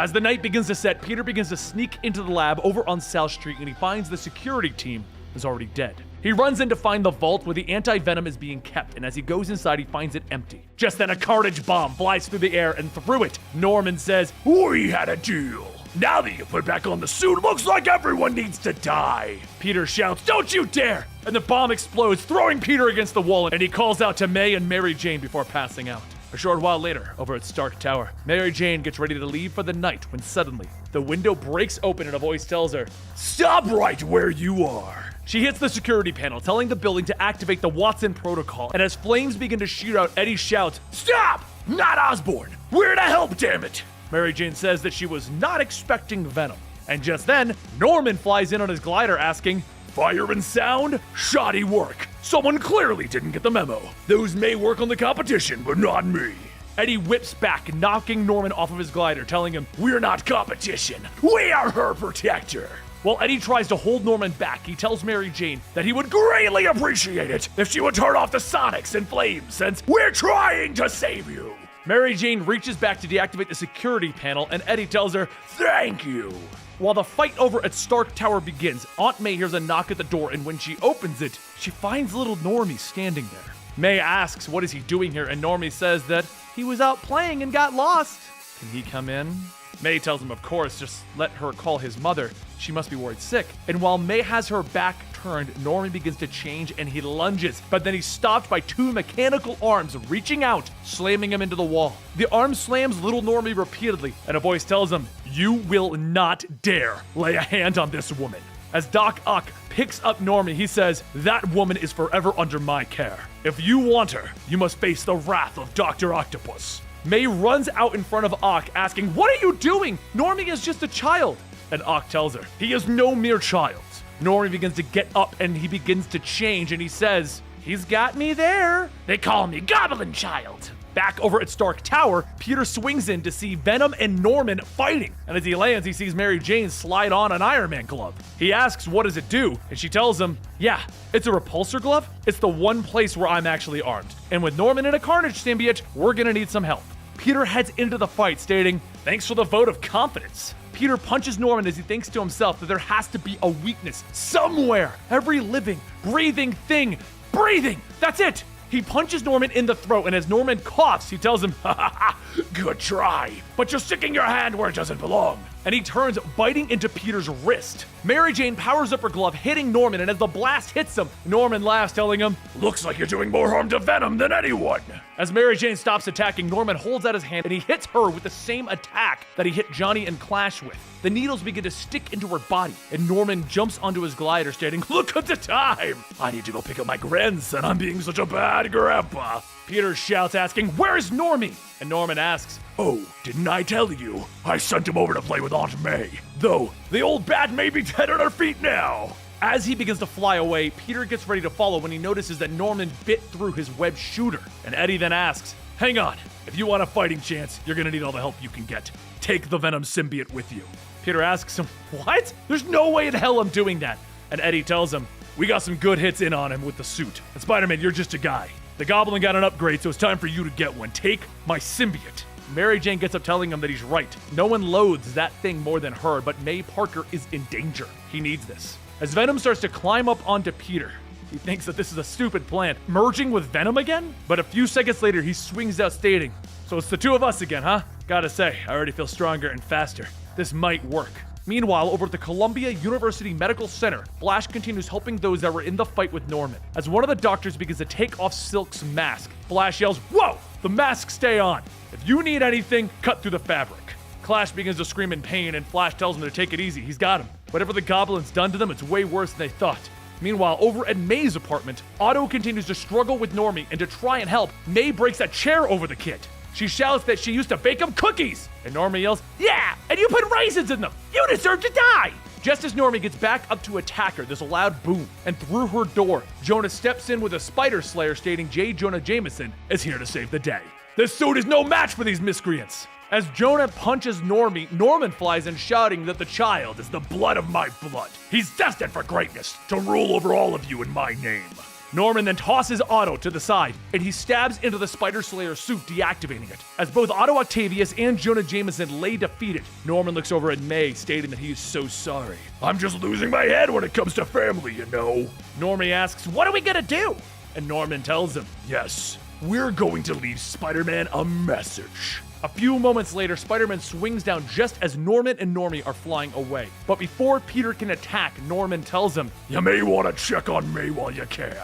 As the night begins to set, Peter begins to sneak into the lab over on South Street and he finds the security team is already dead. He runs in to find the vault where the anti-venom is being kept, and as he goes inside, he finds it empty. Just then a carnage bomb flies through the air, and through it, Norman says, "We had a deal. Now that you put back on the suit, looks like everyone needs to die." Peter shouts, "Don't you dare!" And the bomb explodes, throwing Peter against the wall, and he calls out to May and Mary Jane before passing out. A short while later, over at Stark Tower, Mary Jane gets ready to leave for the night when suddenly, the window breaks open and a voice tells her, "Stop right where you are." She hits the security panel, telling the building to activate the Watson protocol, and as flames begin to shoot out, Eddie shouts, "Stop! Not Osborn! We're to help, damn it!" Mary Jane says that she was not expecting Venom. And just then, Norman flies in on his glider asking, "Fire and sound? Shoddy work. Someone clearly didn't get the memo. Those may work on the competition, but not me." Eddie whips back, knocking Norman off of his glider, telling him, "We're not competition. We are her protector." While Eddie tries to hold Norman back, he tells Mary Jane that he would greatly appreciate it if she would turn off the sonics and flames, since we're trying to save you. Mary Jane reaches back to deactivate the security panel, and Eddie tells her, "Thank you." While the fight over at Stark Tower begins, Aunt May hears a knock at the door, and when she opens it, she finds little Normie standing there. May asks what is he doing here, and Normie says that he was out playing and got lost. Can he come in? May tells him, of course, just let her call his mother. She must be worried sick. And while May has her back turned, Norman begins to change and he lunges, but then he's stopped by two mechanical arms reaching out, slamming him into the wall. The arm slams little Normie repeatedly, and a voice tells him, "You will not dare lay a hand on this woman." As Doc Ock picks up Normie, he says, "That woman is forever under my care. If you want her, you must face the wrath of Dr. Octopus." May runs out in front of Ock asking, "What are you doing? Normie is just a child." And Ock tells her, "He is no mere child." Normie begins to get up and he begins to change and he says, "He's got me there. They call me Goblin Child." Back over at Stark Tower, Peter swings in to see Venom and Norman fighting. And as he lands, he sees Mary Jane slide on an Iron Man glove. He asks, "What does it do?" And she tells him, "Yeah, it's a repulsor glove. It's the one place where I'm actually armed. And with Norman and a Carnage symbiote, we're gonna need some help." Peter heads into the fight, stating, "Thanks for the vote of confidence." Peter punches Norman as he thinks to himself that there has to be a weakness somewhere. Every living, breathing thing, breathing. That's it. He punches Norman in the throat, and as Norman coughs, he tells him, "Ha ha ha, good try, but you're sticking your hand where it doesn't belong." And he turns, biting into Peter's wrist. Mary Jane powers up her glove, hitting Norman, and as the blast hits him, Norman laughs, telling him, "Looks like you're doing more harm to Venom than anyone." As Mary Jane stops attacking, Norman holds out his hand and he hits her with the same attack that he hit Johnny and Clash with. The needles begin to stick into her body, and Norman jumps onto his glider, stating, "Look at the time! I need to go pick up my grandson. I'm being such a bad grandpa." Peter shouts, asking, "Where's Normie?" And Norman asks, "Oh, didn't I tell you? I sent him over to play with Aunt May. Though, the old bat may be dead at her feet now." As he begins to fly away, Peter gets ready to follow when he notices that Norman bit through his web shooter. And Eddie then asks, "Hang on, if you want a fighting chance, you're gonna need all the help you can get. Take the Venom symbiote with you." Peter asks him, "What? There's no way in hell I'm doing that." And Eddie tells him, "We got some good hits in on him with the suit. And Spider-Man, you're just a guy. The Goblin got an upgrade, so it's time for you to get one. Take my symbiote." Mary Jane gets up telling him that he's right. No one loathes that thing more than her, but May Parker is in danger. He needs this. As Venom starts to climb up onto Peter, he thinks that this is a stupid plan, merging with Venom again? But a few seconds later, he swings out stating, "So it's the two of us again, huh? Gotta say, I already feel stronger and faster. This might work." Meanwhile, over at the Columbia University Medical Center, Flash continues helping those that were in the fight with Norman. As one of the doctors begins to take off Silk's mask, Flash yells, "Whoa! The masks stay on! If you need anything, cut through the fabric." Clash begins to scream in pain, and Flash tells him to take it easy. He's got him. Whatever the Goblin's done to them, it's way worse than they thought. Meanwhile, over at May's apartment, Otto continues to struggle with Normie, and to try and help, May breaks a chair over the kid. She shouts that she used to bake him cookies, and Normie yells, "Yeah, and you put raisins in them! You deserve to die!" Just as Normie gets back up to attack her, there's a loud boom, and through her door, Jonah steps in with a spider slayer stating J. Jonah Jameson is here to save the day. This suit is no match for these miscreants. As Jonah punches Normie, Norman flies in shouting that the child is the blood of my blood. He's destined for greatness, to rule over all of you in my name. Norman then tosses Otto to the side, and he stabs into the Spider Slayer suit, deactivating it. As both Otto Octavius and Jonah Jameson lay defeated, Norman looks over at May, stating that he is so sorry. I'm just losing my head when it comes to family, you know. Norman asks, what are we gonna do? And Norman tells him, Yes, we're going to leave Spider-Man a message. A few moments later, Spider-Man swings down just as Norman and Normie are flying away. But before Peter can attack, Norman tells him, You may want to check on May while you can.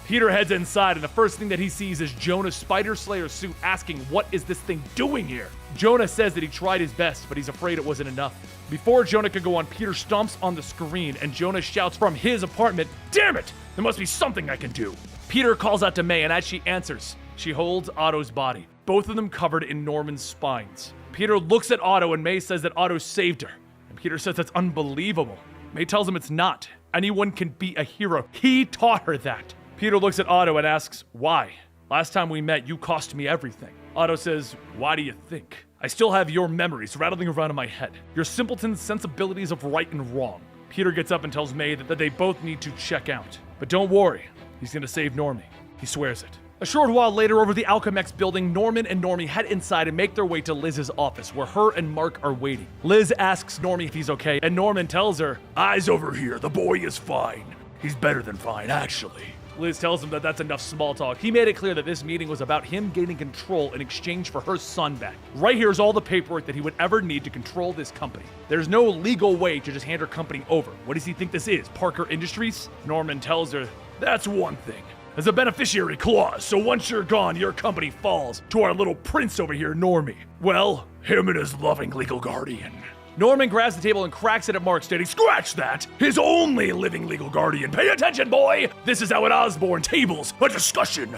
Peter heads inside, and the first thing that he sees is Jonah's Spider Slayer suit, asking, what is this thing doing here? Jonah says that he tried his best, but he's afraid it wasn't enough. Before Jonah could go on, Peter stomps on the screen, and Jonah shouts from his apartment, Damn it! There must be something I can do. Peter calls out to May, and as she answers, she holds Otto's body, both of them covered in Norman's spines. Peter looks at Otto, and May says that Otto saved her. And Peter says that's unbelievable. May tells him it's not. Anyone can be a hero. He taught her that. Peter looks at Otto and asks, why? Last time we met, you cost me everything. Otto says, why do you think? I still have your memories rattling around in my head. Your simpleton sensibilities of right and wrong. Peter gets up and tells May that they both need to check out. But don't worry, he's gonna save Normie. He swears it. A short while later, over the Alchemex building, Norman and Normie head inside and make their way to Liz's office, where her and Mark are waiting. Liz asks Normie if he's okay, and Norman tells her, Eyes over here, the boy is fine. He's better than fine, actually. Liz tells him that that's enough small talk. He made it clear that this meeting was about him gaining control in exchange for her son back. Right here's all the paperwork that he would ever need to control this company. There's no legal way to just hand her company over. What does he think this is, Parker Industries? Norman tells her, That's one thing. There's a beneficiary clause, so once you're gone, your company falls to our little prince over here, Normie. Well, him and his loving legal guardian. Norman grabs the table and cracks it at Mark, stating, Scratch that! His only living legal guardian. Pay attention, boy! This is how at Osborne tables a discussion.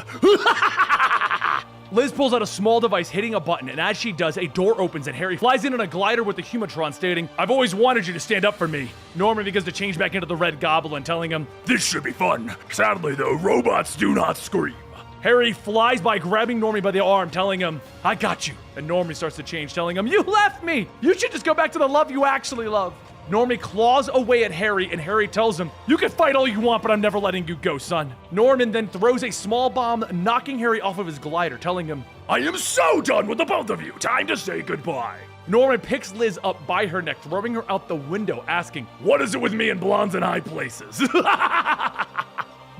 Liz pulls out a small device, hitting a button, and as she does, a door opens and Harry flies in on a glider with the Humatron, stating, I've always wanted you to stand up for me. Norman begins to change back into the Red Goblin, telling him, This should be fun. Sadly, though, robots do not scream. Harry flies by, grabbing Normie by the arm, telling him, I got you. And Normie starts to change, telling him, You left me! You should just go back to the love you actually love. Normie claws away at Harry, and Harry tells him, You can fight all you want, but I'm never letting you go, son. Norman then throws a small bomb, knocking Harry off of his glider, telling him, I am so done with the both of you. Time to say goodbye. Norman picks Liz up by her neck, throwing her out the window, asking, What is it with me and blondes in high places?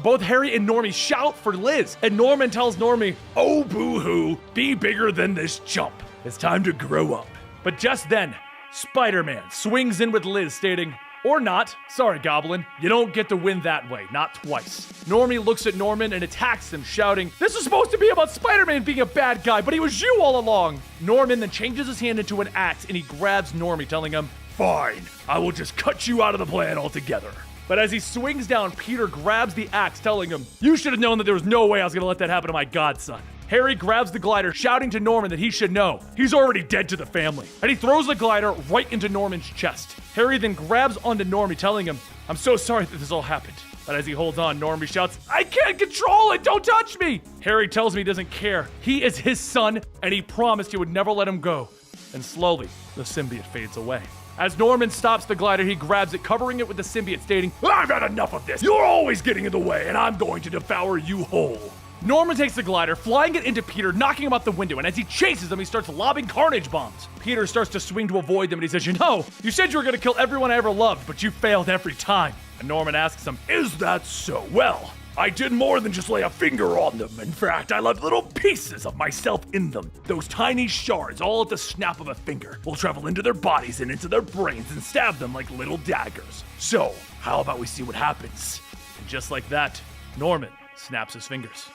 Both Harry and Normie shout for Liz, and Norman tells Normie, Oh, boo-hoo, be bigger than this chump. It's time to grow up. But just then, Spider-Man swings in with Liz, stating, Or not, sorry Goblin, you don't get to win that way, not twice. Normie looks at Norman and attacks him, shouting, This is supposed to be about Spider-Man being a bad guy, but he was you all along. Norman then changes his hand into an axe and he grabs Normie, telling him, Fine, I will just cut you out of the plan altogether. But as he swings down, Peter grabs the axe, telling him, You should have known that there was no way I was gonna let that happen to my godson. Harry grabs the glider, shouting to Norman that he should know. He's already dead to the family. And he throws the glider right into Norman's chest. Harry then grabs onto Normie, telling him, I'm so sorry that this all happened. But as he holds on, Normie shouts, I can't control it, don't touch me! Harry tells me he doesn't care. He is his son, and he promised he would never let him go. And slowly, the symbiote fades away. As Norman stops the glider, he grabs it, covering it with the symbiote, stating, I've had enough of this. You're always getting in the way, and I'm going to devour you whole. Norman takes the glider, flying it into Peter, knocking him out the window, and as he chases him, he starts lobbing carnage bombs. Peter starts to swing to avoid them, and he says, You said you were going to kill everyone I ever loved, but you failed every time. And Norman asks him, Is that so? Well, I did more than just lay a finger on them. In fact, I left little pieces of myself in them. Those tiny shards, all at the snap of a finger, will travel into their bodies and into their brains and stab them like little daggers. So, how about we see what happens? And just like that, Norman snaps his fingers.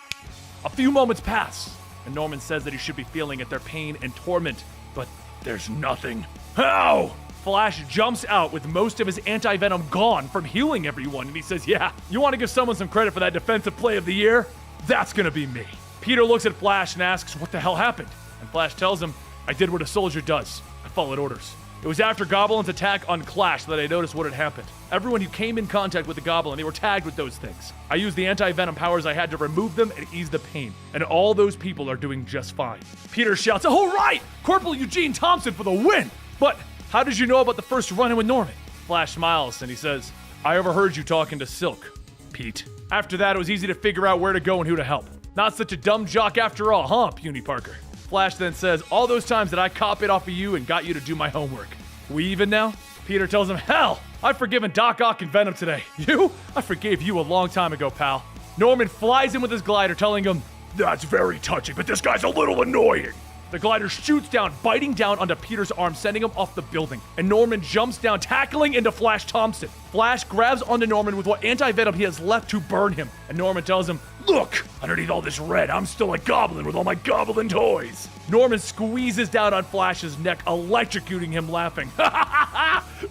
A few moments pass, and Norman says that he should be feeling at their pain and torment, but there's nothing. How? Flash jumps out with most of his anti-venom gone from healing everyone, and he says, Yeah, you want to give someone some credit for that defensive play of the year? That's gonna be me. Peter looks at Flash and asks, What the hell happened? And Flash tells him, I did what a soldier does. I followed orders. It was after Goblin's attack on Clash that I noticed what had happened. Everyone who came in contact with the Goblin, they were tagged with those things. I used the anti-venom powers I had to remove them and ease the pain. And all those people are doing just fine. Peter shouts, All right! Corporal Eugene Thompson for the win! But how did you know about the first run-in with Norman? Flash smiles and he says, I overheard you talking to Silk, Pete. After that, it was easy to figure out where to go and who to help. Not such a dumb jock after all, huh, Puny Parker? Flash then says, all those times that I copied off of you and got you to do my homework. We even now? Peter tells him, hell, I've forgiven Doc Ock and Venom today. You? I forgave you a long time ago, pal. Norman flies in with his glider, telling him, that's very touching, but this guy's a little annoying. The glider shoots down, biting down onto Peter's arm, sending him off the building. And Norman jumps down, tackling into Flash Thompson. Flash grabs onto Norman with what anti-venom he has left to burn him. And Norman tells him, look, underneath all this red, I'm still a goblin with all my goblin toys. Norman squeezes down on Flash's neck, electrocuting him, laughing.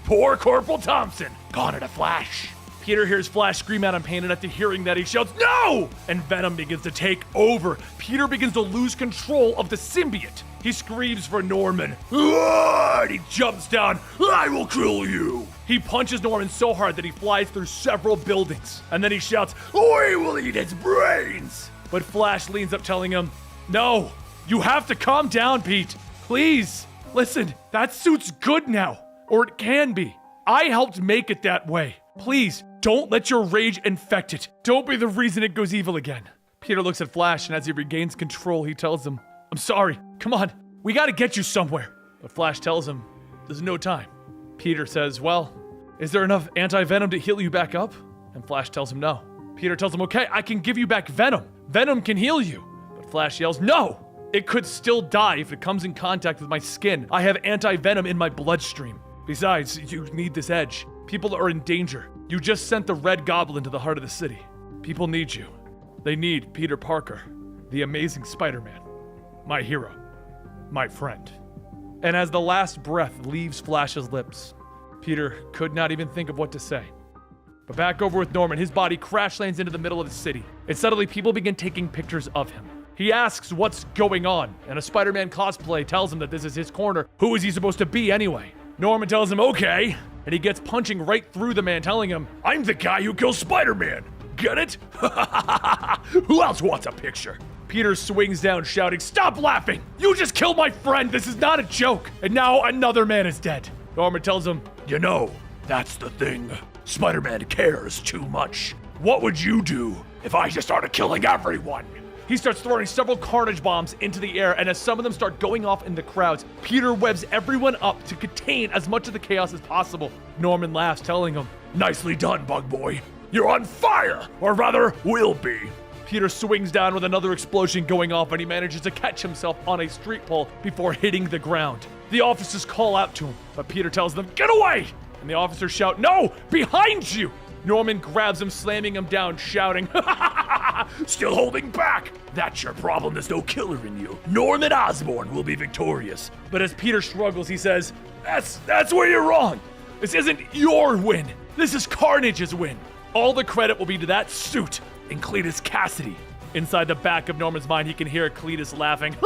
Poor Corporal Thompson, gone in a flash. Peter hears Flash scream at him, and after hearing that, he shouts, no! And Venom begins to take over. Peter begins to lose control of the symbiote. He screams for Norman. And he jumps down. I will kill you. He punches Norman so hard that he flies through several buildings. And then he shouts, we will eat its brains. But Flash leans up, telling him, no, you have to calm down, Pete. Please. Listen, that suit's good now. Or it can be. I helped make it that way. Please, don't let your rage infect it. Don't be the reason it goes evil again. Peter looks at Flash, and as he regains control, he tells him, I'm sorry. Come on. We gotta get you somewhere. But Flash tells him, there's no time. Peter says, well, is there enough anti-venom to heal you back up? And Flash tells him no. Peter tells him, okay, I can give you back Venom. Venom can heal you. But Flash yells, no! It could still die if it comes in contact with my skin. I have anti-venom in my bloodstream. Besides, you need this edge. People are in danger. You just sent the Red Goblin to the heart of the city. People need you. They need Peter Parker, the amazing Spider-Man. My hero. My friend. And as the last breath leaves Flash's lips, Peter could not even think of what to say. But back over with Norman, his body crash lands into the middle of the city. And suddenly people begin taking pictures of him. He asks what's going on, and a Spider-Man cosplay tells him that this is his corner. Who is he supposed to be anyway? Norman tells him, okay, and he gets punching right through the man, telling him, I'm the guy who kills Spider-Man. Get it? Who else wants a picture? Peter swings down, shouting, stop laughing! You just killed my friend! This is not a joke! And now another man is dead. Norman tells him, you know, that's the thing. Spider-Man cares too much. What would you do if I just started killing everyone? He starts throwing several carnage bombs into the air, and as some of them start going off in the crowds, Peter webs everyone up to contain as much of the chaos as possible. Norman laughs, telling him, nicely done, Bug Boy. You're on fire, or rather, will be. Peter swings down with another explosion going off, and he manages to catch himself on a street pole before hitting the ground. The officers call out to him, but Peter tells them, get away! And the officers shout, no, behind you! Norman grabs him, slamming him down, shouting, still holding back! That's your problem, there's no killer in you. Norman Osborn will be victorious. But as Peter struggles, he says, that's where you're wrong. This isn't your win. This is Carnage's win. All the credit will be to that suit and Cletus Cassidy. Inside the back of Norman's mind, he can hear Cletus laughing.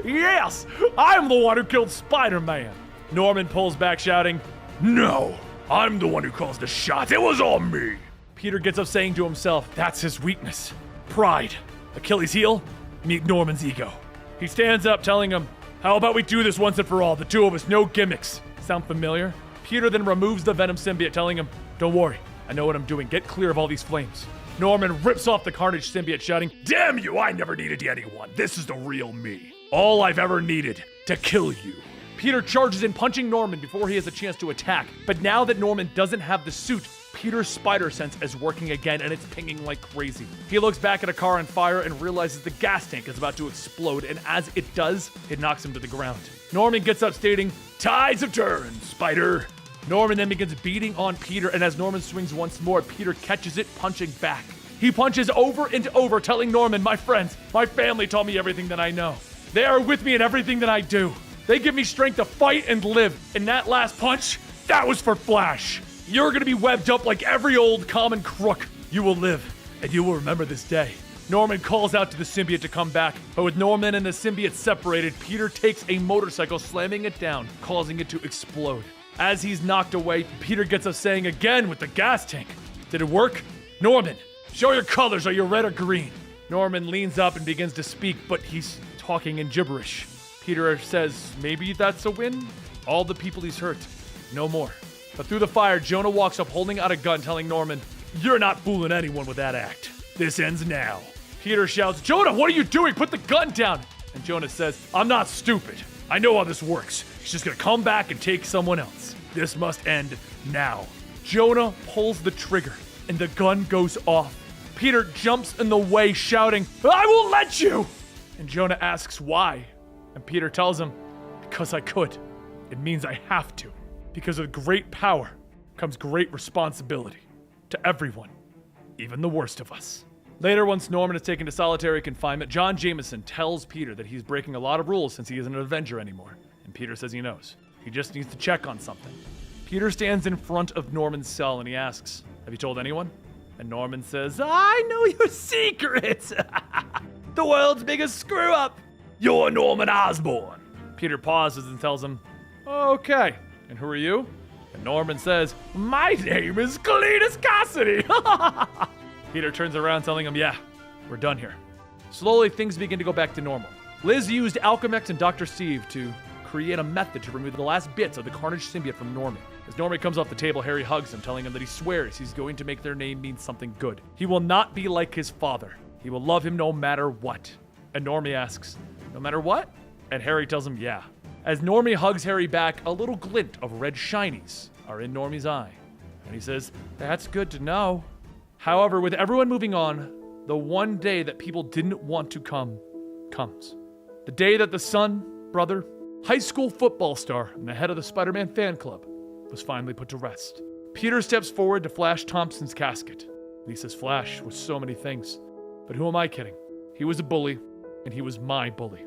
Yes, I'm the one who killed Spider-Man. Norman pulls back, shouting, no, I'm the one who calls the shots. It was all me. Peter gets up, saying to himself, that's his weakness. Pride. Achilles' heel, meet Norman's ego. He stands up, telling him, how about we do this once and for all? The two of us, no gimmicks. Sound familiar? Peter then removes the Venom symbiote, telling him, don't worry, I know what I'm doing. Get clear of all these flames. Norman rips off the Carnage symbiote, shouting, damn you, I never needed anyone. This is the real me. All I've ever needed to kill you. Peter charges in, punching Norman before he has a chance to attack. But now that Norman doesn't have the suit, Peter's spider sense is working again, and it's pinging like crazy. He looks back at a car on fire and realizes the gas tank is about to explode, and as it does, it knocks him to the ground. Norman gets up, stating, tides have turned, Spider. Norman then begins beating on Peter, and as Norman swings once more, Peter catches it, punching back. He punches over and over, telling Norman, my friends, my family taught me everything that I know. They are with me in everything that I do. They give me strength to fight and live. And that last punch, that was for Flash. You're gonna be webbed up like every old common crook. You will live, and you will remember this day. Norman calls out to the symbiote to come back, but with Norman and the symbiote separated, Peter takes a motorcycle, slamming it down, causing it to explode. As he's knocked away, Peter gets up, saying again with the gas tank, did it work? Norman, show your colors. Are you red or green? Norman leans up and begins to speak, but he's talking in gibberish. Peter says, maybe that's a win? All the people he's hurt, no more. But through the fire, Jonah walks up holding out a gun, telling Norman, You're not fooling anyone with that act. This ends now. Peter shouts, Jonah, what are you doing? Put the gun down. And Jonah says, I'm not stupid. I know how this works. He's just gonna come back and take someone else. This must end now. Jonah pulls the trigger and the gun goes off. Peter jumps in the way, shouting, I won't let you! And Jonah asks why. And Peter tells him, because I could. It means I have to. Because with great power comes great responsibility. To everyone, even the worst of us. Later, once Norman is taken to solitary confinement, John Jameson tells Peter that he's breaking a lot of rules since he isn't an Avenger anymore. And Peter says he knows. He just needs to check on something. Peter stands in front of Norman's cell and he asks, have you told anyone? And Norman says, I know your secret. The world's biggest screw up. You're Norman Osborn. Peter pauses and tells him, okay. And who are you? And Norman says, my name is Cletus Cassidy. Peter turns around telling him, yeah, we're done here. Slowly, things begin to go back to normal. Liz used Alchemex and Dr. Steve to create a method to remove the last bits of the Carnage symbiote from Norman. As Norman comes off the table, Harry hugs him, telling him that he swears he's going to make their name mean something good. He will not be like his father. He will love him no matter what. And Normie asks, no matter what? And Harry tells him, yeah. As Normie hugs Harry back, a little glint of red shinies are in Normie's eye. And he says, that's good to know. However, with everyone moving on, the one day that people didn't want to come, comes. The day that the son, brother, high school football star, and the head of the Spider-Man fan club was finally put to rest. Peter steps forward to Flash Thompson's casket. And he says, Flash was so many things. But who am I kidding? He was a bully, and he was my bully.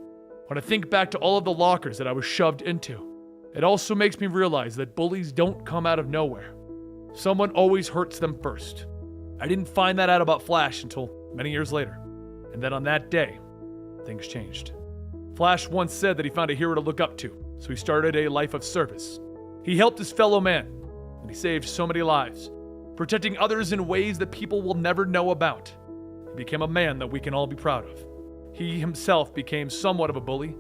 When I think back to all of the lockers that I was shoved into, it also makes me realize that bullies don't come out of nowhere. Someone always hurts them first. I didn't find that out about Flash until many years later. And then on that day, things changed. Flash once said that he found a hero to look up to, so he started a life of service. He helped his fellow man, and he saved so many lives, protecting others in ways that people will never know about. He became a man that we can all be proud of. He himself became somewhat of a bully,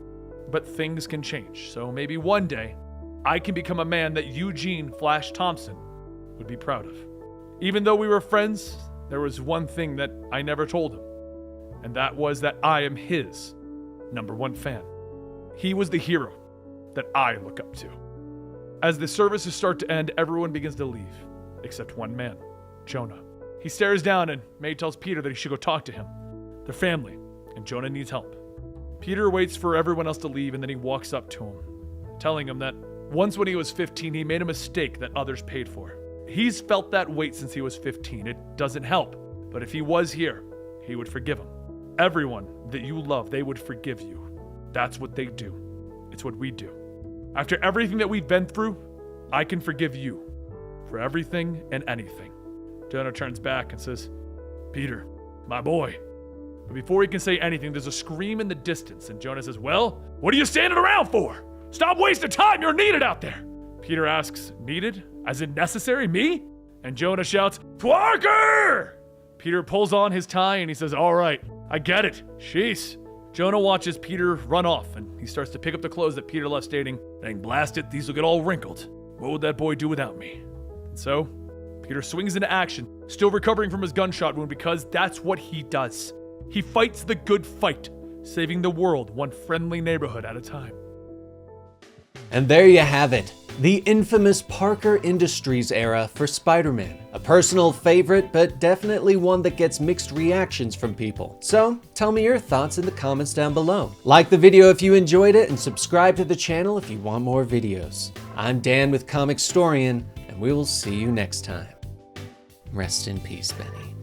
but things can change, so maybe one day, I can become a man that Eugene Flash Thompson would be proud of. Even though we were friends, there was one thing that I never told him, and that was that I am his #1 fan. He was the hero that I look up to. As the services start to end, everyone begins to leave, except one man, Jonah. He stares down and May tells Peter that he should go talk to him. They're family, and Jonah needs help. Peter waits for everyone else to leave and then he walks up to him, telling him that once when he was 15, he made a mistake that others paid for. He's felt that weight since he was 15. It doesn't help, but if he was here, he would forgive him. Everyone that you love, they would forgive you. That's what they do. It's what we do. After everything that we've been through, I can forgive you for everything and anything. Jonah turns back and says, Peter, my boy. But before he can say anything, there's a scream in the distance, and Jonah says, well, what are you standing around for? Stop wasting time, you're needed out there. Peter asks, needed? As in necessary, me? And Jonah shouts, Parker! Peter pulls on his tie and he says, all right, I get it. Jeez. Jonah watches Peter run off and he starts to pick up the clothes that Peter left, stating, dang blast it, these will get all wrinkled. What would that boy do without me? And so, Peter swings into action, still recovering from his gunshot wound because that's what he does. He fights the good fight, saving the world one friendly neighborhood at a time. And there you have it, the infamous Parker Industries era for Spider-Man. A personal favorite, but definitely one that gets mixed reactions from people. So tell me your thoughts in the comments down below. Like the video if you enjoyed it, and subscribe to the channel if you want more videos. I'm Dan with Comicstorian, and we will see you next time. Rest in peace, Benny.